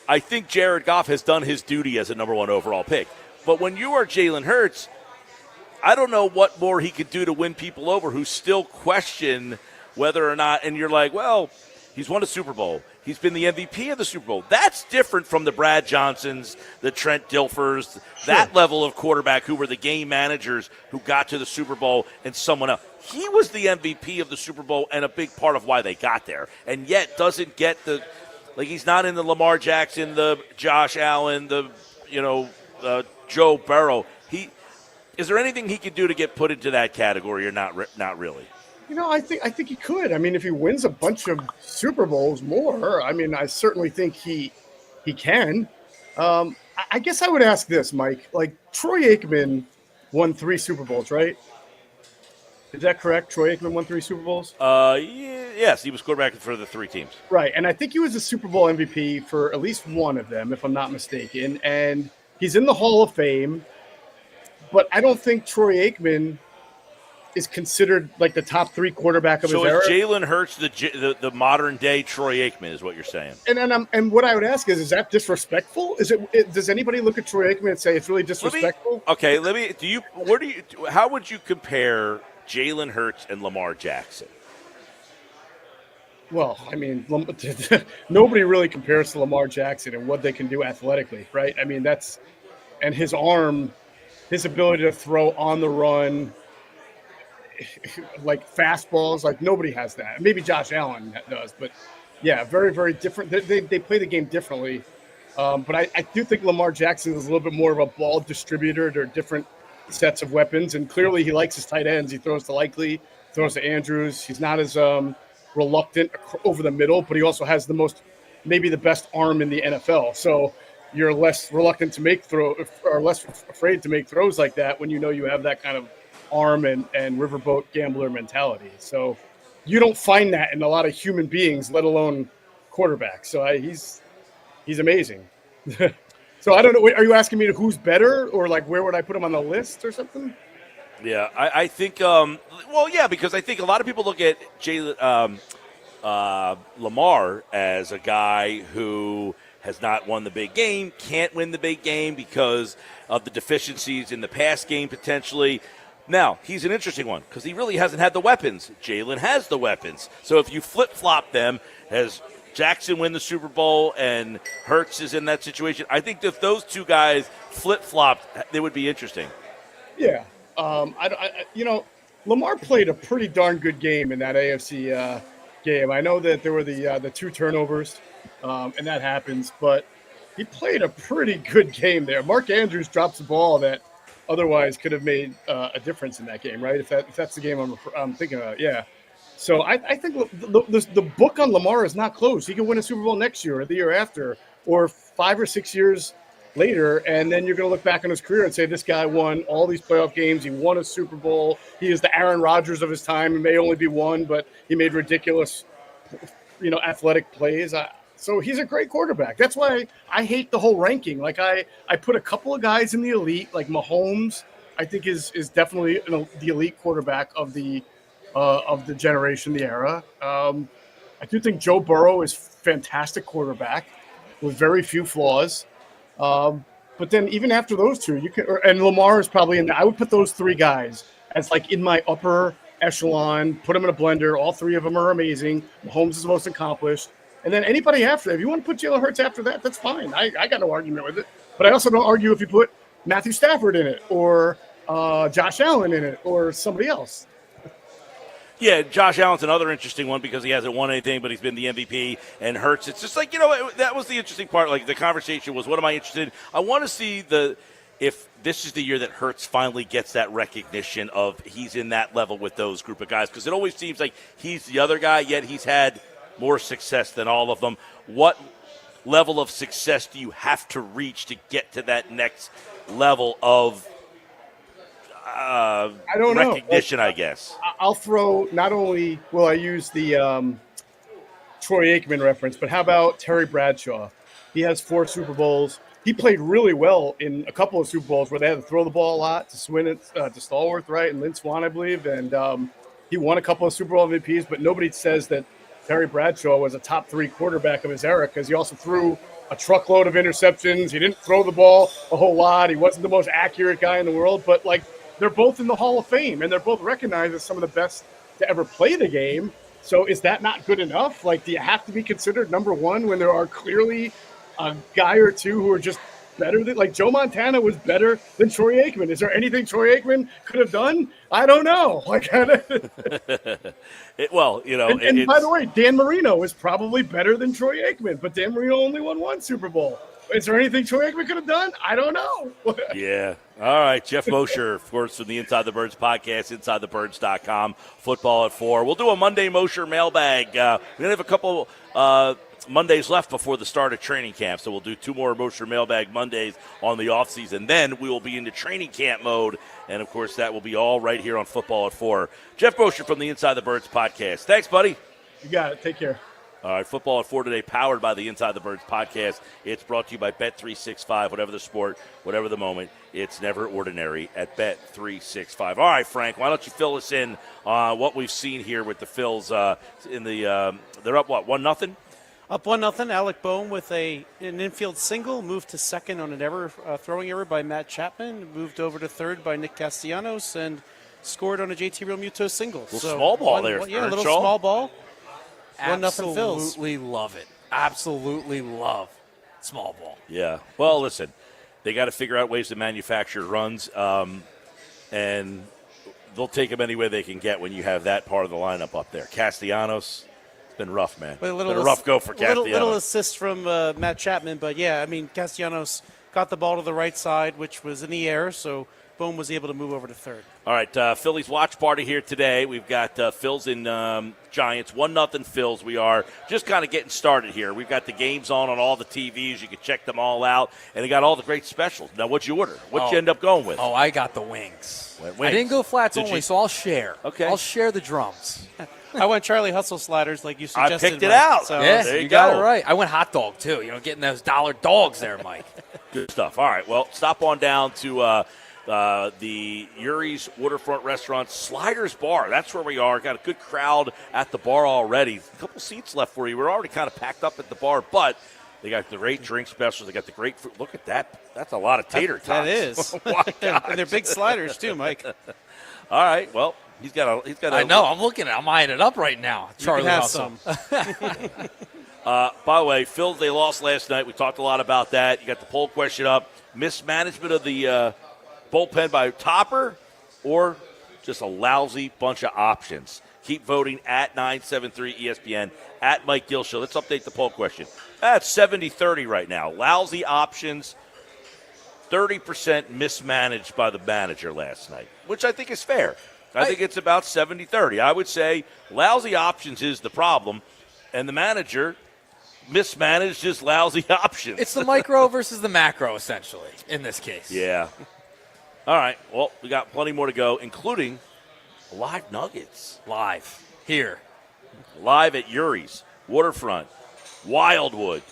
I think Jared Goff has done his duty as a number 1 overall pick. But when you are Jalen Hurts, I don't know what more he could do to win people over who still question whether or not, and you're like, well, he's won a Super Bowl. he's been the MVP of the Super Bowl. That's different from the Brad Johnsons, the Trent Dilfers, that level of quarterback who were the game managers who got to the Super Bowl and someone else. He was the MVP of the Super Bowl and a big part of why they got there, and yet doesn't get he's not in the Lamar Jackson, the Josh Allen, the Joe Burrow. Is there anything he could do to get put into that category, or not really? I think he could. I mean, if he wins a bunch of Super Bowls more, I mean, I certainly think he can. I guess I would ask this, Mike. Like, Troy Aikman won 3 Super Bowls, right? Is that correct? Troy Aikman won 3 Super Bowls? Yes, he was quarterback for the 3 teams. Right, and I think he was a Super Bowl MVP for at least one of them, if I'm not mistaken. And he's in the Hall of Fame, but I don't think Troy Aikman is considered like the top 3 quarterback of his era. So is Jalen Hurts the modern day Troy Aikman, is what you're saying? And what I would ask is that disrespectful? Does anybody look at Troy Aikman and say it's really disrespectful? How would you compare Jalen Hurts and Lamar Jackson? Well, I mean, nobody really compares to Lamar Jackson and what they can do athletically, right? I mean, and his arm, his ability to throw on the run, like fastballs, like nobody has that. Maybe Josh Allen does, but yeah, very, very different. They play the game differently. But I do think Lamar Jackson is a little bit more of a ball distributor. They're different sets of weapons, and clearly he likes his tight ends. He throws to Likely, throws to Andrews. He's not as reluctant over the middle, but he also has maybe the best arm in the NFL. So you're less reluctant to less afraid to make throws like that when you have that kind of arm and riverboat gambler mentality. So you don't find that in a lot of human beings, let alone quarterbacks. So he's amazing. So I don't know. Are you asking me who's better, or like where would I put him on the list or something? Yeah, I think. Because I think a lot of people look at Lamar as a guy who has not won the big game, can't win the big game because of the deficiencies in the pass game potentially. Now, he's an interesting one because he really hasn't had the weapons. Jalen has the weapons. So if you flip-flop them, has Jackson win the Super Bowl and Hurts is in that situation, I think if those two guys flip-flopped, they would be interesting. Yeah. Lamar played a pretty darn good game in that AFC game. I know that there were the 2 turnovers, and that happens, but he played a pretty good game there. Mark Andrews drops the ball that otherwise could have made a difference in that game, right? If that's the game I'm thinking about, yeah. So I think the book on Lamar is not closed. He can win a Super Bowl next year or the year after or 5 or 6 years later, and then you're going to look back on his career and say this guy won all these playoff games. He won a Super Bowl. He is the Aaron Rodgers of his time. He may only be one, but he made ridiculous, athletic plays. So he's a great quarterback. That's why I hate the whole ranking. Like I put a couple of guys in the elite, like Mahomes. I think is definitely the elite quarterback of the generation, the era. I do think Joe Burrow is fantastic quarterback with very few flaws. But then even after those two, and Lamar is probably in there. I would put those 3 guys as like in my upper echelon, put them in a blender. All 3 of them are amazing. Mahomes is the most accomplished. And then anybody after that, if you want to put Jalen Hurts after that, that's fine. I got no argument with it. But I also don't argue if you put Matthew Stafford in it or Josh Allen in it or somebody else. Yeah, Josh Allen's another interesting one because he hasn't won anything, but he's been the MVP. And Hurts, it's just like, that was the interesting part. Like, the conversation was, what am I interested in? I want to see if this is the year that Hurts finally gets that recognition of he's in that level with those group of guys. Because it always seems like he's the other guy, yet he's had more success than all of them. What level of success do you have to reach to get to that next level of I don't know. Recognition, I guess. I'll throw, not only will I use the Troy Aikman reference, but how about Terry Bradshaw? He has 4 Super Bowls. He played really well in a couple of Super Bowls where they had to throw the ball a lot to to Stallworth, right, and Lynn Swann, I believe. And he won a couple of Super Bowl MVPs, but nobody says that Terry Bradshaw was a top 3 quarterback of his era because he also threw a truckload of interceptions. He didn't throw the ball a whole lot. He wasn't the most accurate guy in the world, but they're both in the Hall of Fame, and they're both recognized as some of the best to ever play the game. So is that not good enough? Like, do you have to be considered number one when there are clearly a guy or two who are just better than, like, Joe Montana was better than Troy Aikman? Is there anything Troy Aikman could have done? I don't know. Like, Well, you know, and by it's the way, Dan Marino is probably better than Troy Aikman, but Dan Marino only won one Super Bowl. Is there anything Troy Aikman could have done? I don't know. yeah. All right, Jeff Mosher, of course, from the Inside the Birds podcast, InsideTheBirds.com, football at 4. We'll do a Monday Mosher mailbag. We're going to have a couple Mondays left before the start of training camp, so we'll do 2 more Mosher mailbag Mondays on the offseason. Then we will be into training camp mode, and, of course, that will be all right here on Football at 4. Jeff Mosher from the Inside the Birds podcast. Thanks, buddy. You got it. Take care. All right, Football at 4 today, powered by the Inside the Birds podcast. It's brought to you by Bet365. Whatever the sport, whatever the moment, it's never ordinary at Bet365. All right, Frank, why don't you fill us in on what we've seen here with the Phils in the they're up, what, 1-0? Up 1-0. Alec Boehm with an infield single, moved to second on an throwing error by Matt Chapman, moved over to third by Nick Castellanos, and scored on a JT Realmuto single. Little small ball there, Yeah, a little Earnshaw. small ball. 1-0 Phils. Absolutely love it. Absolutely love small ball. Yeah. Well, listen, they got to figure out ways to manufacture runs, and they'll take them any way they can get when you have that part of the lineup up there. Castellanos, it's been rough, man. It's been a rough go for Castellanos. Little assist from Matt Chapman, but yeah, I mean, Castellanos got the ball to the right side, which was in the air, so Boehm was able to move over to third. All right, Phillies watch party here today. We've got Phils and Giants, 1-0 Phils. We are just kind of getting started here. We've got the games on all the TVs. You can check them all out. And they got all the great specials. Now, what'd you order? What'd you end up going with? Oh, I got the wings. Wings. I didn't go flats Did only, you? so I'll share. Okay. I'll share the drums. I went Charlie Hustle sliders like you I suggested. picked it Mike. out. So Yeah, there you got go. it right. I went hot dog, too. Getting those dollar dogs there, Mike. Good stuff. All right, well, stop on down to the Yuri's Waterfront Restaurant Sliders Bar. That's where we are. Got a good crowd at the bar already. A couple seats left for you. We're already kind of packed up at the bar, but they got the great drink specials. They got the great food. Look at that. That's a lot of tater tots. That is. Oh, my God. And they're big sliders too, Mike. All right, well, he's got a. I know. I'm eyeing it up right now. Charlie You can have Hustle. some. By the way, Phil, they lost last night. We talked a lot about that. You got the poll question up. Mismanagement of the bullpen by Topper, or just a lousy bunch of options. Keep voting at 973 ESPN, at Mike Gill Show. Let's update the poll question. That's 70-30 right now. Lousy options, 30% mismanaged by the manager last night, which I think is fair. I think it's about 70-30. I would say lousy options is the problem, and the manager mismanaged his lousy options. It's the micro versus the macro, essentially, in this case. Yeah. All right. Well, we got plenty more to go, including live nuggets. Live. Here. Live at Yuri's, Waterfront, Wildwood.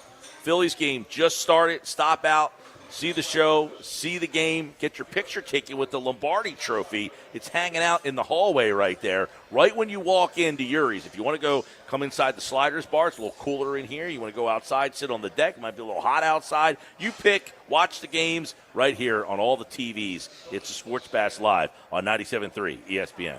Phillies game just started. Stop out, see the show, see the game, get your picture taken with the Lombardi Trophy. It's hanging out in the hallway right there, right when you walk into Yuri's. If you want to come inside the Sliders Bar, it's a little cooler in here. You want to go outside, sit on the deck. It might be a little hot outside. You pick, watch the games right here on all the TVs. It's a Sports Bash Live on 97.3 ESPN.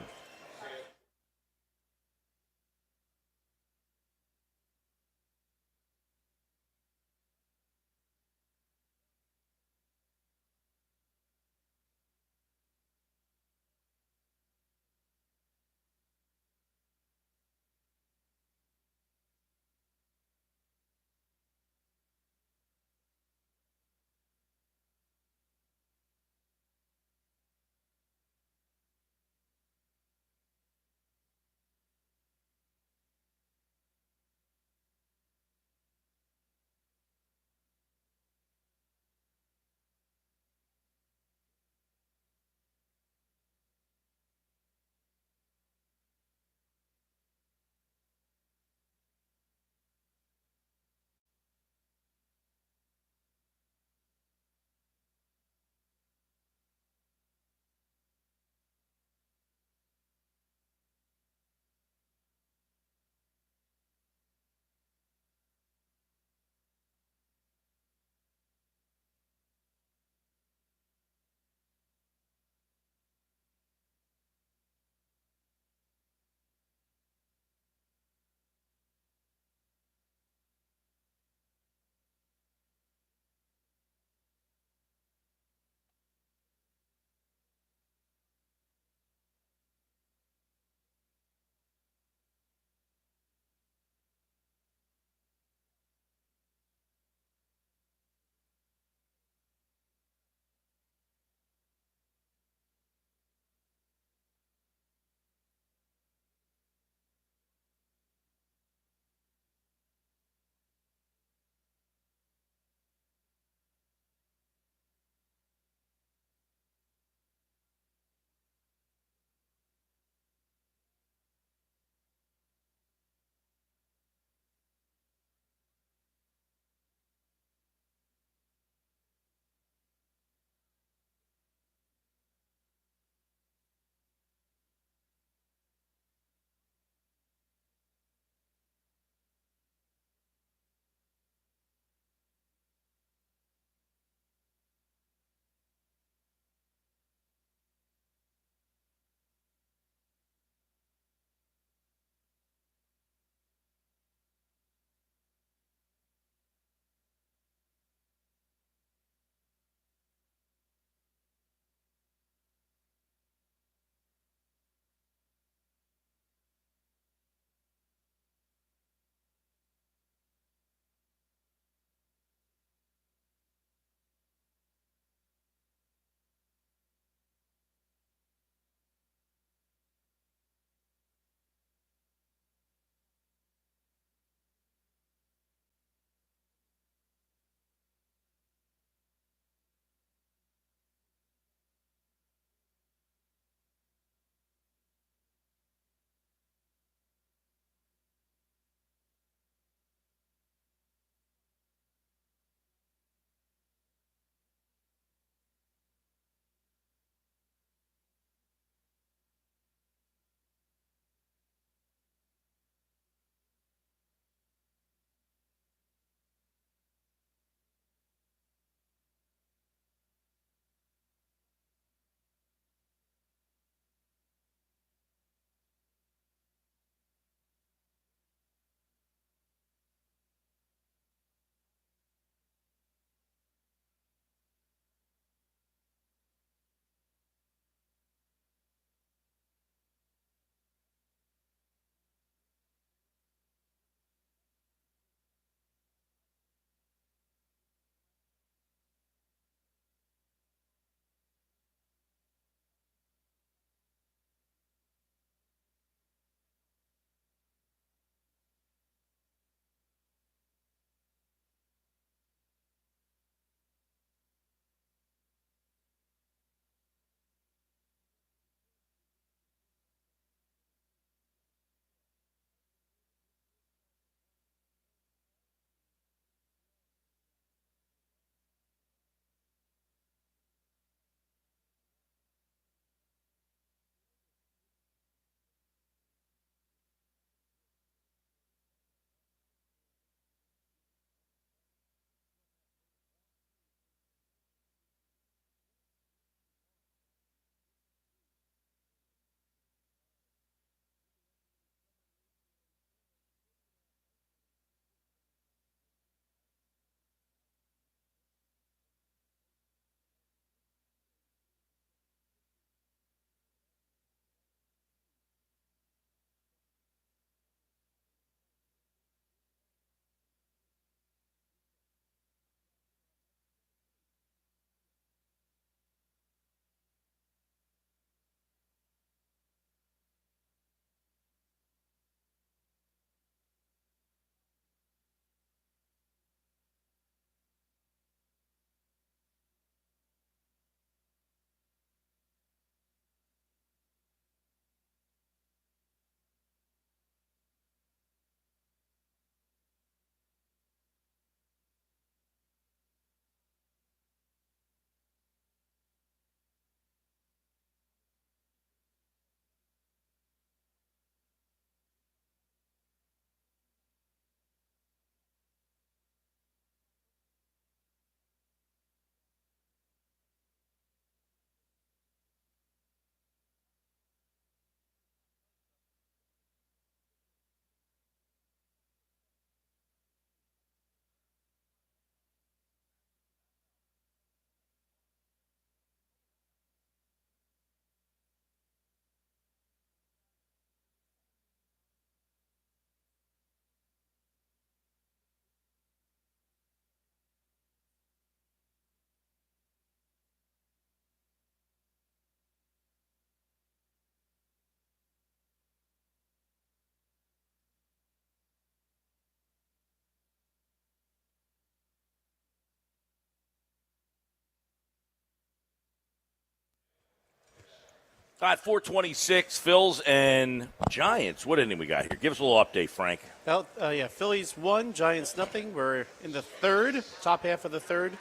All right, 426, Phils and Giants. What inning we got here? Give us a little update, Frank. Well, Phillies 1, Giants nothing. We're in the third, top half of the third.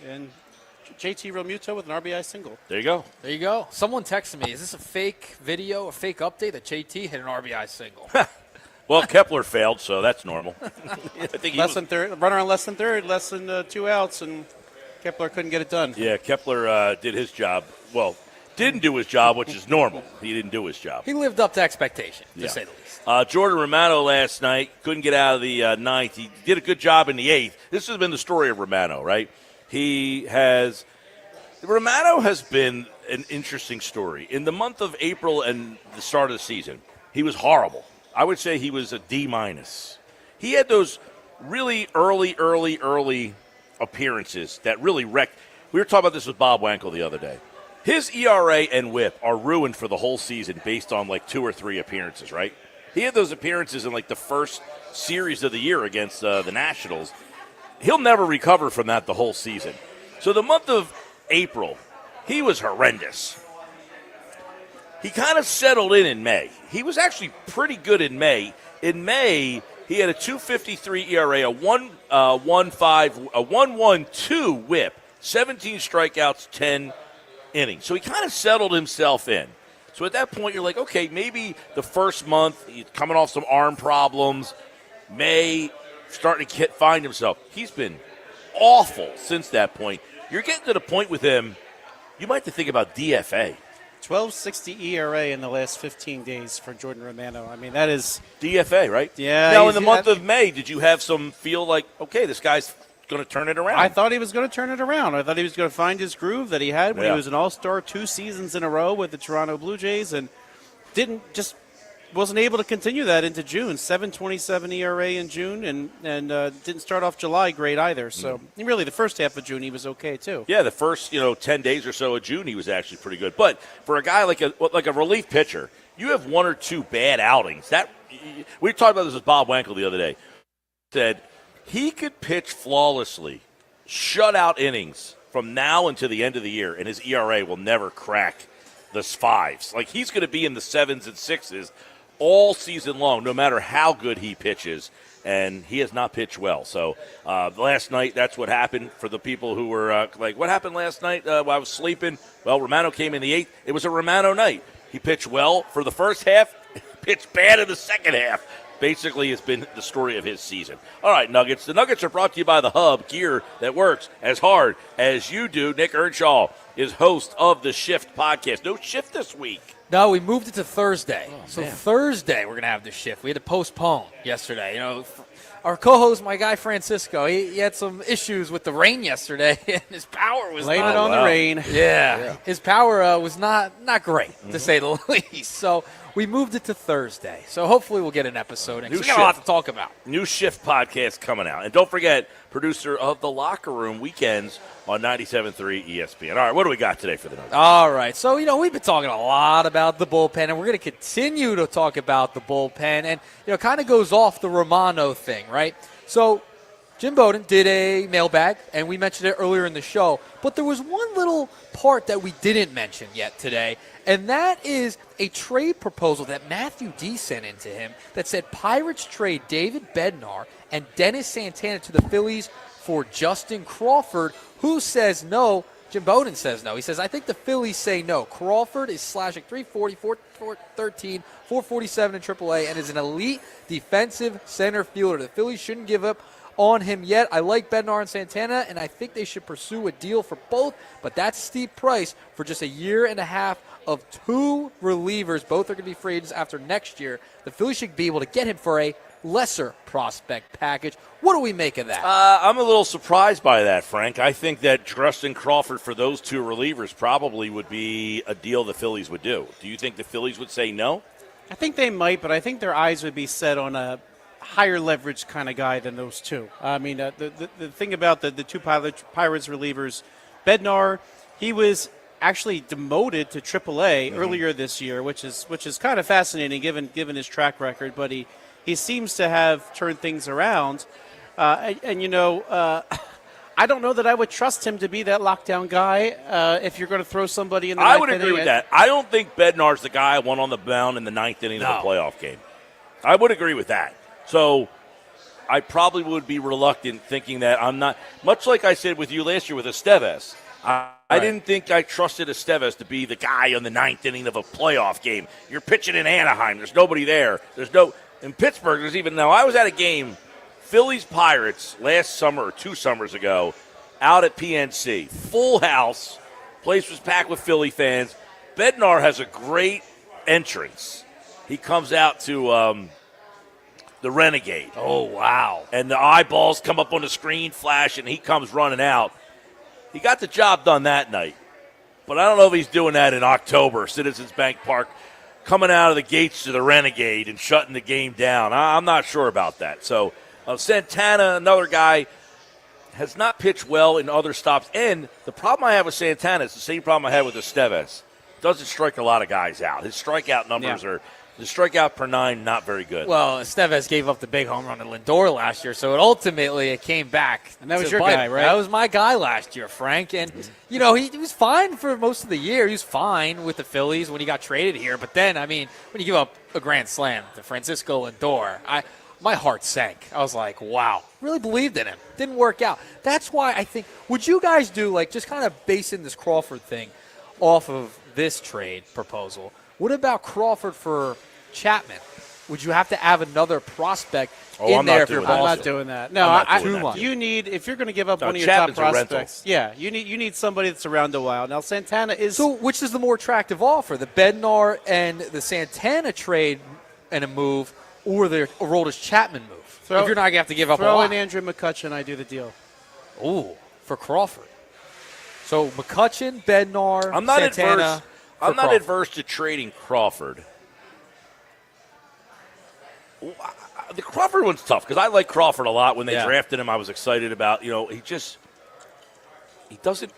And JT Realmuto with an RBI single. There you go. There you go. Someone texted me, is this a fake video, a fake update that JT hit an RBI single? Well, Kepler failed, so that's normal. I think Less than third, runner on less than third, less than 2 outs, and Kepler couldn't get it done. Yeah, Kepler did his job. Well, didn't do his job, which is normal. He didn't do his job. He lived up to expectation, to say the least. Jordan Romano last night couldn't get out of the ninth. He did a good job in the eighth. This has been the story of Romano, right? Romano has been an interesting story. In the month of April and the start of the season, he was horrible. I would say he was a D-. He had those really early appearances that really wrecked. We were talking about this with Bob Wankel the other day. His ERA and WHIP are ruined for the whole season based on like 2 or 3 appearances, right? He had those appearances in like the first series of the year against the Nationals. He'll never recover from that the whole season. So the month of April, he was horrendous. He kind of settled in May. He was actually pretty good in May. In May, he had a 2.53 ERA, a 1.12 WHIP, 17 strikeouts, 10 innings. So he kind of settled himself in. So at that point, you're like, okay, maybe the first month, he's coming off some arm problems. May, starting to find himself. He's been awful since that point. You're getting to the point with him, you might have to think about DFA. 12.60 ERA in the last 15 days for Jordan Romano. I mean, that is DFA, right? Yeah. Now, in the month of May, did you have some feel like, okay, this guy's going to turn it around? I thought he was going to turn it around. I thought he was going to find his groove that he had when he was an all-star 2 seasons in a row with the Toronto Blue Jays, and wasn't able to continue that into June. 7.27 ERA in June, and didn't start off July great either. So really, the first half of June he was okay too. Yeah, the first 10 days or so of June he was actually pretty good. But for a guy like a relief pitcher, you have 1 or 2 bad outings. We talked about this with Bob Wankel the other day. Said he could pitch flawlessly, shutout innings from now until the end of the year, and his ERA will never crack the 5s. Like, he's going to be in the 7s and 6s all season long, no matter how good he pitches, and he has not pitched well. So last night, that's what happened for the people who were like, what happened last night while I was sleeping? Well, Romano came in the 8th. It was a Romano night. He pitched well for the first half, pitched bad in the second half. Basically, it's been the story of his season. All right, Nuggets. The Nuggets are brought to you by The Hub, gear that works as hard as you do. Nick Earnshaw is host of the Shift podcast. No shift this week. No, we moved it to Thursday. Man. Thursday we're going to have the shift. We had to postpone yesterday. Our co-host, my guy Francisco, he had some issues with the rain yesterday, and his power was Blame it on the rain. Yeah. His power was not great, to say the least. So we moved it to Thursday. So hopefully we'll get an episode in. We got a lot to talk about. New Shift podcast coming out. And don't forget, producer of The Locker Room weekends on 97.3 ESPN. All right, what do we got today for the Nuggets? All right, so, we've been talking a lot about the bullpen, and we're going to continue to talk about the bullpen. And, it kind of goes off the Romano thing, right? So Jim Bowden did a mailbag, and we mentioned it earlier in the show. But there was one little part that we didn't mention yet today, and that is a trade proposal that Matthew D. sent in to him that said Pirates trade David Bednar and Dennis Santana to the Phillies for Justin Crawford. Who says no? Jim Bowden says no. He says, I think the Phillies say no. Crawford is slashing 340, 413, 447 in AAA, and is an elite defensive center fielder. The Phillies shouldn't give up on him yet. I like Bednar and Santana, and I think they should pursue a deal for both, but that's a steep price for just a year and a half of 2 relievers. Both are going to be free agents after next year. The Phillies should be able to get him for a lesser prospect package. What do we make of that? I'm a little surprised by that, Frank. I think that Justin Crawford for those 2 relievers probably would be a deal the Phillies would do. Do you think the Phillies would say no? I think they might, but I think their eyes would be set on a higher leverage kind of guy than those 2. I mean, the thing about the 2 Pirates relievers, Bednar, he was actually demoted to AAA earlier this year, which is kind of fascinating given his track record, but he seems to have turned things around. I don't know that I would trust him to be that lockdown guy if you're going to throw somebody in the I ninth would agree inning. with that. I don't think Bednar's the guy I want on the mound in the ninth inning of a playoff game. I would agree with that. So I probably would be reluctant thinking that I'm not, much like I said with you last year with Estevez. I didn't think I trusted Estevez to be the guy on the ninth inning of a playoff game. You're pitching in Anaheim. There's nobody there. In Pittsburgh, I was at a game, Phillies-Pirates last summer or 2 summers ago, out at PNC. Full house. Place was packed with Philly fans. Bednar has a great entrance. He comes out to the Renegade. Oh, wow. And the eyeballs come up on the screen, flash, and he comes running out. He got the job done that night. But I don't know if he's doing that in October, Citizens Bank Park, coming out of the gates to the Renegade and shutting the game down. I'm not sure about that. So Santana, another guy, has not pitched well in other stops. And the problem I have with Santana is the same problem I had with Estevez. Doesn't strike a lot of guys out. His strikeout numbers are – the strikeout per 9, not very good. Well, Estevez gave up the big home run to Lindor last year, so it came back. And that was your guy, right? That was my guy last year, Frank. And, he was fine for most of the year. He was fine with the Phillies when he got traded here. But then, when you give up a grand slam to Francisco Lindor, my heart sank. I was like, wow, really believed in him. Didn't work out. That's why I think, would you guys do, just kind of basing this Crawford thing off of this trade proposal, what about Crawford for Chapman? Would you have to have another prospect in there if you're I'm not doing that. No, you need, if you're going to give up one of your Chapman's top prospects, you need somebody that's around a while. Now Santana is. So which is the more attractive offer, the Bednar and the Santana trade and a move, or the Aroldis Chapman move? If you're not going to have to give up a lot. Throw in Andrew McCutchen, I do the deal. Ooh, for Crawford. So McCutchen, Bednar, Santana. I'm not adverse to trading Crawford. The Crawford one's tough because I like Crawford a lot. When they drafted him, I was excited about. He doesn't.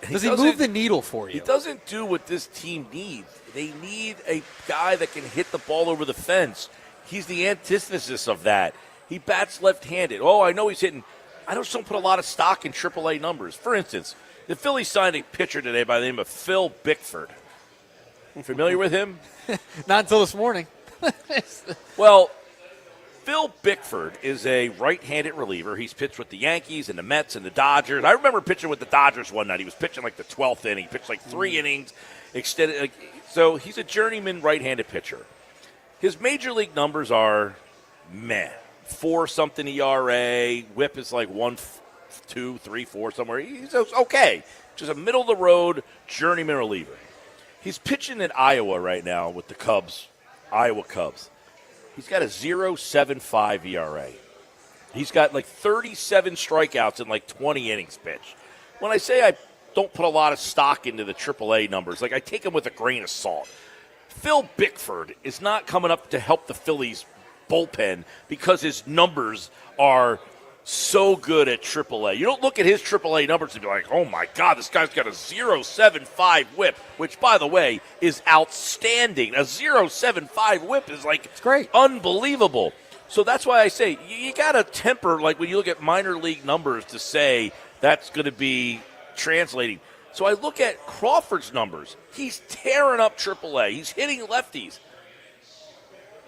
Does he move the needle for you? He doesn't do what this team needs. They need a guy that can hit the ball over the fence. He's the antithesis of that. He bats left-handed. Oh, I know he's hitting. I just don't put a lot of stock in AAA numbers. For instance, the Phillies signed a pitcher today by the name of Phil Bickford. Familiar with him? Not until this morning. Well, Phil Bickford is a right-handed reliever. He's pitched with the Yankees and the Mets and the Dodgers. I remember pitching with the Dodgers one night. He was pitching like the 12th inning. He pitched like 3 innings. Extended. So he's a journeyman right-handed pitcher. His major league numbers are meh. 4-something ERA. WHIP is like 1, 2, 3, 4 somewhere. He's okay. Just a middle-of-the-road journeyman reliever. He's pitching in Iowa right now with the Cubs, Iowa Cubs. He's got a 0.75 ERA. He's got like 37 strikeouts in like 20 innings pitched. When I say I don't put a lot of stock into the AAA numbers, I take them with a grain of salt. Phil Bickford is not coming up to help the Phillies bullpen because his numbers are so good at AAA. You don't look at his AAA numbers and be like, oh my God, this guy's got a 0.75 whip, which, by the way, is outstanding. A 0.75 whip is it's great. Unbelievable. So that's why I say you got to temper, when you look at minor league numbers, to say that's going to be translating. So I look at Crawford's numbers. He's tearing up AAA. He's hitting lefties.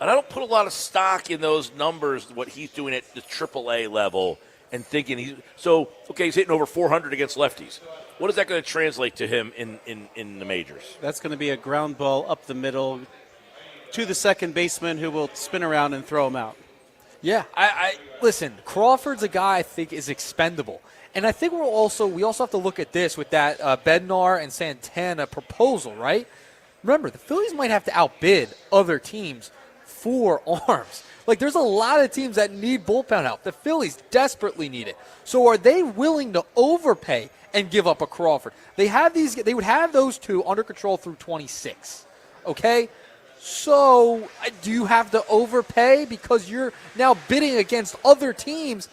And I don't put a lot of stock in those numbers, what he's doing at the AAA level, and thinking he's hitting over 400 against lefties. What is that going to translate to him in the majors? That's going to be a ground ball up the middle to the second baseman who will spin around and throw him out. Yeah, I listen, Crawford's a guy I think is expendable. And I think we also have to look at this with that Bednar and Santana proposal, right? Remember, the Phillies might have to outbid other teams for arms. There's a lot of teams that need bullpen help. The Phillies desperately need it. So are they willing to overpay and give up a Crawford? They would have those two under control through 26. Okay? So do you have to overpay because you're now bidding against other teams?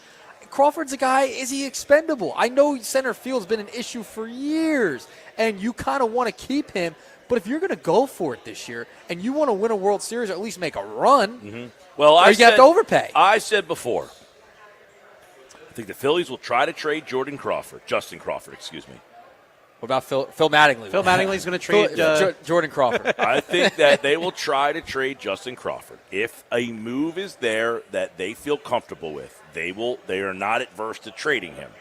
Crawford's a guy, is he expendable? I know center field's been an issue for years, and you kind of want to keep him. But if you're going to go for it this year and you want to win a World Series or at least make a run, Well, you have to overpay. I said before, I think the Phillies will try to trade Justin Crawford, excuse me. What about Phil Mattingly? Phil Mattingly's going to trade Jordan Crawford. I think that they will try to trade Justin Crawford. If a move is there that they feel comfortable with, they are not adverse to trading him.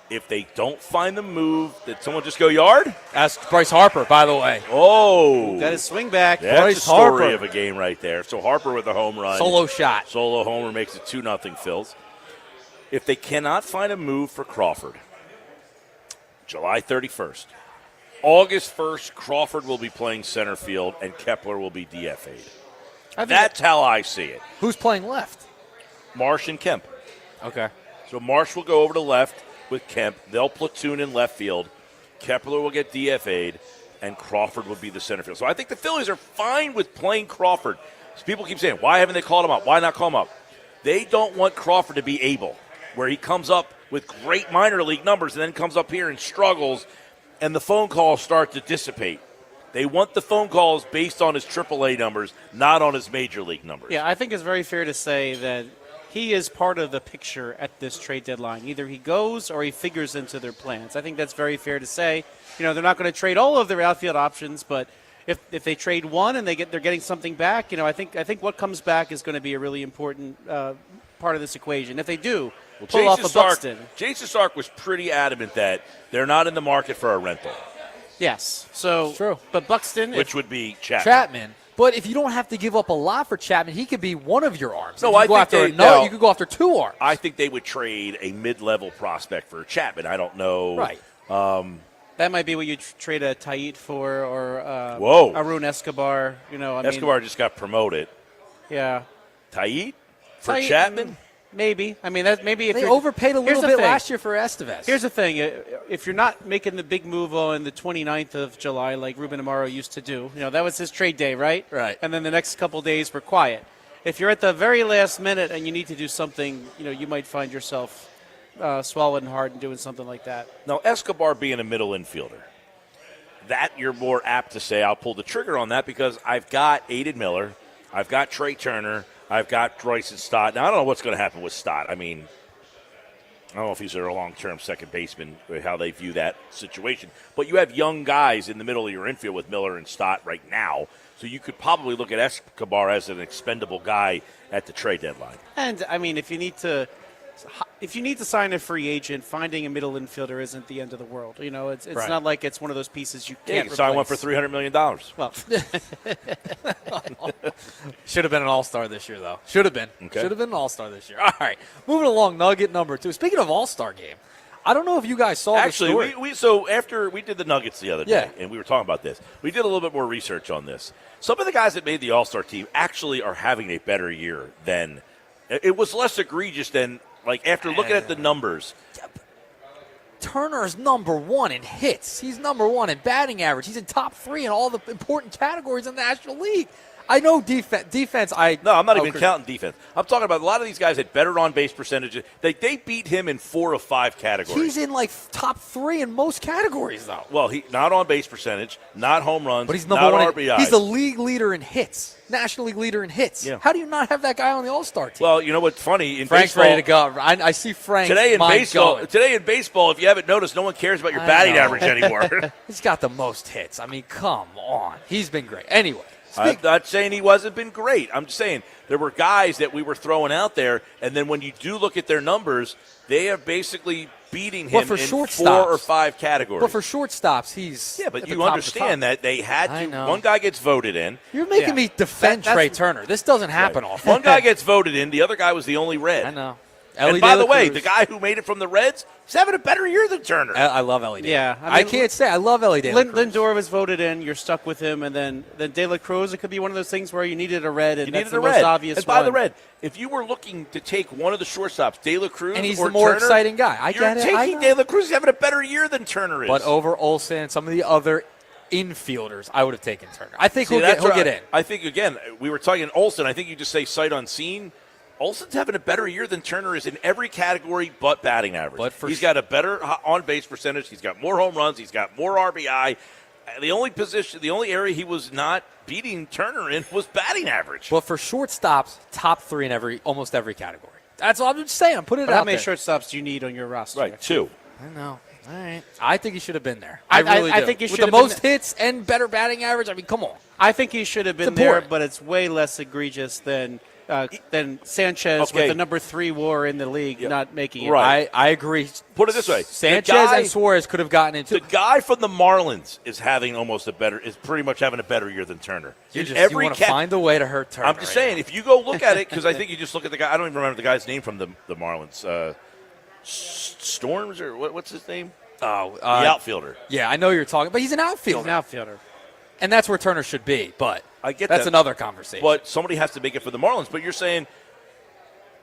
If they don't find the move, did someone just go yard? Ask Bryce Harper, by the way. Oh. got his swing back. That's Bryce a story Harper. of a game right there. So Harper with a home run. Solo shot. Solo homer makes it 2-0 Phils. If they cannot find a move for Crawford, July 31st, August 1st, Crawford will be playing center field and Kepler will be DFA'd. That's how I see it. Who's playing left? Marsh and Kemp. Okay. So Marsh will go over to left with Kemp. They'll platoon in left field. Kepler will get DFA'd, and Crawford will be the center field. So I think the Phillies are fine with playing Crawford. So people keep saying, why haven't they called him up? Why not call him up? They don't want Crawford to be able, where he comes up with great minor league numbers and then comes up here and struggles, and the phone calls start to dissipate. They want the phone calls based on his AAA numbers, not on his major league numbers. Yeah, I think it's very fair to say that he is part of the picture at this trade deadline. Either he goes or he figures into their plans. I think that's very fair to say. They're not going to trade all of their outfield options, but if they trade one and they're getting something back, I think what comes back is going to be a really important part of this equation. If they do, pull off a Buxton. Jason Stark was pretty adamant that they're not in the market for a rental. Yes. So True. But Buxton, Which would be Chapman. Chapman. But if you don't have to give up a lot for Chapman, he could be one of your arms. No, you I think you could go after two arms. I think they would trade a mid-level prospect for Chapman. I don't know. Right. that might be what you trade a Tait for, or Arun Escobar. Escobar just got promoted. Yeah. Tait for Tait, Chapman? Maybe. I mean, that maybe if they you're, overpaid a little the bit thing. last year for Estevez. Here's the thing: if you're not making the big move on the 29th of July, like Ruben Amaro used to do, that was his trade day, right? Right. And then the next couple days were quiet. If you're at the very last minute and you need to do something, you might find yourself swallowing hard and doing something like that. Now, Escobar being a middle infielder, that you're more apt to say I'll pull the trigger on that because I've got Aiden Miller, I've got Trey Turner, I've got Royce Stott. Now, I don't know what's going to happen with Stott. I mean, I don't know if he's a long-term second baseman, how they view that situation. But you have young guys in the middle of your infield with Miller and Stott right now, so you could probably look at Escobar as an expendable guy at the trade deadline. And, I mean, if you need to sign a free agent, finding a middle infielder isn't the end of the world. It's Right. not like it's one of those pieces you Yeah, can't you can sign one for replace. $300 million. Well, Should have been an all-star this year, though. Should have been. Okay. Should have been an all-star this year. All right. Moving along, nugget number 2. Speaking of all-star game, I don't know if you guys saw Actually, the story. so after we did the Nuggets the other day, Yeah. and we were talking about this, we did a little bit more research on this. Some of the guys that made the All-Star team actually are having a better year than – it was less egregious than – like, after looking at the numbers. Turner's number 1 in hits. He's number 1 in batting average. He's in top 3 in all the important categories in the National League. I know defense. No, I'm not even counting defense. I'm talking about a lot of these guys had better on-base percentages. They beat him in 4 of 5 categories. He's in, top 3 in most categories, though. Well, he not on-base percentage, not home runs, But he's number not 1 RBIs. He's the league leader in hits. National League leader in hits. Yeah. How do you not have that guy on the All-Star team? Well, you know what's funny? In Frank's baseball, ready to go. I see Frank Today in going. baseball, if you haven't noticed, no one cares about your I batting know. average anymore. He's got the most hits. I mean, come on. He's been great. Anyway. I'm not saying he wasn't been great. I'm just saying there were guys that we were throwing out there, and then when you do look at their numbers, they are basically beating him in 4 or 5 categories. But for shortstops, he's yeah, but at you the top of the understand top. that they had I to. know. One guy gets voted in. You're making me defend Trey Turner. This doesn't happen often. One guy gets voted in. The other guy was the only red. I know. And by the way, the guy who made it from the Reds, he's having a better year than Turner. I love Ellie De La Yeah, Cruz. I can't say I love Ellie De La Cruz. Lindor was voted in. You're stuck with him, and then De La Cruz. It could be one of those things where you needed a red, and You that's needed the a most red. obvious And by the one. red, if you were looking to take one of the shortstops, De La Cruz, And he's or the more Turner, exciting guy. I you're get it. I taking know. De La Cruz. He's having a better year than Turner is. But over Olsen and some of the other infielders, I would have taken Turner. I think See, he'll get in. I think, again, we were talking Olsen. I think you just say sight unseen. Olsen's having a better year than Turner is in every category but batting average. But he's got a better on-base percentage. He's got more home runs. He's got more RBI. The only area he was not beating Turner in was batting average. But for shortstops, top 3 in almost every category. That's all I'm just saying. I'm putting it But out how many there. shortstops do you need on your roster? Right, 2. I know. All right. I think he should have been there. I really do. think he With should the have been most hits and better batting average. I mean, come on. I think he should have been It's there, important. but it's way less egregious than Sanchez Okay. with the number 3 WAR in the league not making it. Right. I agree. Put it this way. Sanchez and Suarez could have gotten into The guy from the Marlins is pretty much having a better year than Turner. You Every want to find a way to hurt Turner. I'm just saying, if you go look at it, because I think you just look at the guy. I don't even remember the guy's name from the Marlins. Storms or what's his name? The outfielder. Yeah, I know you're talking, but he's an outfielder. He's an outfielder. And that's where Turner should be, but I get that's that. another conversation. But somebody has to make it for the Marlins. But you're saying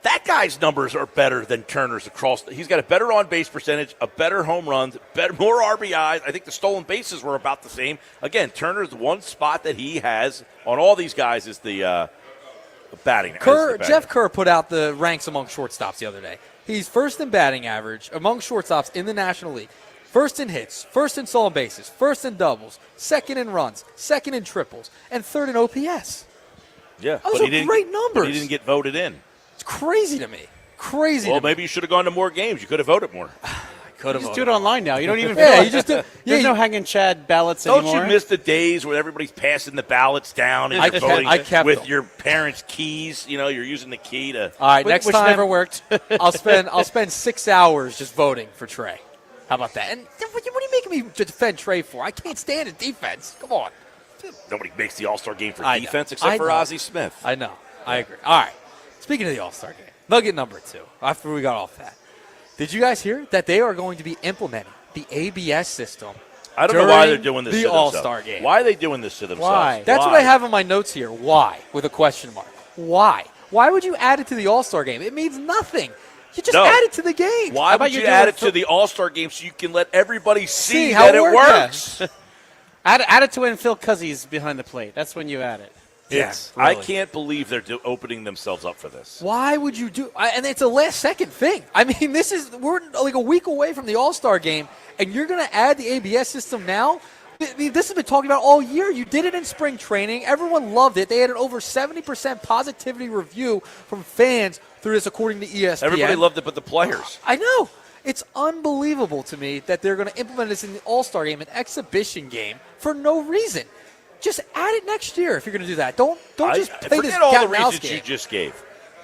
that guy's numbers are better than Turner's across. He's got a better on-base percentage, a better home runs, more RBIs. I think the stolen bases were about the same. Again, Turner's one spot that he has on all these guys is the batting. Jeff Kerr put out the ranks among shortstops the other day. He's first in batting average among shortstops in the National League. First in hits, first in stolen bases, first in doubles, second in runs, second in triples, and third in OPS. Yeah, Those are great numbers. But he didn't get voted in. It's crazy to me. Crazy. Well, to me. maybe you should have gone to more games. You could have voted more. Could have Just do it online now. You don't even. Yeah, you just do. There's no hanging Chad ballots Don't anymore. you miss the days where everybody's passing the ballots down and you're voting with your parents' keys? You know, you're using the key to. All right, next which time never worked. I'll spend 6 hours just voting for Trey. How about that? And what are you making me to defend Trey for? I can't stand his defense. Come on. Nobody makes the All-Star game for I know. defense except for I know. Ozzie Smith. I know. I agree. All right. Speaking of the All-Star game, nugget number 2, after we got off that. Did you guys hear that they are going to be implementing the ABS system? I don't know why they're doing this the to themselves. All-Star game. Why are they doing this to themselves? Why? That's what I have in my notes here. Why? With a question mark. Why? Why would you add it to the All-Star game? It means nothing. You just add it to the game. Why would you add it to the All-Star game so you can let everybody see that it works? Add it to when Phil Cuzzy's behind the plate. That's when you add it. Yes. really. I can't believe they're opening themselves up for this. Why would you do? And it's a last-second thing. I mean, we're like a week away from the All-Star game, and you're going to add the ABS system now? I mean, this has been talked about all year. You did it in spring training. Everyone loved it. They had an over 70% positivity review from fans through this, according to ESPN. Everybody loved it but the players. I know. It's unbelievable to me that they're going to implement this in the All-Star game, an exhibition game, for no reason. Just add it next year if you're going to do that. Don't just play this forget all cat the and mouse reasons game. you just gave.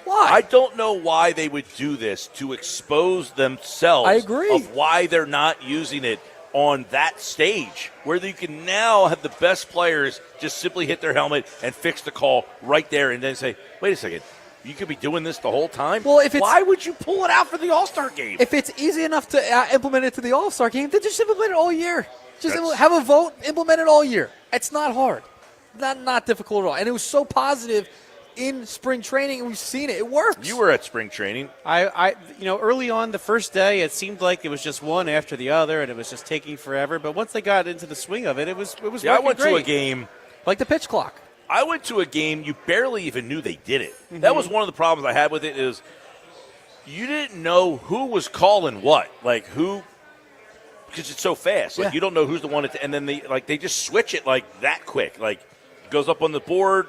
Why? I don't know why they would do this to expose themselves. I agree. Of why they're not using it on that stage where you can now have the best players just simply hit their helmet and fix the call right there and then say, wait a second, you could be doing this the whole time? Well, if it's, why would you pull it out for the All-Star game? If it's easy enough to implement it to the All-Star game, then just implement it all year. Just have a vote, implement it all year. It's not hard. Not difficult at all. And it was so positive in spring training, and we've seen it. It works. You were at spring training. Early on the first day, it seemed like it was just one after the other, and it was just taking forever. But once they got into the swing of it, it was Yeah, I working went great. to a game. Like the pitch clock. I went to a game, you barely even knew they did it. Mm-hmm. That was one of the problems I had with it is you didn't know who was calling what. Like who, because it's so fast. Like you don't know who's the one, and then they just switch it like that quick. Like goes up on the board,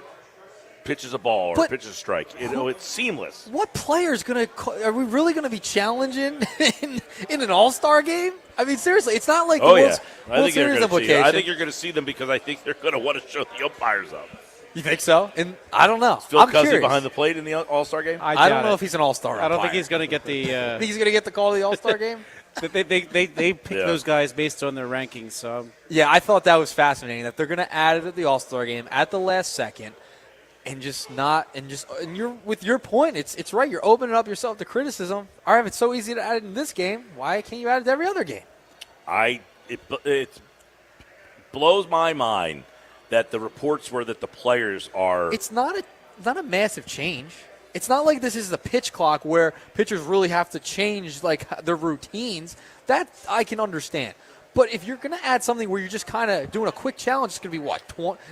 pitches a ball or pitches a strike. It's seamless. What player is going to – are we really going to be challenging in an All-Star game? I mean, seriously, it's not like World Series implication. I think you're going to see them because I think they're going to want to show the umpires up. You think so? And I don't know. Phil I'm Cuzzy curious. behind the plate in the All-Star game? I don't know if he's an All-Star umpire. I don't think he's going to get the think he's going to get the call of the All-Star game? They pick those guys based on their rankings. So yeah, I thought that was fascinating that they're going to add it at the All-Star game at the last second. And you're with your point, it's right. You're opening up yourself to criticism. All right, if it's so easy to add it in this game, why can't you add it to every other game? It blows my mind that the reports were that the players are. It's not a massive change. It's not like this is the pitch clock where pitchers really have to change like their routines. That I can understand. But if you're going to add something where you're just kind of doing a quick challenge, it's going to be what?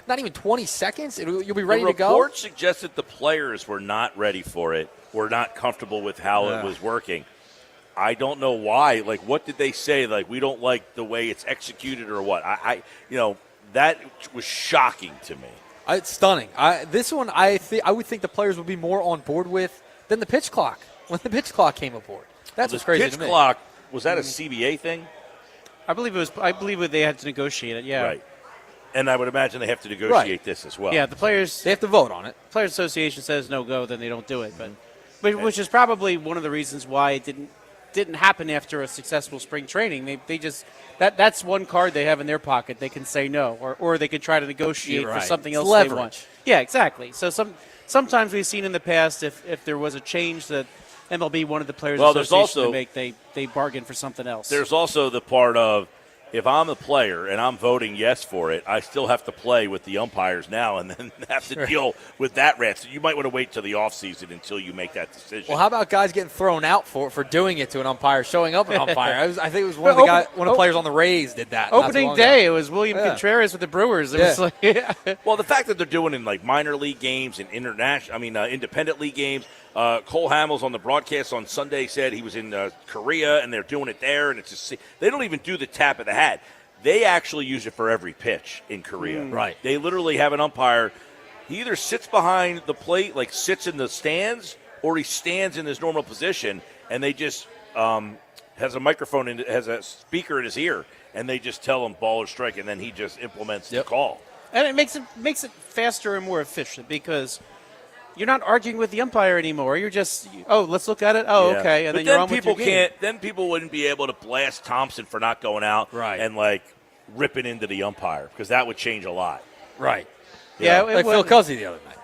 Not even 20 seconds? You'll be ready to go? The report suggested the players were not ready for it, were not comfortable with how it was working. I don't know why. Like, what did they say? Like, we don't like the way it's executed or what? That was shocking to me. It's stunning. This one, I would think the players would be more on board with than the pitch clock. when the pitch clock came aboard. That's what's crazy pitch to me. clock, was that a CBA thing? I believe they had to negotiate it. Yeah. Right. And I would imagine they have to negotiate this as well. Yeah, the players. They have to vote on it. Players Association says no go, then they don't do it. But which is probably one of the reasons why it didn't happen after a successful spring training. They just that's one card they have in their pocket. They can say no, or they could try to negotiate for something else they want. Yeah, exactly. So sometimes we've seen in the past if there was a change that MLB wanted the Players Association to make, they bargain for something else. There's also the part of, if I'm the player and I'm voting yes for it, I still have to play with the umpires now and then have to deal with that rant. So you might want to wait till the offseason until you make that decision. Well, how about guys getting thrown out for doing it to an umpire, showing up an umpire? I think it was one of the players on the Rays did that. Opening day, it was William Contreras with the Brewers. It was like, well, the fact that they're doing it in like minor league games and independent league games. Cole Hamels on the broadcast on Sunday said he was in Korea and they're doing it there, and it's just they don't even do the tap of the hat. They actually use it for every pitch in Korea. Right. They literally have an umpire. He either sits behind the plate, like sits in the stands, or he stands in his normal position, and they just has a microphone and has a speaker in his ear, and they just tell him ball or strike, and then he just implements the call. And it makes it faster and more efficient because you're not arguing with the umpire anymore. You're just, let's look at it. Oh, okay, and but then you're on with people your game. Then people wouldn't be able to blast Thompson for not going out and like ripping into the umpire because that would change a lot. Right. Yeah, like Phil Cousy the other night.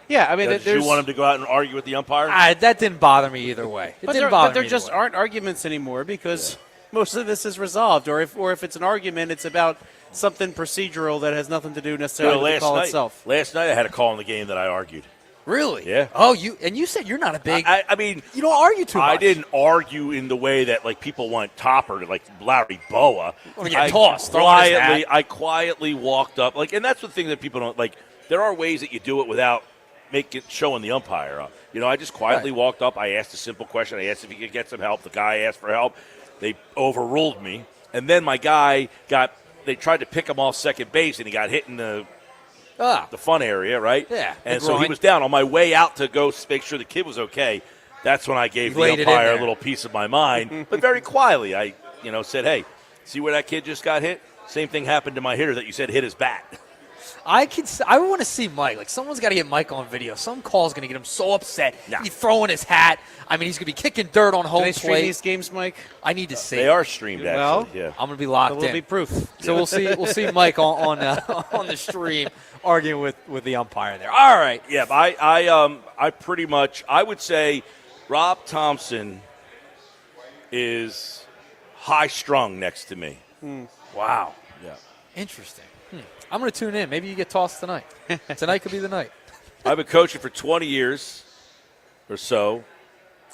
Yeah, I mean, did you want him to go out and argue with the umpire? That didn't bother me either way. But there just aren't arguments anymore because most of this is resolved. Or if it's an argument, it's about something procedural that has nothing to do necessarily with the call itself. Last night I had a call in the game that I argued. Really? Yeah. Oh, you said you're not a big. I mean, you don't argue too much. I didn't argue in the way that like people want Topper to like Larry Boa. Tossed. I quietly walked up, and that's the thing that people don't like. There are ways that you do it without showing the umpire up. I just quietly walked up. I asked a simple question. I asked if he could get some help. The guy asked for help. They overruled me, and then my guy They tried to pick him off second base, and he got hit in the fun area, right? Yeah. And so he was down. On my way out to go make sure the kid was okay, that's when I gave the umpire a little piece of my mind. But very quietly, I said, hey, see where that kid just got hit? Same thing happened to my hitter that you said hit his bat. I want to see Mike. Like, someone's got to get Mike on video. Some call's going to get him so upset. Nah. He's throwing his hat. I mean, he's going to be kicking dirt on home Can they plate. stream these games, Mike? I need to see. They are streamed, actually. Well, yeah. I'm going to be locked in. There'll be proof. So we'll see Mike on the stream arguing with the umpire there. All right. Yeah, I pretty much I would say Rob Thompson is high strung next to me. Wow. Yeah. Interesting. I'm going to tune in. Maybe you get tossed tonight. Tonight could be the night. I've been coaching for 20 years or so.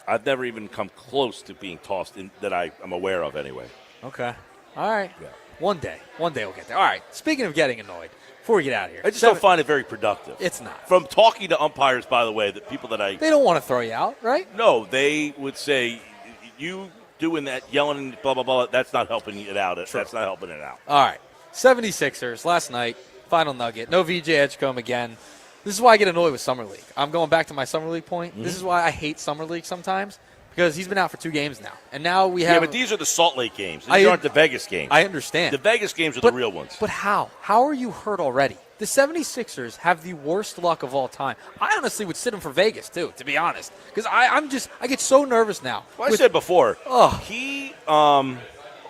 I've never even come close to being tossed that I am aware of anyway. Okay. All right. Yeah. One day we'll get there. All right. Speaking of getting annoyed, before we get out of here. I just don't find it very productive. It's not. From talking to umpires, by the way, the people that They don't want to throw you out, right? No, they would say, you doing that, yelling, blah, blah, blah, that's not helping it out. That's not helping it out. All right. 76ers last night, final nugget. No VJ Edgecombe again. This is why I get annoyed with Summer League. I'm going back to my Summer League point. Mm-hmm. This is why I hate Summer League sometimes, because he's been out for 2 games now. And now we have. Yeah, but these are the Salt Lake games. These aren't the Vegas games. I understand. The Vegas games are the real ones. But how? How are you hurt already? The 76ers have the worst luck of all time. I honestly would sit him for Vegas, too, to be honest. Because I get so nervous now. Well, I said before, he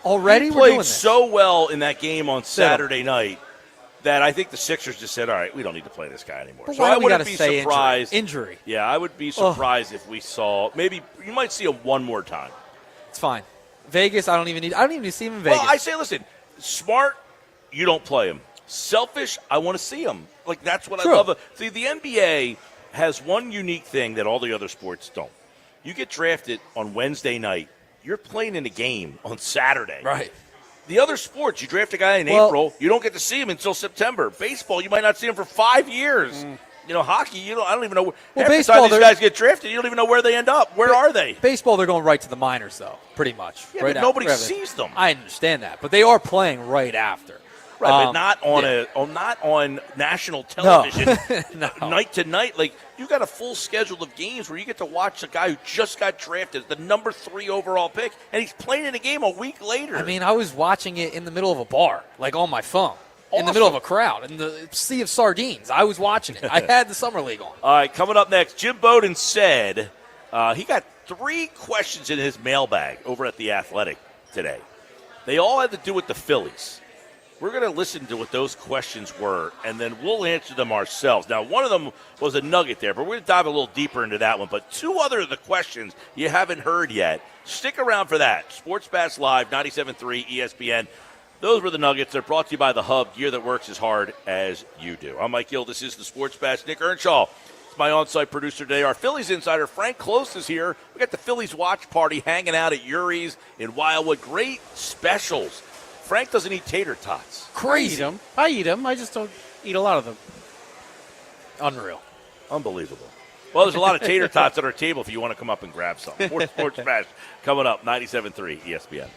played so well in that game on Saturday night that I think the Sixers just said, all right, we don't need to play this guy anymore. But so I wouldn't be surprised. Injury. Yeah, I would be surprised if we saw, maybe you might see him one more time. It's fine. Vegas, I don't even need to see him in Vegas. Well, I say, listen, smart, you don't play him. Selfish, I want to see him. Like, that's what I love. See, the NBA has one unique thing that all the other sports don't. You get drafted on Wednesday night, you're playing in a game on Saturday. Right. The other sports, you draft a guy in April, you don't get to see him until September. Baseball, you might not see him for 5 years. Hockey, I don't even know. Half the time these guys get drafted, you don't even know where they end up. Where are they? Baseball, they're going right to the minors, though, pretty much. Yeah, but nobody sees them. I understand that, but they are playing right after. Right, but not on national television night to night. Like, you got a full schedule of games where you get to watch a guy who just got drafted, the number 3 overall pick, and he's playing in a game a week later. I mean, I was watching it in the middle of a bar, like on my phone, in the middle of a crowd, in the sea of sardines. I was watching it. I had the Summer League on. All right, coming up next, Jim Bowden said he got 3 questions in his mailbag over at The Athletic today. They all had to do with the Phillies. We're going to listen to what those questions were, and then we'll answer them ourselves. Now, one of them was a nugget there, but we're going to dive a little deeper into that one. But 2 other of the questions you haven't heard yet. Stick around for that. Sports Bash Live, 97.3 ESPN. Those were the nuggets. They're brought to you by The Hub, gear that works as hard as you do. I'm Mike Gill. This is the Sports Bash. Nick Earnshaw is my on-site producer today. Our Phillies insider, Frank Close, is here. We got the Phillies watch party hanging out at Yuri's in Wildwood. Great specials. Frank doesn't eat tater tots. Crazy. I eat them. I just don't eat a lot of them. Unreal. Unbelievable. Well, there's a lot of tater tots at our table if you want to come up and grab some. More Sports Bash coming up, 97.3 ESPN.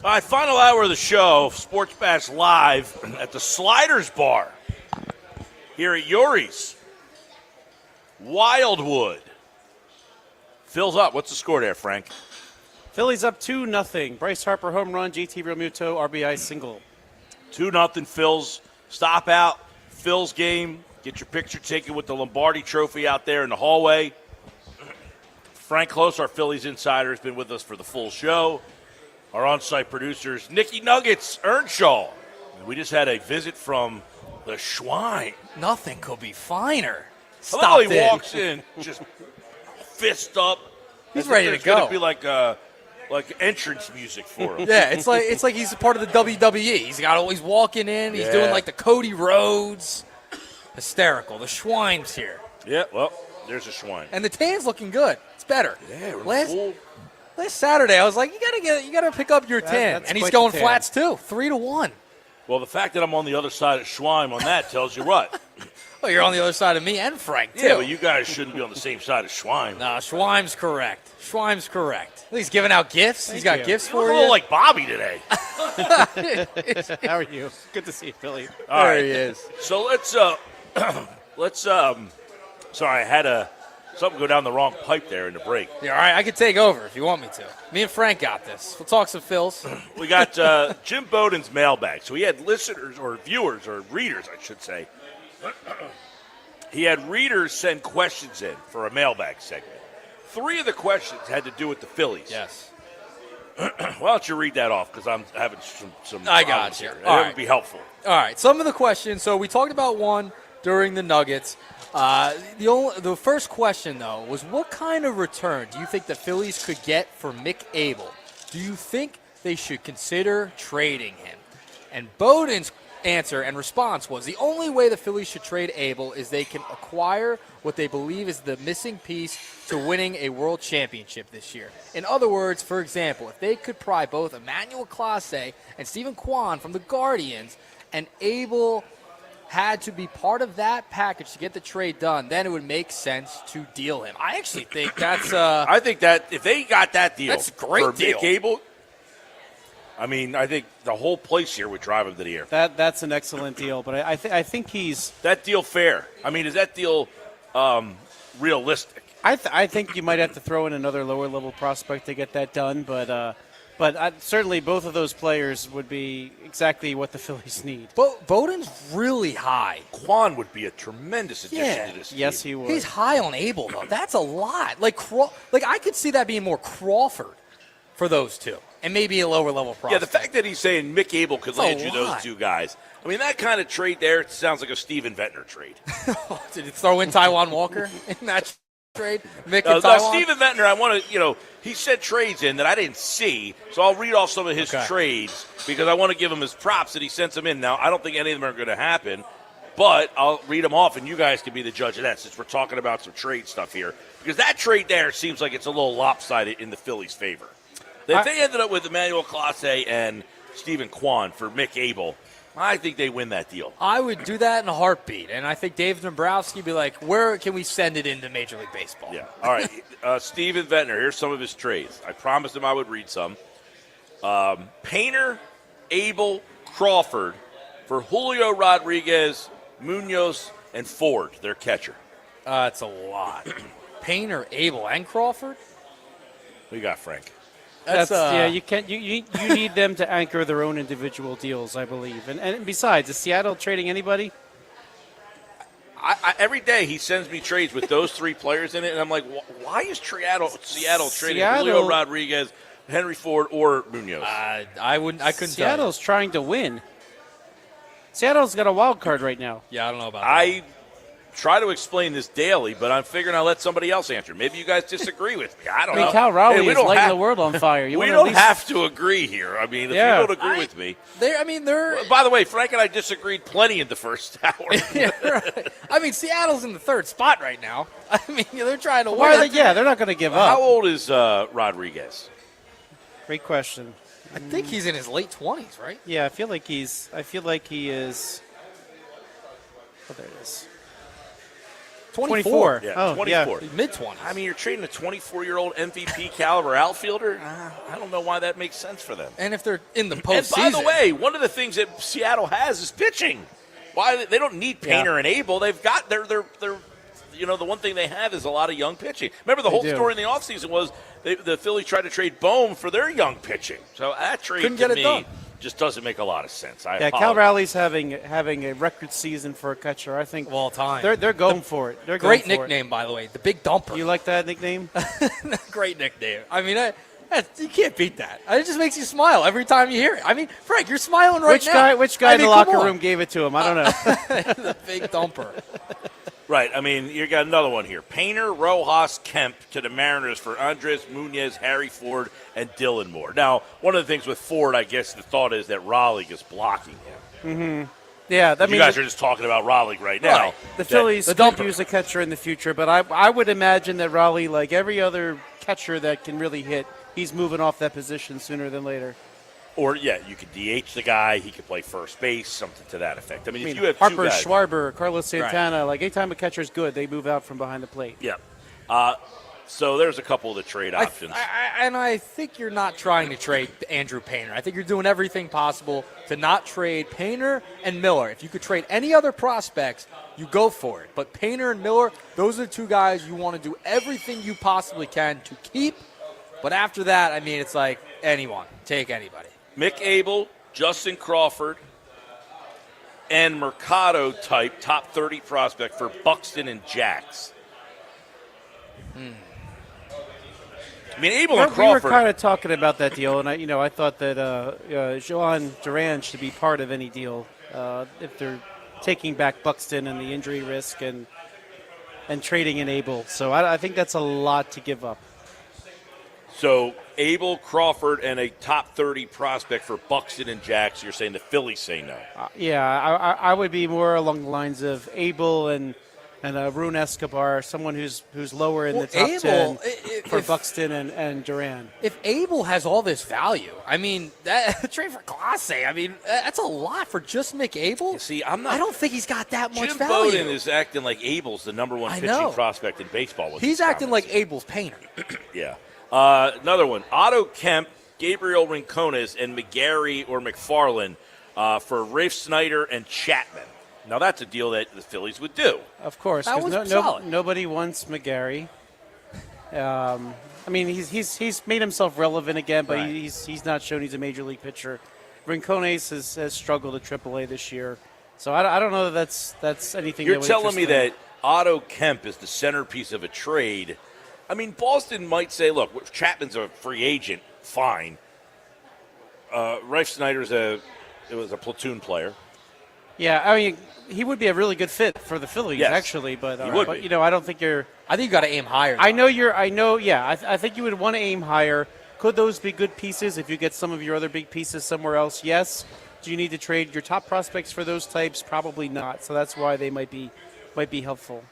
All right, final hour of the show, Sports Bash Live at the Sliders Bar here at Yuri's. Wildwood. Phil's up. What's the score there, Frank? Phillies up 2-0. Bryce Harper home run, JT Realmuto RBI single. 2-0 Phil's. Stop out. Phil's game. Get your picture taken with the Lombardi Trophy out there in the hallway. Frank Close, our Phillies insider, has been with us for the full show. Our on-site producers, Nicky Nuggets, Earnshaw. And we just had a visit from the Schwein. Nothing could be finer. Hello, he walks in, just fist up. He's ready to go. It's going to be like entrance music for him. Yeah, it's like he's a part of the WWE. He's walking in. He's doing like the Cody Rhodes. Hysterical. The Schwein's here. Yeah, well, there's a Schwein. And the tan's looking good. It's better. Yeah, we're Last Saturday, I was like, you gotta pick up your tan, and he's going flats too, 3-1. Well, the fact that I'm on the other side of Schwein on that tells you what. Well, you're on the other side of me and Frank too. Yeah, but you guys shouldn't be on the same side as Schwein. No, Schweim's correct. Schweim's correct. He's giving out gifts. He's got gifts for you. you. A little like Bobby today. How are you? Good to see you, Philly. All right. There he is. So let's sorry, I had something go down the wrong pipe there in the break. Yeah, all right, I can take over if you want me to. Me and Frank got this. We'll talk some Phils. We got Jim Bowden's mailbag. So he had listeners or viewers or readers, I should say. He had readers send questions in for a mailbag segment. 3 of the questions had to do with the Phillies. Yes. Why don't you read that off, because I'm having some I problems got you. here. All That right. would be helpful. All right, some of the questions. So we talked about one during the Nuggets. The first question, though, was what kind of return do you think the Phillies could get for Mick Abel? Do you think they should consider trading him? And Bowden's answer and response was the only way the Phillies should trade Abel is they can acquire what they believe is the missing piece to winning a world championship this year. In other words, for example, if they could pry both Emmanuel Clase and Stephen Kwan from the Guardians, and Abel had to be part of that package to get the trade done, then it would make sense to deal him. I actually think that's I think that if they got that deal, that's a great for deal. Mick Abel, I mean, I think the whole place here would drive him to the air. That's an excellent deal, but I think he's that deal fair. I mean, is that deal realistic? I think you might have to throw in another lower level prospect to get that done, but certainly both of those players would be exactly what the Phillies need. Bowden's really high. Quan would be a tremendous addition to this team. Yes, he would. He's high on Abel, though. That's a lot. Like I could see that being more Crawford for those two, and maybe a lower level prospect. Yeah, the fact that he's saying Mick Abel could land you those two guys. I mean, that kind of trade there, it sounds like a Steven Ventnor trade. Did he throw in Taijuan Walker in that trade? Mick and Taijuan? Steven Ventnor, I want to, he said trades in that I didn't see, so I'll read off some of his trades because I want to give him his props that he sent them in. Now, I don't think any of them are going to happen, but I'll read them off, and you guys can be the judge of that since we're talking about some trade stuff here. Because that trade there seems like it's a little lopsided in the Phillies' favor. If they ended up with Emmanuel Clase and Stephen Kwan for Mick Abel, I think they win that deal. I would do that in a heartbeat, and I think Dave Dombrowski would be like, where can we send it into Major League Baseball? Yeah. All right. Steven Ventnor, here's some of his trades. I promised him I would read some. Painter, Abel, Crawford for Julio Rodriguez, Munoz, and Ford, their catcher. That's a lot. Painter, Abel, and Crawford? What you got, Frank? You can't. You need them to anchor their own individual deals, I believe. And besides, is Seattle trading anybody? Every day he sends me trades with those 3 players in it, and I'm like, why is Seattle trading Julio Rodriguez, Henry Ford, or Munoz? I couldn't. Seattle's trying to win. Seattle's got a wild card right now. Yeah, I don't know about that. I try to explain this daily, but I'm figuring I'll let somebody else answer. Maybe you guys disagree with me. I don't know. Cal Raleigh is lighting the world on fire. We don't have to agree here. I mean, if you don't agree with me. They're. By the way, Frank and I disagreed plenty in the first hour. Yeah, right. I mean, Seattle's in the 3rd spot right now. I mean, they're trying to win. They're not going to give up. How old is Rodriguez? Great question. I think he's in his late 20s, right? Yeah, I feel like he is. Oh, there it is. 24. Yeah, Oh, 24. yeah. Mid-20s. I mean, you're trading a 24-year-old MVP caliber outfielder. I don't know why that makes sense for them. And if they're in the And postseason. by the way, one of the things that Seattle has is pitching. Why they don't need Painter and Abel? They've got their the one thing they have is a lot of young pitching. Remember the whole story in the offseason was the Phillies tried to trade Bohm for their young pitching. So that trade Couldn't to get it me done. just doesn't make a lot of sense. Yeah, Cal Rowley's having a record season for a catcher. I think Of all time. they're going for it. They're Great going for nickname, by the way. The Big Dumper. You like that nickname? Great nickname. I mean, you can't beat that. It just makes you smile every time you hear it. I mean, Frank, you're smiling right now. Which guy in the come locker on. room gave it to him? I don't know. The Big Dumper. Right. I mean, you got another one here. Painter, Rojas, Kemp to the Mariners for Andres Munoz, Harry Ford, and Dylan Moore. Now, one of the things with Ford, I guess the thought is that Raleigh is blocking him. Yeah, You guys are just talking about Raleigh right now. Right. The Phillies The could dumper. use a catcher in the future, but I would imagine that Raleigh, like every other catcher that can really hit, he's moving off that position sooner than later. Or, yeah, you could DH the guy. He could play first base, something to that effect. I mean, if you have Harper, two guys. Schwarber, Carlos Santana, like anytime a catcher's good, they move out from behind the plate. Yeah. So there's a couple of the trade options. I think you're not trying to trade Andrew Painter. I think you're doing everything possible to not trade Painter and Miller. If you could trade any other prospects, you go for it. But Painter and Miller, those are the two guys you want to do everything you possibly can to keep. But after that, I mean, it's like anyone. Take anybody. Mick Abel, Justin Crawford, and Mercado type top 30 prospect for Buxton and Jax. I mean, Abel and We Crawford. were kind of talking about that deal, and I thought that Joan Duran should be part of any deal if they're taking back Buxton and the injury risk and trading in Abel. So I think that's a lot to give up. So Abel, Crawford, and a top 30 prospect for Buxton and Jax. You're saying the Phillies say no. I would be more along the lines of Abel and Rune Escobar, someone who's lower in the top Abel, 10 for Buxton and Duran. If Abel has all this value, I mean, that trade for Classe, I mean, that's a lot for just Mick Abel. You see, I'm not. I don't think he's got that much Jim value. Bowden is acting like Abel's the number one I pitching know. prospect in baseball. With He's his acting comments. like Abel's Painter. Yeah. Another one. Otto Kemp, Gabriel Rincones, and McGarry or McFarland for Rafe Snyder and Chapman. Now, that's a deal that the Phillies would do. Of course, That 'cause was solid. nobody wants McGarry. I mean, he's made himself relevant again, but Right. he's not shown he's a major league pitcher. Rincones has struggled at AAA this year, so I don't know that that's anything. You're that would telling me interest them. that Otto Kemp is the centerpiece of a trade. I mean, Boston might say, look, Chapman's a free agent, fine. Rafe Snyder's was a platoon player. Yeah, I mean, he would be a really good fit for the Phillies, Yes, actually. But he would be. I don't think you're. I think you got to aim higher. I think you would want to aim higher. Could those be good pieces if you get some of your other big pieces somewhere else? Yes. Do you need to trade your top prospects for those types? Probably not. So that's why they might be helpful.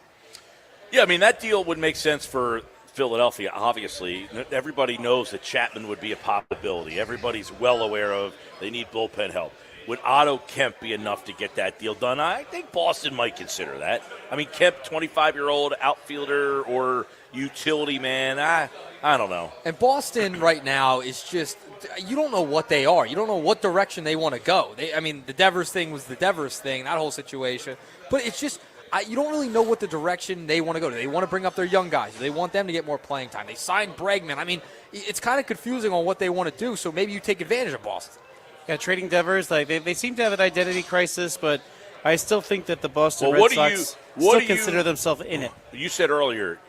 Yeah, I mean, that deal would make sense for Philadelphia, obviously. Everybody knows that Chapman would be a possibility. Everybody's well aware of they need bullpen help. Would Otto Kemp be enough to get that deal done? I think Boston might consider that. I mean, Kemp, 25-year-old outfielder or utility man, I don't know. And Boston right now is just, you don't know what they are. You don't know what direction they want to go. The Devers thing was the Devers thing, that whole situation. But it's just, you don't really know what the direction they want to go. Do they want to bring up their young guys? Do they want them to get more playing time? They signed Bregman. I mean, it's kind of confusing on what they want to do, so maybe you take advantage of Boston. Yeah, trading Devers, like they seem to have an identity crisis, but I still think that the Boston Well, Red Sox still consider themselves in it. You said earlier,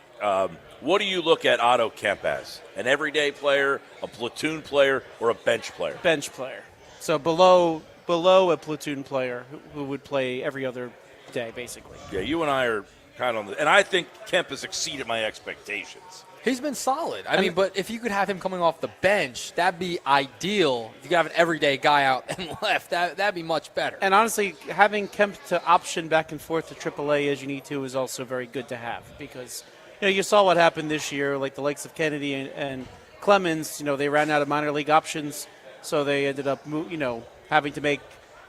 what do you look at Otto Kemp as? An everyday player, a platoon player, or a bench player? Bench player. So below a platoon player who would play every other day, basically. Yeah, you and I are kind of on the – and I think Kemp has exceeded my expectations. He's been solid. I mean, but if you could have him coming off the bench, that'd be ideal. If you could have an everyday guy out and left, that'd be much better. And honestly, having Kemp to option back and forth to AAA as you need to is also very good to have because you saw what happened this year, like the likes of Kennedy and Clemens. They ran out of minor league options, so they ended up having to make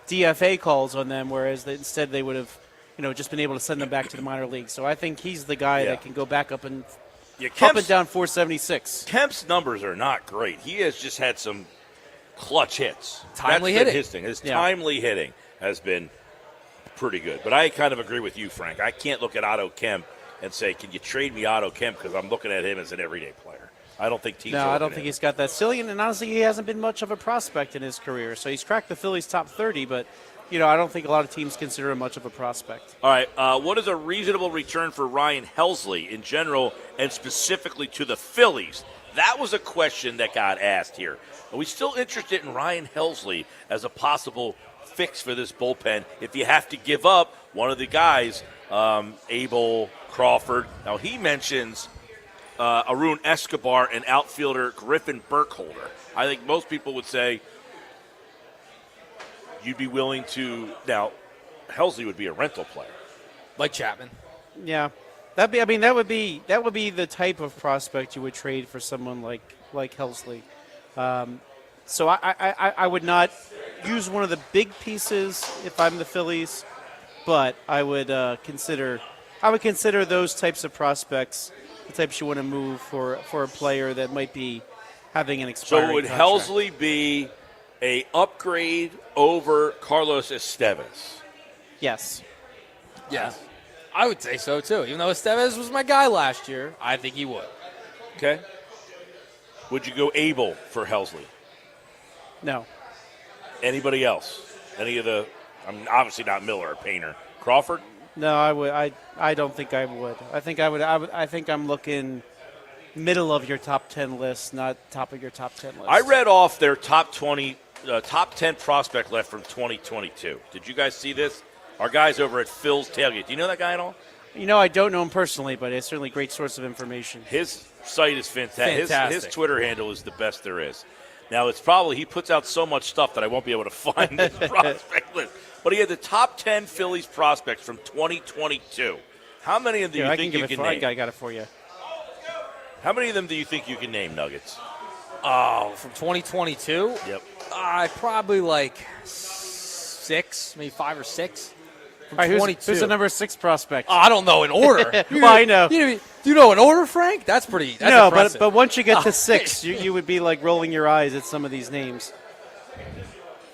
DFA calls on them, whereas instead they would have just been able to send them back to the minor leagues. So I think he's the guy that can go back up and down 476. Kemp's numbers are not great. He has just had some clutch hits. Timely That's been hitting. his thing. His timely hitting has been pretty good. But I kind of agree with you, Frank. I can't look at Otto Kemp and say, can you trade me Otto Kemp? Because I'm looking at him as an everyday player. I don't think teams. No, I don't think he's got that ceiling, and honestly, he hasn't been much of a prospect in his career. So he's cracked the Phillies' top 30, but I don't think a lot of teams consider him much of a prospect. All right, what is a reasonable return for Ryan Helsley in general and specifically to the Phillies? That was a question that got asked here. Are we still interested in Ryan Helsley as a possible fix for this bullpen if you have to give up one of the guys, Abel, Crawford? Now, he mentions Arun Escobar and outfielder Griffin Burkholder. I think most people would say you'd be willing to. Now, Helsley would be a rental player, like Chapman. Yeah, that would be the type of prospect you would trade for someone like Helsley. So I would not use one of the big pieces if I'm the Phillies, but I would consider those types of prospects the types you want to move for a player that might be having an expiring So would contract. Helsley be a upgrade over Carlos Estevez? Yes. Yeah, I would say so too. Even though Estevez was my guy last year, I think he would. Okay. Would you go Abel for Helsley? No. Anybody else? Any of the? I'm obviously not Miller or Painter. Crawford? No, I would. I don't think I would. I think I would. I think I'm looking middle of your top 10 list, not top of your top 10 list. I read off their top 10 prospect list from 2022. Did you guys see this? Our guys over at Phil's Tailgate. Do you know that guy at all? I don't know him personally, but it's certainly a great source of information. His site is fantastic. His Twitter handle is the best there is. Now, it's probably he puts out so much stuff that I won't be able to find this prospect list. But he had the top 10 Phillies prospects from 2022. How many of them do you think you can name? I got it for you. How many of them do you think you can name, Nuggets? Oh, from 2022? Yep. Probably like 6, maybe 5 or 6. From All right, 22. who's the number 6 prospect? I don't know in order. Well, I know. Do you know in order, Frank? That's pretty. That's no, impressive. but once you get to 6, you would be like rolling your eyes at some of these names.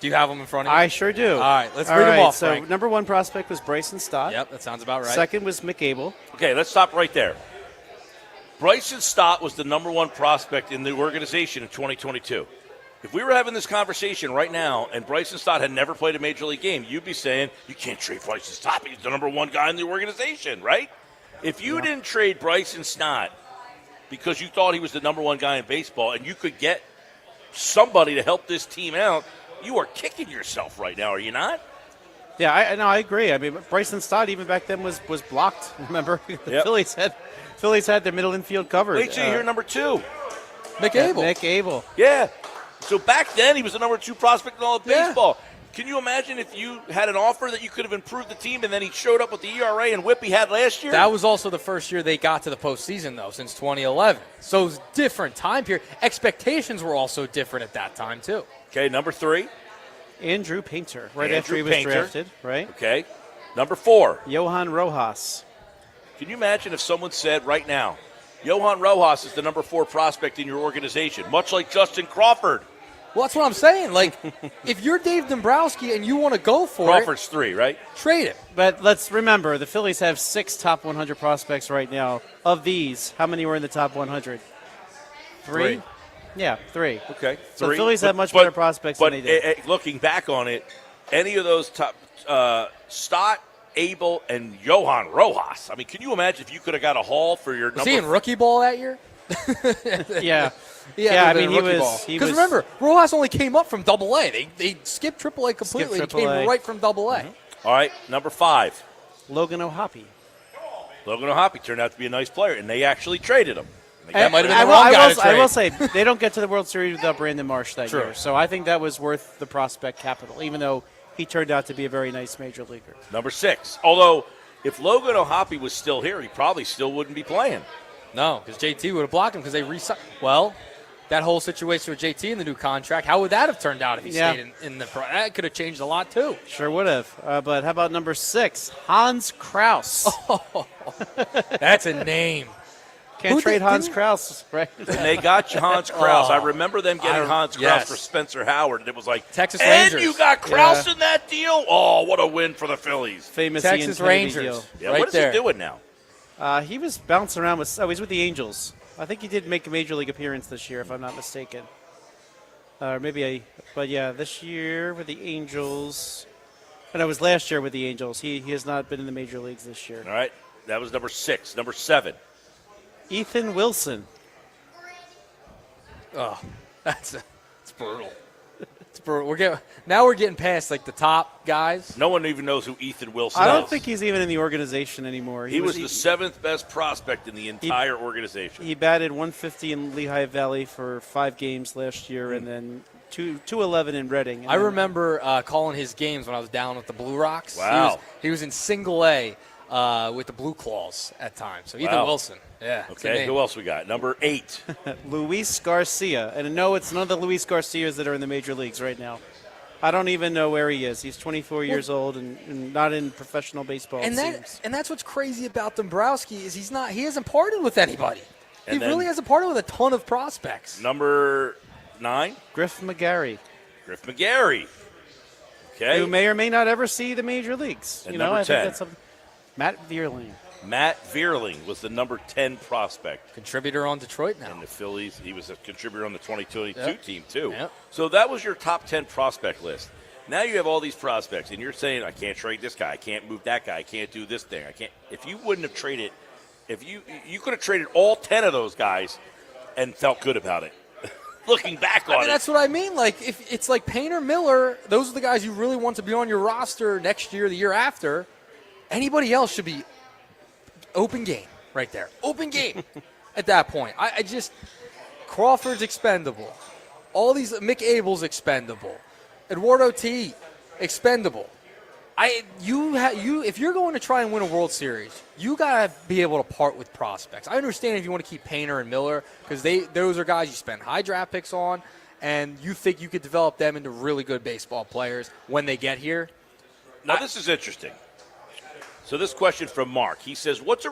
Do you have them in front of you? I sure do. All right, let's read them off, So Frank. number 1 prospect was Bryson Stott. Yep, that sounds about right. Second was Mick Abel. Okay, let's stop right there. Bryson Stott was the number 1 prospect in the organization in 2022. If we were having this conversation right now and Bryson Stott had never played a Major League game, you'd be saying, you can't trade Bryson Stott. He's the number 1 guy in the organization, right? If you didn't trade Bryson Stott because you thought he was the number 1 guy in baseball and you could get somebody to help this team out, you are kicking yourself right now, are you not? Yeah, I agree. I mean, Bryson Stott even back then was blocked. Remember, the Phillies had their middle infield covered. Wait till you hear number 2. Mick Abel. Mick Abel. Yeah. So back then he was the number 2 prospect in all of baseball. Can you imagine if you had an offer that you could have improved the team and then he showed up with the ERA and whip he had last year? That was also the first year they got to the postseason, though, since 2011. So it was a different time period. Expectations were also different at that time, too. Okay, number 3. Andrew Painter, right Andrew after he was Painter. drafted, right? Okay. Number 4. Johan Rojas. Can you imagine if someone said right now, Johan Rojas is the number 4 prospect in your organization, much like Justin Crawford? Well, that's what I'm saying. Like, if you're Dave Dombrowski and you want to go for Crawford's 3, right? trade him. But let's remember, the Phillies have 6 top 100 prospects right now. Of these, how many were in the top 100? 3? Yeah, 3. Okay. So 3. the Phillies have much better prospects than they did. Looking back on it, any of those top Stott, Abel, and Johan Rojas. I mean, can you imagine if you could have got a haul for your Was number? he in rookie ball that year? Yeah. Yeah, I mean, he because was. remember, Rojas only came up from Double-A. They skipped Triple-A completely and Triple-A. came right from Double-A. All right, number 5. Logan O'Hoppe. Logan O'Hoppe turned out to be a nice player, and they actually traded him. That might have been the wrong guy to trade. I will say, they don't get to the World Series without Brandon Marsh that True. year. So I think that was worth the prospect capital, even though he turned out to be a very nice major leaguer. Number 6. Although, if Logan O'Hoppe was still here, he probably still wouldn't be playing. No, because JT would have blocked him because they re-signed. Well, that whole situation with JT in the new contract, how would that have turned out if he stayed in the pro? That could have changed a lot, too. Sure would have. But how about number 6, Hans Kraus? Oh, that's a name. Can't trade Hans Kraus, right? And they got Hans Kraus. I remember them getting Hans Kraus for Spencer Howard, and it was like, Texas and Rangers. you got Kraus in that deal? Oh, what a win for the Phillies. Famous Texas Ian Rangers. Kennedy deal. Yeah, right what is there. he doing now? He was bouncing around with. He's with the Angels. I think he did make a major league appearance this year, if I'm not mistaken. But yeah, this year with the Angels. And it was last year with the Angels. He has not been in the major leagues this year. All right, that was number 6. Number 7. Ethan Wilson. Oh, it's brutal. It's brutal. Now we're getting past like the top guys. No one even knows who Ethan Wilson I is. don't think he's even in the organization anymore. He was the 7th best prospect in the entire organization. He batted 150 in Lehigh Valley for 5 games last year, and then 211 in Reading. I remember calling his games when I was down with the Blue Rocks. Wow. He was in single A with the Blue Claws at times. So Ethan Wilson. Yeah. Okay, who else we got? Number 8. Luis Garcia. And no, it's none of the Luis Garcias that are in the major leagues right now. I don't even know where he is. He's 24 years old and not in professional baseball. And that's what's crazy about Dombrowski is he hasn't parted with anybody. He really hasn't parted with a ton of prospects. Number 9. Griff McGarry. Griff McGarry. Okay. Who may or may not ever see the major leagues. And number 10. think that's something. Matt Vierling. Matt Vierling was the number 10 prospect. Contributor on Detroit now. In the Phillies. He was a contributor on the 2022 team, too. Yep. So that was your top 10 prospect list. Now you have all these prospects, and you're saying, I can't trade this guy. I can't move that guy. I can't do this thing. I can't. If you wouldn't have traded, if you could have traded all 10 of those guys and felt good about it. Looking back on it. That's what I mean. Like, if it's like Painter, Miller, those are the guys you really want to be on your roster next year, the year after. Anybody else should be open game right there. Open game at that point. I just Crawford's expendable. All these Mick Abel's expendable. Eduardo T expendable. If you're going to try and win a World Series, you gotta be able to part with prospects. I understand if you want to keep Painter and Miller because those are guys you spend high draft picks on, and you think you could develop them into really good baseball players when they get here. Now this is interesting. So this question from Mark. He says, what's a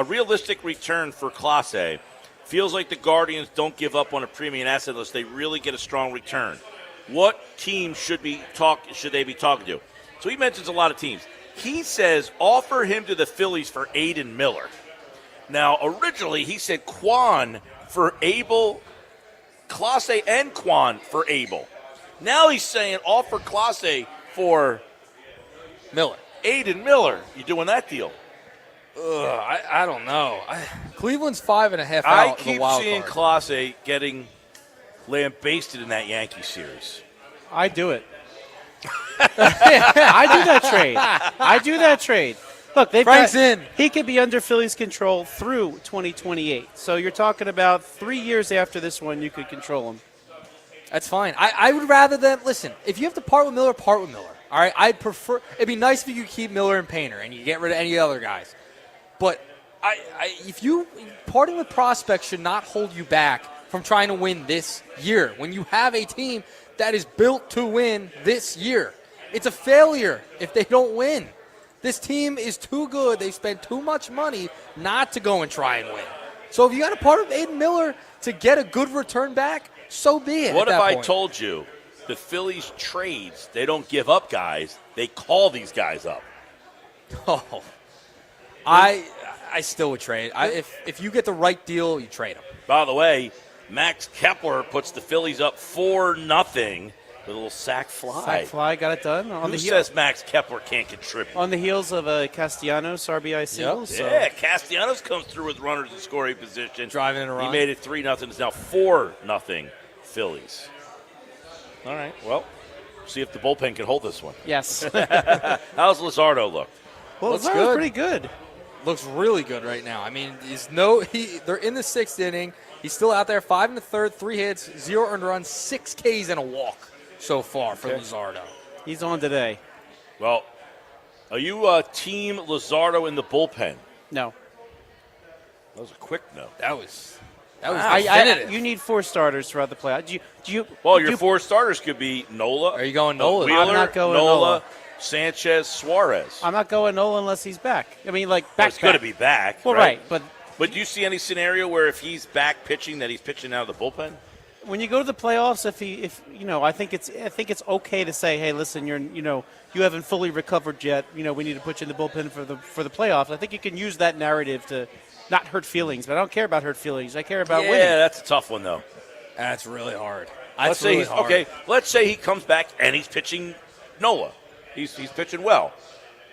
realistic return for Clase? Feels like the Guardians don't give up on a premium asset unless they really get a strong return. What team should they be talking to? So he mentions a lot of teams. He says offer him to the Phillies for Aiden Miller. Now, originally he said Quan for Abel, Clase and Quan for Abel. Now he's saying offer Clase for Miller. Aiden Miller. You doing that deal? I don't know. Cleveland's 5.5 out. I of the keep wild seeing card. Clase getting lambasted in that Yankee series. I do it. I do that trade. Look, Frank's in. He could be under Phillies control through 2028. So you're talking about 3 years after this one, you could control him. That's fine. I would rather them listen. If you have to part with Miller, part with Miller. All right. I'd prefer. It'd be nice if you could keep Miller and Painter and you get rid of any other guys. But if you parting with prospects should not hold you back from trying to win this year. When you have a team that is built to win this year, it's a failure if they don't win. This team is too good. They spent too much money not to go and try and win. So if you got a part of Aiden Miller to get a good return back, so be it. What if I told you the Phillies trades, they don't give up guys, they call these guys up? Oh, I still would trade. If you get the right deal, you trade them. By the way, Max Kepler puts the Phillies up 4-0 with a little sac fly. Sac fly got it done. Who says Max Kepler can't contribute? On the heels of a Castellanos RBI single. Yep. So. Yeah, Castellanos comes through with runners in scoring position. Driving it around. He made it 3-0. It's now 4-0 Phillies. All right, well, see if the bullpen can hold this one. Yes. How's Luzardo look? Well, Looks Luzardo's good. pretty good. Looks really good right now. I mean, they're in the 6th inning. He's still out there, 5 1/3, 3 hits, 0 earned runs, 6 Ks and a walk so far for Luzardo. He's on today. Well, are you team Luzardo in the bullpen? No. That was a quick no. That was That was Wow. definitive. You need 4 starters throughout the playoffs. Well, do your you- 4 starters could be Nola. Are you going Nola? Wheeler, I'm not going Nola, Nola. Sanchez, Suarez. I'm not going Nola unless he's back. I mean, like, Well, back. he's going to be back. Well, right, but do you see any scenario where if he's back pitching, that he's pitching out of the bullpen? when you go to the playoffs, if I think it's okay to say, hey, listen, you haven't fully recovered yet. We need to put you in the bullpen for the playoffs. I think you can use that narrative to not hurt feelings, but I don't care about hurt feelings. I care about winning. Yeah, that's a tough one though. That's really hard. Let's say Let's say he comes back and he's pitching Nola. He's pitching well.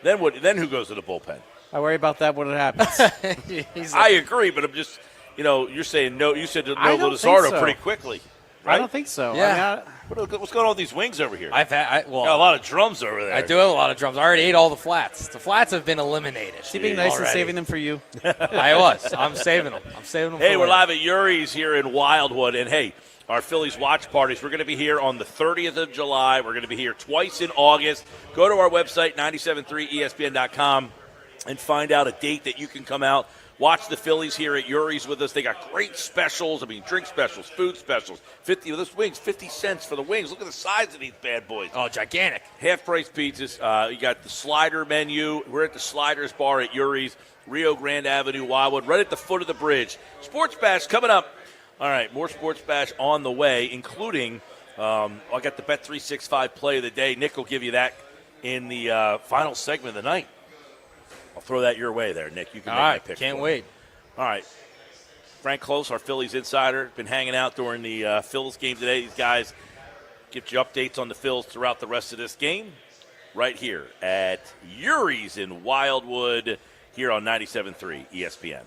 Then what? Then who goes to the bullpen? I worry about that when it happens. I agree, but I'm just, you're saying no. You said no I don't think Luzardo so. pretty quickly, right? I don't think so. Yeah. What's going on with these wings over here? I've had Got a lot of drums over there. I do have a lot of drums. I already ate all the flats. The flats have been eliminated. Is he being nice and already. saving them for you? I was. I'm saving them. Hey, for we're later. live at Yuri's here in Wildwood, and hey, our Phillies watch parties. We're going to be here on the 30th of July. We're going to be here twice in August. Go to our website, 973ESPN.com, and find out a date that you can come out. Watch the Phillies here at Yuri's with us. They got great specials. I mean, drink specials, food specials. 50 of those wings, 50 cents for the wings. Look at the size of these bad boys. Oh, gigantic. Half-price pizzas. You got the slider menu. We're at the Sliders Bar at Yuri's, Rio Grande Avenue, Wildwood, right at the foot of the bridge. Sports Bash coming up. All right, more Sports Bash on the way, including I got the Bet365 play of the day. Nick will give you that in the final segment of the night. I'll throw that your way there, Nick. You can make my pick. Can't for wait. me. All right. Frank Close, our Phillies insider, been hanging out during the Phils game today. These guys give you updates on the Phils throughout the rest of this game right here at Yuri's in Wildwood here on 97.3 ESPN.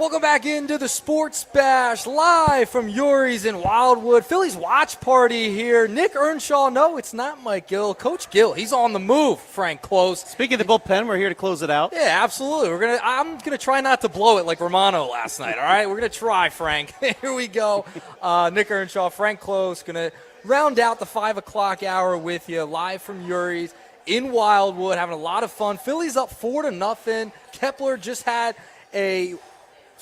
Welcome back into the Sports Bash, live from Yuri's in Wildwood. Phillies watch party here. Nick Earnshaw, no, it's not Mike Gill. Coach Gill, he's on the move, Frank Close. Speaking of the bullpen, we're here to close it out. Yeah, absolutely. I'm gonna try not to blow it like Romano last night, all right? We're going to try, Frank. Here we go. Nick Earnshaw, Frank Close, going to round out the 5 o'clock hour with you, live from Yuri's in Wildwood, having a lot of fun. Phillies up 4-0. Kepler just had a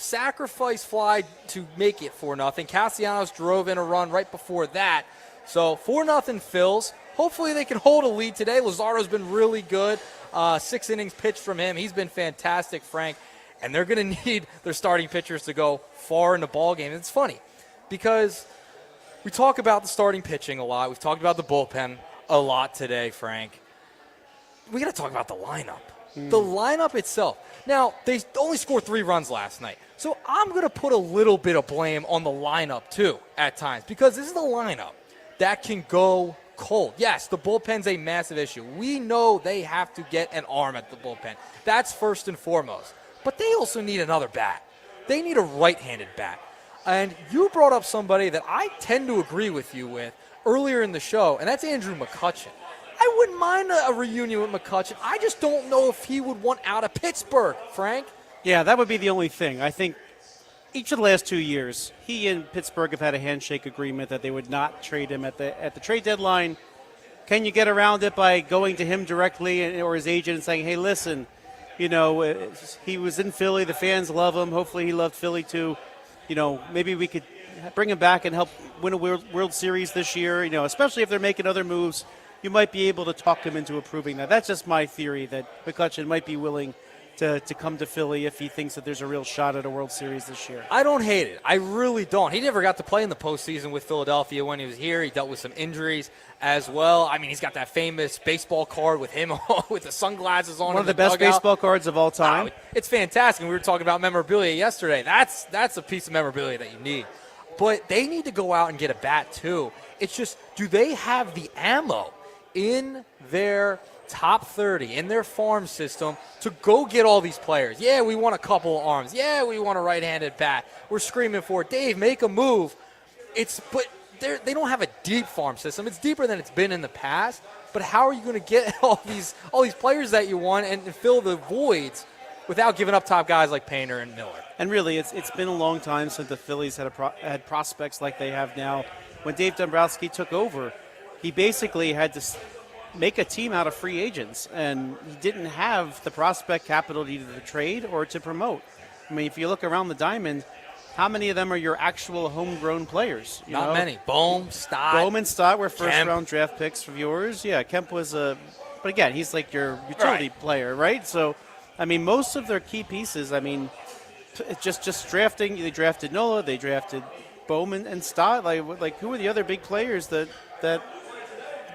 sacrifice fly to make it 4-0. Castellanos drove in a run right before that. So 4-0 Phils. Hopefully they can hold a lead today. Lazardo's been really good. 6 innings pitched from him. He's been fantastic, Frank. And they're going to need their starting pitchers to go far in the ball game. It's funny because we talk about the starting pitching a lot. We've talked about the bullpen a lot today, Frank. We got to talk about the lineup. The lineup itself. Now, they only scored 3 runs last night. So I'm going to put a little bit of blame on the lineup, too, at times. Because this is a lineup that can go cold. Yes, the bullpen's a massive issue. We know they have to get an arm at the bullpen. That's first and foremost. But they also need another bat. They need a right-handed bat. And you brought up somebody that I tend to agree with you with earlier in the show, and that's Andrew McCutchen. I wouldn't mind a reunion with McCutchen. I just don't know if he would want out of Pittsburgh, Frank. Yeah, that would be the only thing. I think each of the last 2 years, he and Pittsburgh have had a handshake agreement that they would not trade him at the trade deadline. Can you get around it by going to him directly or his agent and saying, hey, listen, you know, he was in Philly. The fans love him. Hopefully he loved Philly too. You know, maybe we could bring him back and help win a World Series this year, you know, especially if they're making other moves. You might be able to talk him into approving that. That's just my theory, that McCutchen might be willing to come to Philly if he thinks that there's a real shot at a World Series this year. I don't hate it. I really don't. He never got to play in the postseason with Philadelphia when he was here. He dealt with some injuries as well. I mean, he's got that famous baseball card with him with the sunglasses on. One of the best baseball cards of all time. It's fantastic. We were talking about memorabilia yesterday. That's a piece of memorabilia that you need. But they need to go out and get a bat, too. It's just, do they have the ammo in their top 30, in their farm system, to go get all these players? Yeah, we want a couple of arms. Yeah, we want a right-handed bat. We're screaming for it. Dave, make a move. But they don't have a deep farm system. It's deeper than it's been in the past. But how are you going to get all these players that you want and fill the voids without giving up top guys like Painter and Miller? And really, it's been a long time since the Phillies had prospects like they have now. When Dave Dombrowski took over, he basically had to make a team out of free agents, and he didn't have the prospect capital to either trade or to promote. I mean, if you look around the diamond, how many of them are your actual homegrown players? Not many. Bohm, Stott. Bohm and Stott were first-round draft picks of yours. Yeah, Kemp was but again, he's like your utility player, right? So, I mean, most of their key pieces, I mean, just drafting. They drafted Nola, they drafted Bowman and Stott. Like who are the other big players that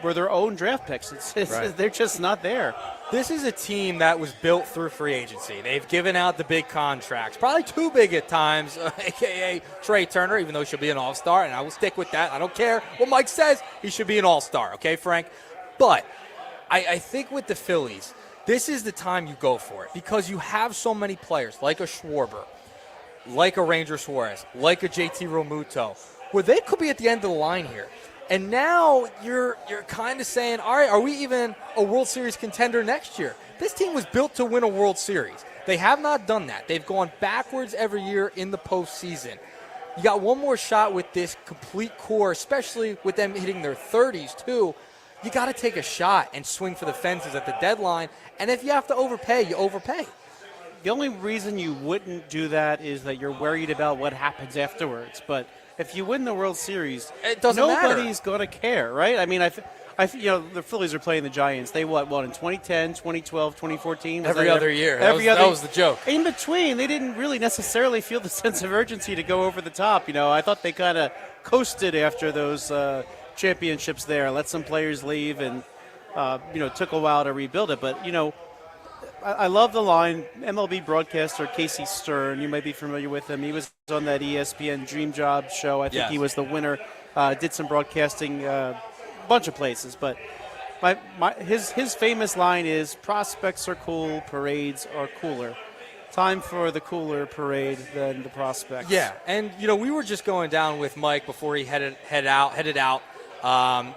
were their own draft picks? They're just not there. This is a team that was built through free agency. They've given out the big contracts, probably too big at times, a.k.a. Trey Turner, even though he should be an all-star, and I will stick with that. I don't care what Mike says. He should be an all-star, okay, Frank? But I think with the Phillies, this is the time you go for it because you have so many players like a Schwarber, like a Ranger Suarez, like a JT Realmuto, where they could be at the end of the line here. And now you're kind of saying, all right, are we even a World Series contender next year? This team was built to win a World Series. They have not done that. They've gone backwards every year in the postseason. You got one more shot with this complete core, especially with them hitting their 30s too. You got to take a shot and swing for the fences at the deadline. And if you have to overpay, you overpay. The only reason you wouldn't do that is that you're worried about what happens afterwards. But if you win the World Series, nobody's going to care, right? I mean, the Phillies are playing the Giants. They won in 2010, 2012, 2014. Every other year. That was the joke. In between, they didn't really necessarily feel the sense of urgency to go over the top. You know, I thought they kind of coasted after those championships there, let some players leave, and took a while to rebuild it. But I love the line. MLB broadcaster Casey Stern, you might be familiar with him. He was on that ESPN Dream Job show. I think he was the winner. Did some broadcasting, a bunch of places. But his famous line is, prospects are cool, parades are cooler. time for the cooler parade than the prospects. Yeah, and we were just going down with Mike before he headed out.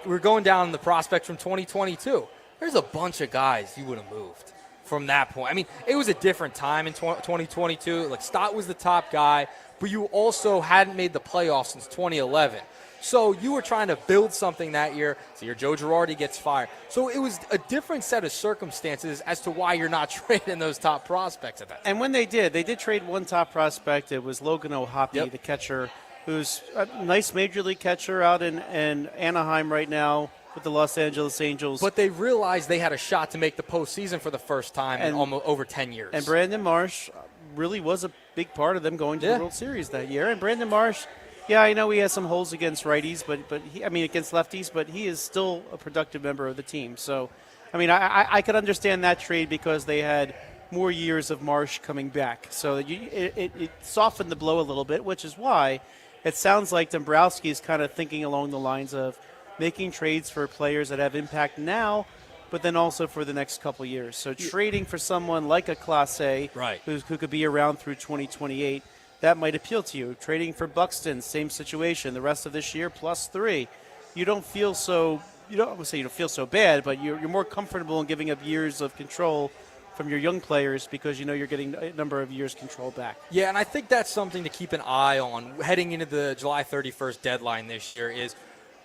We were going down the prospects from 2022. There's a bunch of guys you would have moved from that point. I mean, it was a different time in 2022. Like, Stott was the top guy, but you also hadn't made the playoffs since 2011. So you were trying to build something that year. So your Joe Girardi gets fired. So it was a different set of circumstances as to why you're not trading those top prospects at that time. And when they did trade one top prospect. It was Logan O'Hoppe, the catcher, who's a nice major league catcher out in Anaheim right now with the Los Angeles Angels. But they realized they had a shot to make the postseason for the first time in almost over 10 years. And Brandon Marsh really was a big part of them going to the World Series that year. And Brandon Marsh, I know he has some holes against righties, against lefties, but he is still a productive member of the team. So, I could understand that trade because they had more years of Marsh coming back. So it softened the blow a little bit, which is why it sounds like Dombrowski is kind of thinking along the lines of making trades for players that have impact now, but then also for the next couple years. So trading for someone like a Class A who could be around through 2028, that might appeal to you. Trading for Buxton, same situation. The rest of this year, +3. You don't feel so – I would say you don't feel so bad, but you're more comfortable in giving up years of control from your young players because you're getting a number of years control back. Yeah, and I think that's something to keep an eye on heading into the July 31st deadline this year is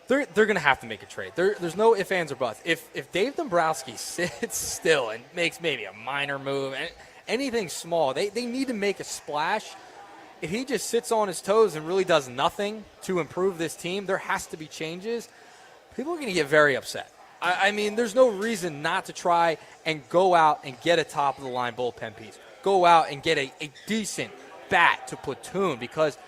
they're going to have to make a trade. There's no ifs, ands, or buts. If Dave Dombrowski sits still and makes maybe a minor move, anything small, they need to make a splash. If he just sits on his toes and really does nothing to improve this team, there has to be changes. People are going to get very upset. There's no reason not to try and go out and get a top-of-the-line bullpen piece. Go out and get a decent bat to platoon because,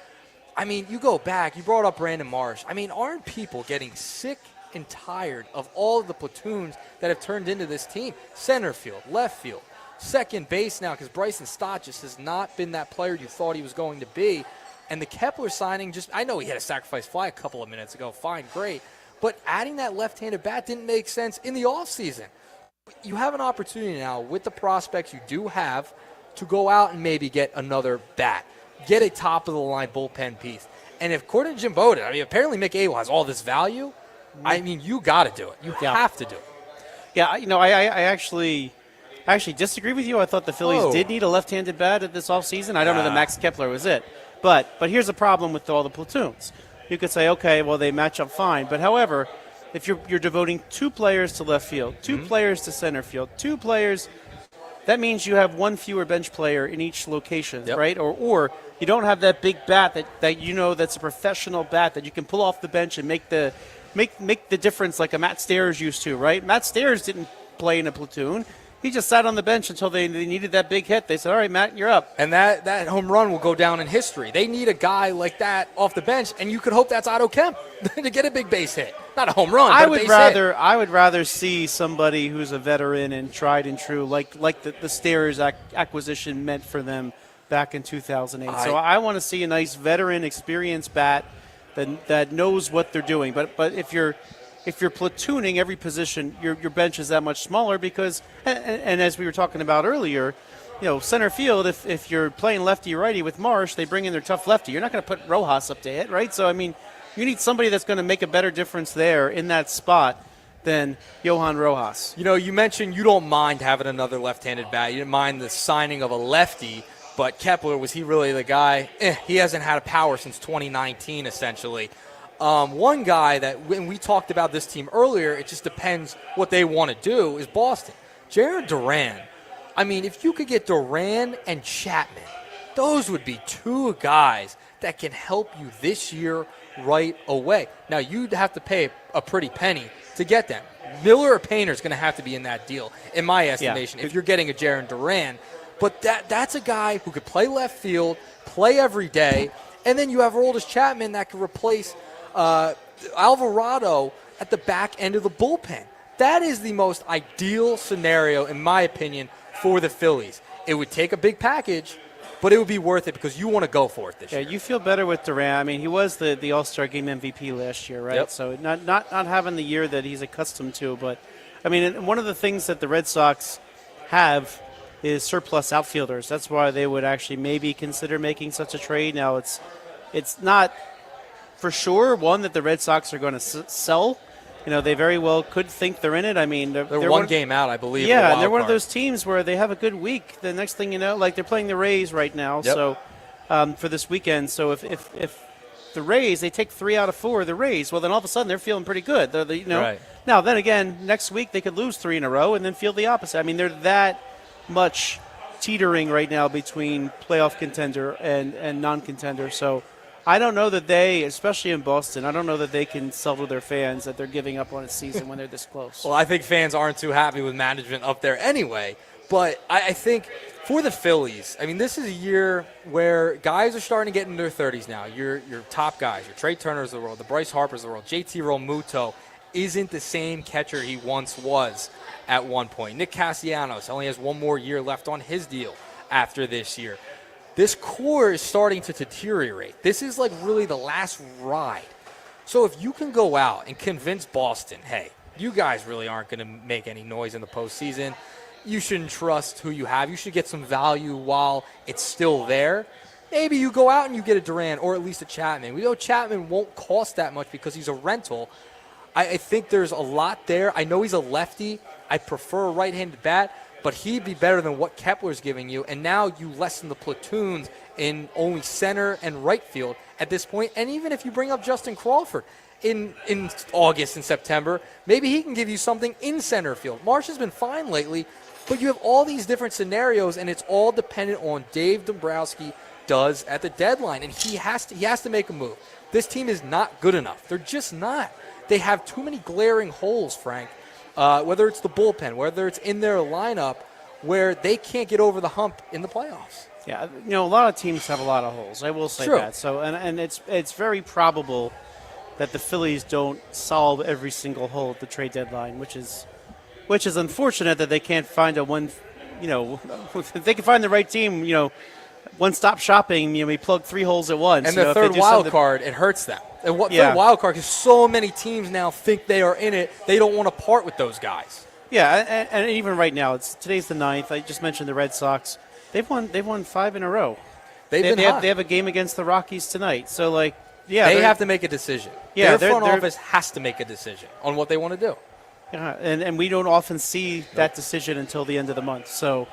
you go back. You brought up Brandon Marsh. Aren't people getting sick and tired of all of the platoons that have turned into this team? Center field, left field, second base now because Bryson Stott just has not been that player you thought he was going to be. And the Kepler signing I know he had a sacrifice fly a couple of minutes ago. Fine, great. But adding that left-handed bat didn't make sense in the offseason. You have an opportunity now with the prospects you do have to go out and maybe get another bat. Get a top-of-the-line bullpen piece. And if according to Jim Bowden, apparently Mick Abel has all this value, you got to do it. You have to do it. Yeah, I actually disagree with you. I thought the Phillies did need a left-handed bat at this offseason. I don't know that Max Kepler was it. But here's the problem with all the platoons. You could say, okay, well, they match up fine. But, however, if you're devoting 2 players to left field, 2 players to center field, 2 players, that means you have 1 fewer bench player in each location, right? Or you don't have that big bat that that's a professional bat that you can pull off the bench and make the difference like a Matt Stairs used to, right? Matt Stairs didn't play in a platoon. He just sat on the bench until they needed that big hit. They said, all right, Matt, you're up. And that home run will go down in history. They need a guy like that off the bench, and you could hope that's Otto Kemp to get a big base hit. Not a home run, but a base hit. I would rather see somebody who's a veteran and tried and true, like the Stairs acquisition meant for them back in 2008. So I want to see a nice veteran, experienced bat that knows what they're doing. But if you're platooning every position, your bench is that much smaller because, and as we were talking about earlier, center field, if you're playing lefty-righty with Marsh, they bring in their tough lefty. You're not going to put Rojas up to hit, right? So, you need somebody that's going to make a better difference there in that spot than Johan Rojas. You mentioned you don't mind having another left-handed bat. You didn't mind the signing of a lefty, but Kepler, was he really the guy? He hasn't had a power since 2019, essentially. One guy that, when we talked about this team earlier, it just depends what they want to do, is Boston. Jared Duran. If you could get Duran and Chapman, those would be 2 guys that can help you this year right away. Now, you'd have to pay a pretty penny to get them. Miller or Painter's going to have to be in that deal, in my estimation, if you're getting a Jared Duran. But that's a guy who could play left field, play every day, and then you have Aroldis Chapman that could replace Alvarado at the back end of the bullpen. That is the most ideal scenario, in my opinion, for the Phillies. It would take a big package, but it would be worth it because you want to go for it this year. Yeah, you feel better with Duran. He was the All-Star Game MVP last year, right? Yep. So not having the year that he's accustomed to. But, one of the things that the Red Sox have is surplus outfielders. That's why they would actually maybe consider making such a trade. Now, it's not for sure, one, that the Red Sox are going to sell. They very well could think they're in it. I mean, they're one game out, I believe. Yeah, and they're one of those teams where they have a good week. The next thing you know, like they're playing the Rays right now, so for this weekend. So if the Rays, they take 3 out of 4, the Rays, well, then all of a sudden they're feeling pretty good. They're Right. Now, then again, next week they could lose 3 in a row and then feel the opposite. I mean, they're that much teetering right now between playoff contender and non-contender. So I don't know that they, especially in Boston, I don't know that they can sell to their fans that they're giving up on a season when they're this close. Well, I think fans aren't too happy with management up there anyway. But I think for the Phillies, I mean, this is a year where guys are starting to get in their 30s now. Your top guys, your Trey Turners of the world, the Bryce Harpers of the world, JT Realmuto isn't the same catcher he once was at one point. Nick Castellanos only has one more year left on his deal after this year. This core is starting to deteriorate. This is like really the last ride. So if you can go out and convince Boston, hey, you guys really aren't going to make any noise in the postseason, you shouldn't trust who you have. You should get some value while it's still there. Maybe you go out and you get a Duran or at least a Chapman. We know Chapman won't cost that much because he's a rental. I think there's a lot there. I know he's a lefty. I prefer a right-handed bat, but he'd be better than what Kepler's giving you. And now you lessen the platoons in only center and right field at this point. And even if you bring up Justin Crawford in August and September, maybe he can give you something in center field. Marsh has been fine lately, but you have all these different scenarios, and it's all dependent on Dave Dombrowski does at the deadline. And he has to make a move. This team is not good enough. They're just not. They have too many glaring holes, Frank, whether it's the bullpen, whether it's in their lineup, where they can't get over the hump in the playoffs. Yeah, a lot of teams have a lot of holes. I will say that. So, and it's very probable that the Phillies don't solve every single hole at the trade deadline, which is unfortunate that they can't find if they can find the right team, one-stop shopping, we plug 3 holes at once. And the third wild card, it hurts them. And third wild card, because so many teams now think they are in it, they don't want to part with those guys. Yeah, and even right now, today's the 9th. I just mentioned the Red Sox. They've won 5 in a row. They have a game against the Rockies tonight. So, they have to make a decision. Yeah, their front office has to make a decision on what they want to do. Yeah, and we don't often see that decision until the end of the month. So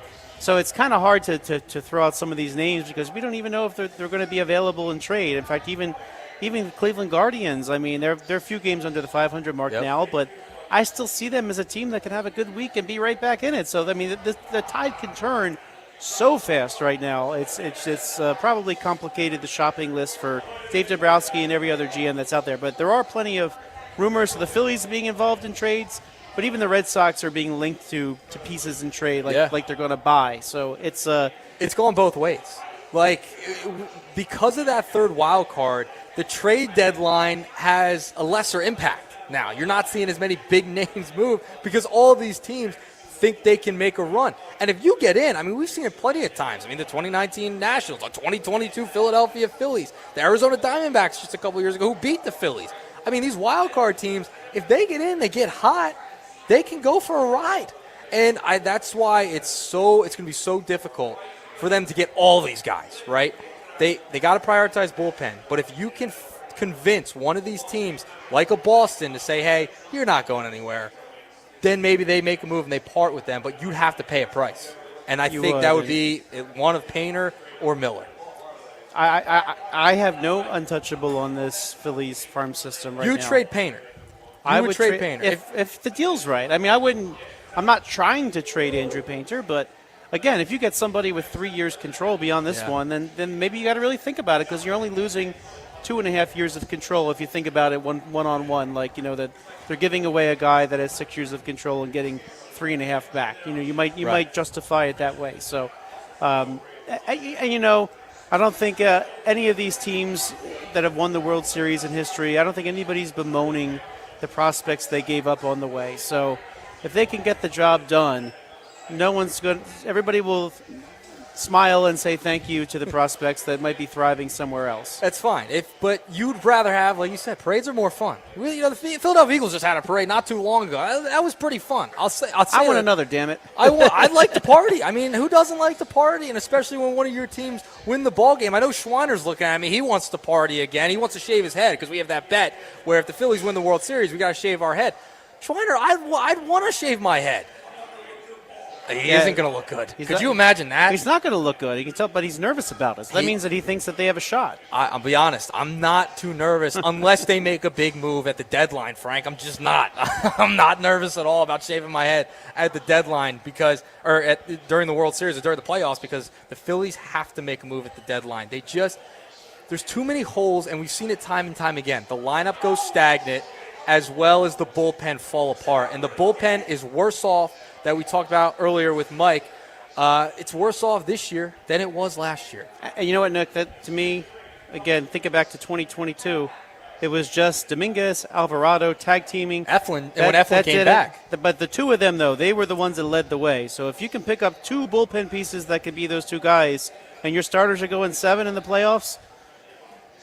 it's kind of hard to throw out some of these names because we don't even know if they're going to be available in trade. In fact, even the Cleveland Guardians, I mean, they're a few games under the 500 mark now, but I still see them as a team that can have a good week and be right back in it. So, I mean, the tide can turn so fast right now. It's probably complicated the shopping list for Dave Dombrowski and every other GM that's out there. But there are plenty of rumors of the Phillies being involved in trades, but even the Red Sox are being linked to pieces in trade like they're going to buy. So it's going both ways. Because of that third wild card, the trade deadline has a lesser impact now. You're not seeing as many big names move because all these teams think they can make a run. And if you get in, I mean, we've seen it plenty of times. I mean, the 2019 Nationals, the 2022 Philadelphia Phillies, the Arizona Diamondbacks just a couple years ago who beat the Phillies. I mean, these wild card teams, if they get in, they get hot, they can go for a ride. And that's why it's going to be so difficult for them to get all these guys, right? They got to prioritize bullpen. But if you can convince one of these teams, like a Boston, to say, hey, you're not going anywhere, then maybe they make a move and they part with them. But you'd have to pay a price. And I think that would be one of Painter or Miller. I have no untouchable on this Phillies farm system right now. You trade Painter. I would trade Painter. If the deal's right. I mean, I'm not trying to trade Andrew Painter, but again, if you get somebody with 3 years control beyond this one, then maybe you got to really think about it because you're only losing 2.5 years of control if you think about it one-on-one. That they're giving away a guy that has 6 years of control and getting 3.5 back. You might justify it that way. So, I don't think any of these teams that have won the World Series in history, I don't think anybody's bemoaning the prospects they gave up on the way. So if they can get the job done, everybody will smile and say thank you to the prospects that might be thriving somewhere else. That's fine. But you'd rather have, like you said, parades are more fun. Really, the Philadelphia Eagles just had a parade not too long ago. That was pretty fun. I want another, damn it. I'd like to party. I mean, who doesn't like to party? And especially when one of your teams win the ball game. I know Schweiner's looking at me. He wants to party again. He wants to shave his head because we have that bet where if the Phillies win the World Series, we got to shave our head. Schweiner, I'd want to shave my head. He isn't going to look good. Could you imagine that? He's not going to look good. You can tell, but he's nervous about it. So that means that he thinks that they have a shot. I'll be honest. I'm not too nervous unless they make a big move at the deadline, Frank. I'm just not. I'm not nervous at all about shaving my head at the deadline during the World Series or during the playoffs because the Phillies have to make a move at the deadline. There's too many holes, and we've seen it time and time again. The lineup goes stagnant as well as the bullpen fall apart. And the bullpen is worse off that we talked about earlier with Mike. It's worse off this year than it was last year. And you know what, Nick? That to me, again, thinking back to 2022, it was just Dominguez, Alvarado, tag teaming. When Eflin came back. But the two of them, though, they were the ones that led the way. So if you can pick up two bullpen pieces that could be those two guys, and your starters are going 7 in the playoffs,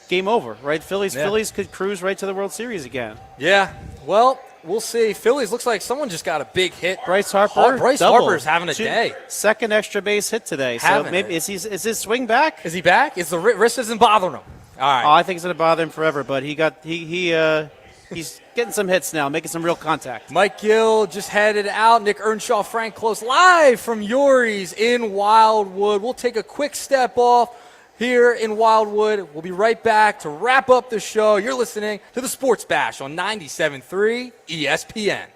game over, right? Phillies could cruise right to the World Series again. Yeah. Well, we'll see. Phillies looks like someone just got a big hit. Bryce Harper. Bryce Harper's having a day. Second extra base hit today. So maybe is his swing back? Is he back? Is the wrist isn't bothering him? All right. Oh, I think it's going to bother him forever. But he's getting some hits now, making some real contact. Mike Gill just headed out. Nick Earnshaw, Frank Close, live from Yuri's in Wildwood. We'll take a quick step off here in Wildwood. We'll be right back to wrap up the show. You're listening to the Sports Bash on 97.3 ESPN.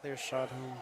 Clear shot home.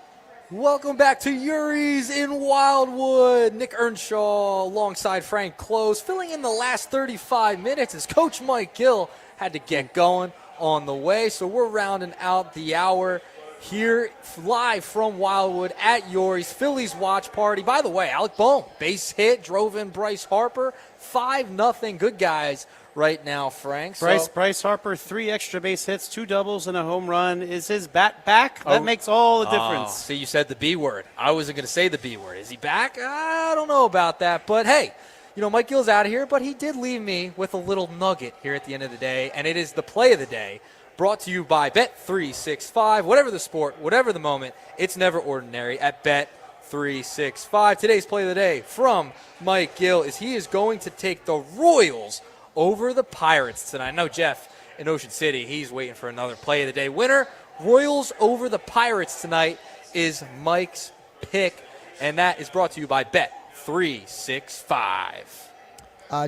Welcome back to Yuri's in Wildwood. Nick Earnshaw alongside Frank Close, filling in the last 35 minutes as Coach Mike Gill had to get going on the way. So we're rounding out the hour here live from Wildwood at Yuri's Phillies watch party. By the way, Alec Bohm, base hit, drove in Bryce Harper. 5-0. Good guys right now, Frank. Bryce Harper, 3 extra base hits, 2 doubles, and a home run. Is his bat back? That makes all the difference. See, you said the B word. I wasn't going to say the B word. Is he back? I don't know about that. But, hey, Mike Gill's out of here, but he did leave me with a little nugget here at the end of the day, and it is the play of the day, brought to you by Bet365. Whatever the sport, whatever the moment, it's never ordinary at Bet365. Today's play of the day from Mike Gill is he is going to take the Royals over the Pirates tonight. I know Jeff in Ocean City, he's waiting for another play of the day winner. Royals over the Pirates tonight is Mike's pick, and that is brought to you by Bet365.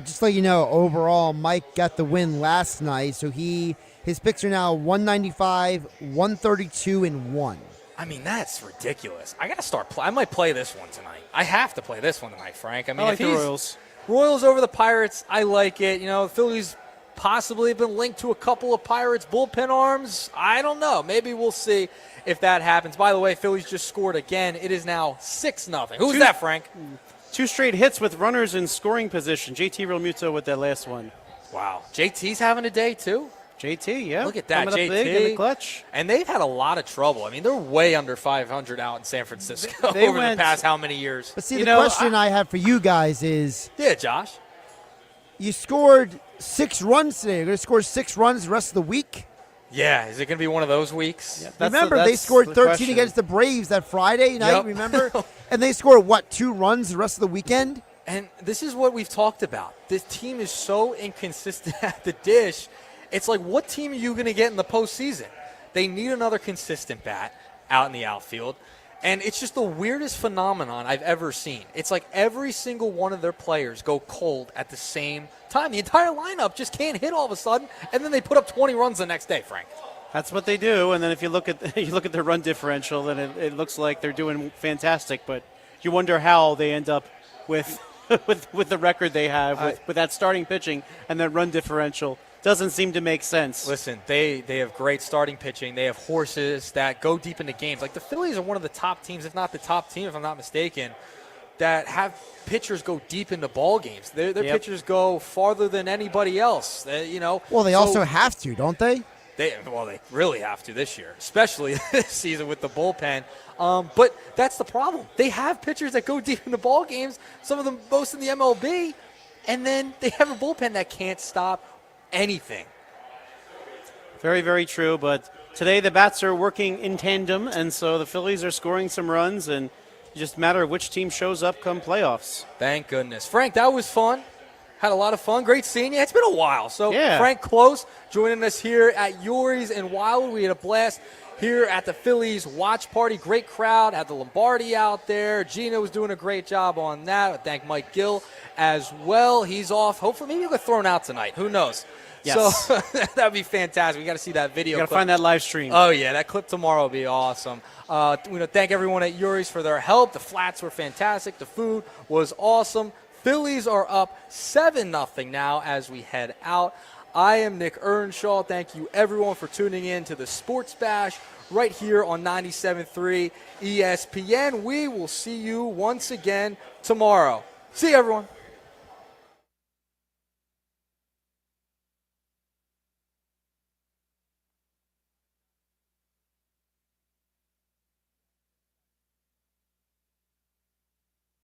Just to let you know, overall, Mike got the win last night, so his picks are now 195, 132, and 1. I mean, that's ridiculous. I got to start I might play this one tonight. I have to play this one tonight, Frank. I mean, I like the Royals. Royals over the Pirates, I like it. The Phillies possibly have been linked to a couple of Pirates bullpen arms. I don't know. Maybe we'll see if that happens. By the way, Phillies just scored again. It is now 6-0. Who's that, Frank? 2 straight hits with runners in scoring position. JT Realmuto with that last one. Wow. JT's having a day, too? JT, yeah. Look at that, Coming JT. up big in the clutch. And they've had a lot of trouble. I mean, they're way under 500 out in San Francisco over the past how many years? But see, the question I have for you guys is... Yeah, Josh. You scored 6 runs today. You're going to score 6 runs the rest of the week? Yeah, is it going to be one of those weeks? Yeah, remember, they scored 13 against the Braves that Friday night, remember? And they scored, 2 runs the rest of the weekend? And this is what we've talked about. This team is so inconsistent at the dish. It's like, what team are you going to get in the postseason? They need another consistent bat out in the outfield. And it's just the weirdest phenomenon I've ever seen. It's like every single one of their players go cold at the same time. The entire lineup just can't hit all of a sudden, and then they put up 20 runs the next day, Frank. That's what they do. And then if you look at their run differential, then it looks like they're doing fantastic. But you wonder how they end up with with the record they have with that starting pitching and that run differential. Doesn't seem to make sense. Listen, they have great starting pitching. They have horses that go deep into games. Like the Phillies are one of the top teams, if not the top team, if I'm not mistaken, that have pitchers go deep into ball games. Their pitchers go farther than anybody else. Well, they also have to, don't they? They really have to this year, especially this season with the bullpen. But that's the problem. They have pitchers that go deep into ball games, some of them most in the MLB, and then they have a bullpen that can't stop anything. Very, very true. But today the bats are working in tandem, and so the Phillies are scoring some runs, and it's just a matter of which team shows up come playoffs. Thank goodness. Frank, that was fun. Had a lot of fun. Great seeing you. It's been a while. So yeah. Frank Close joining us here at Yuri's in Wildwood. We had a blast here at the Phillies watch party. Great crowd. Had the Lombardi out there. Gina was doing a great job on that. I thank Mike Gill as well. He's off. Hopefully, maybe he'll get thrown out tonight. Who knows? Yes. So that would be fantastic. We got to see that video. You got to find that live stream. Oh, yeah. That clip tomorrow will be awesome. We want to thank everyone at Yuri's for their help. The flats were fantastic. The food was awesome. Phillies are up 7-0 now as we head out. I am Nick Earnshaw. Thank you, everyone, for tuning in to the Sports Bash right here on 97.3 ESPN. We will see you once again tomorrow. See you, everyone.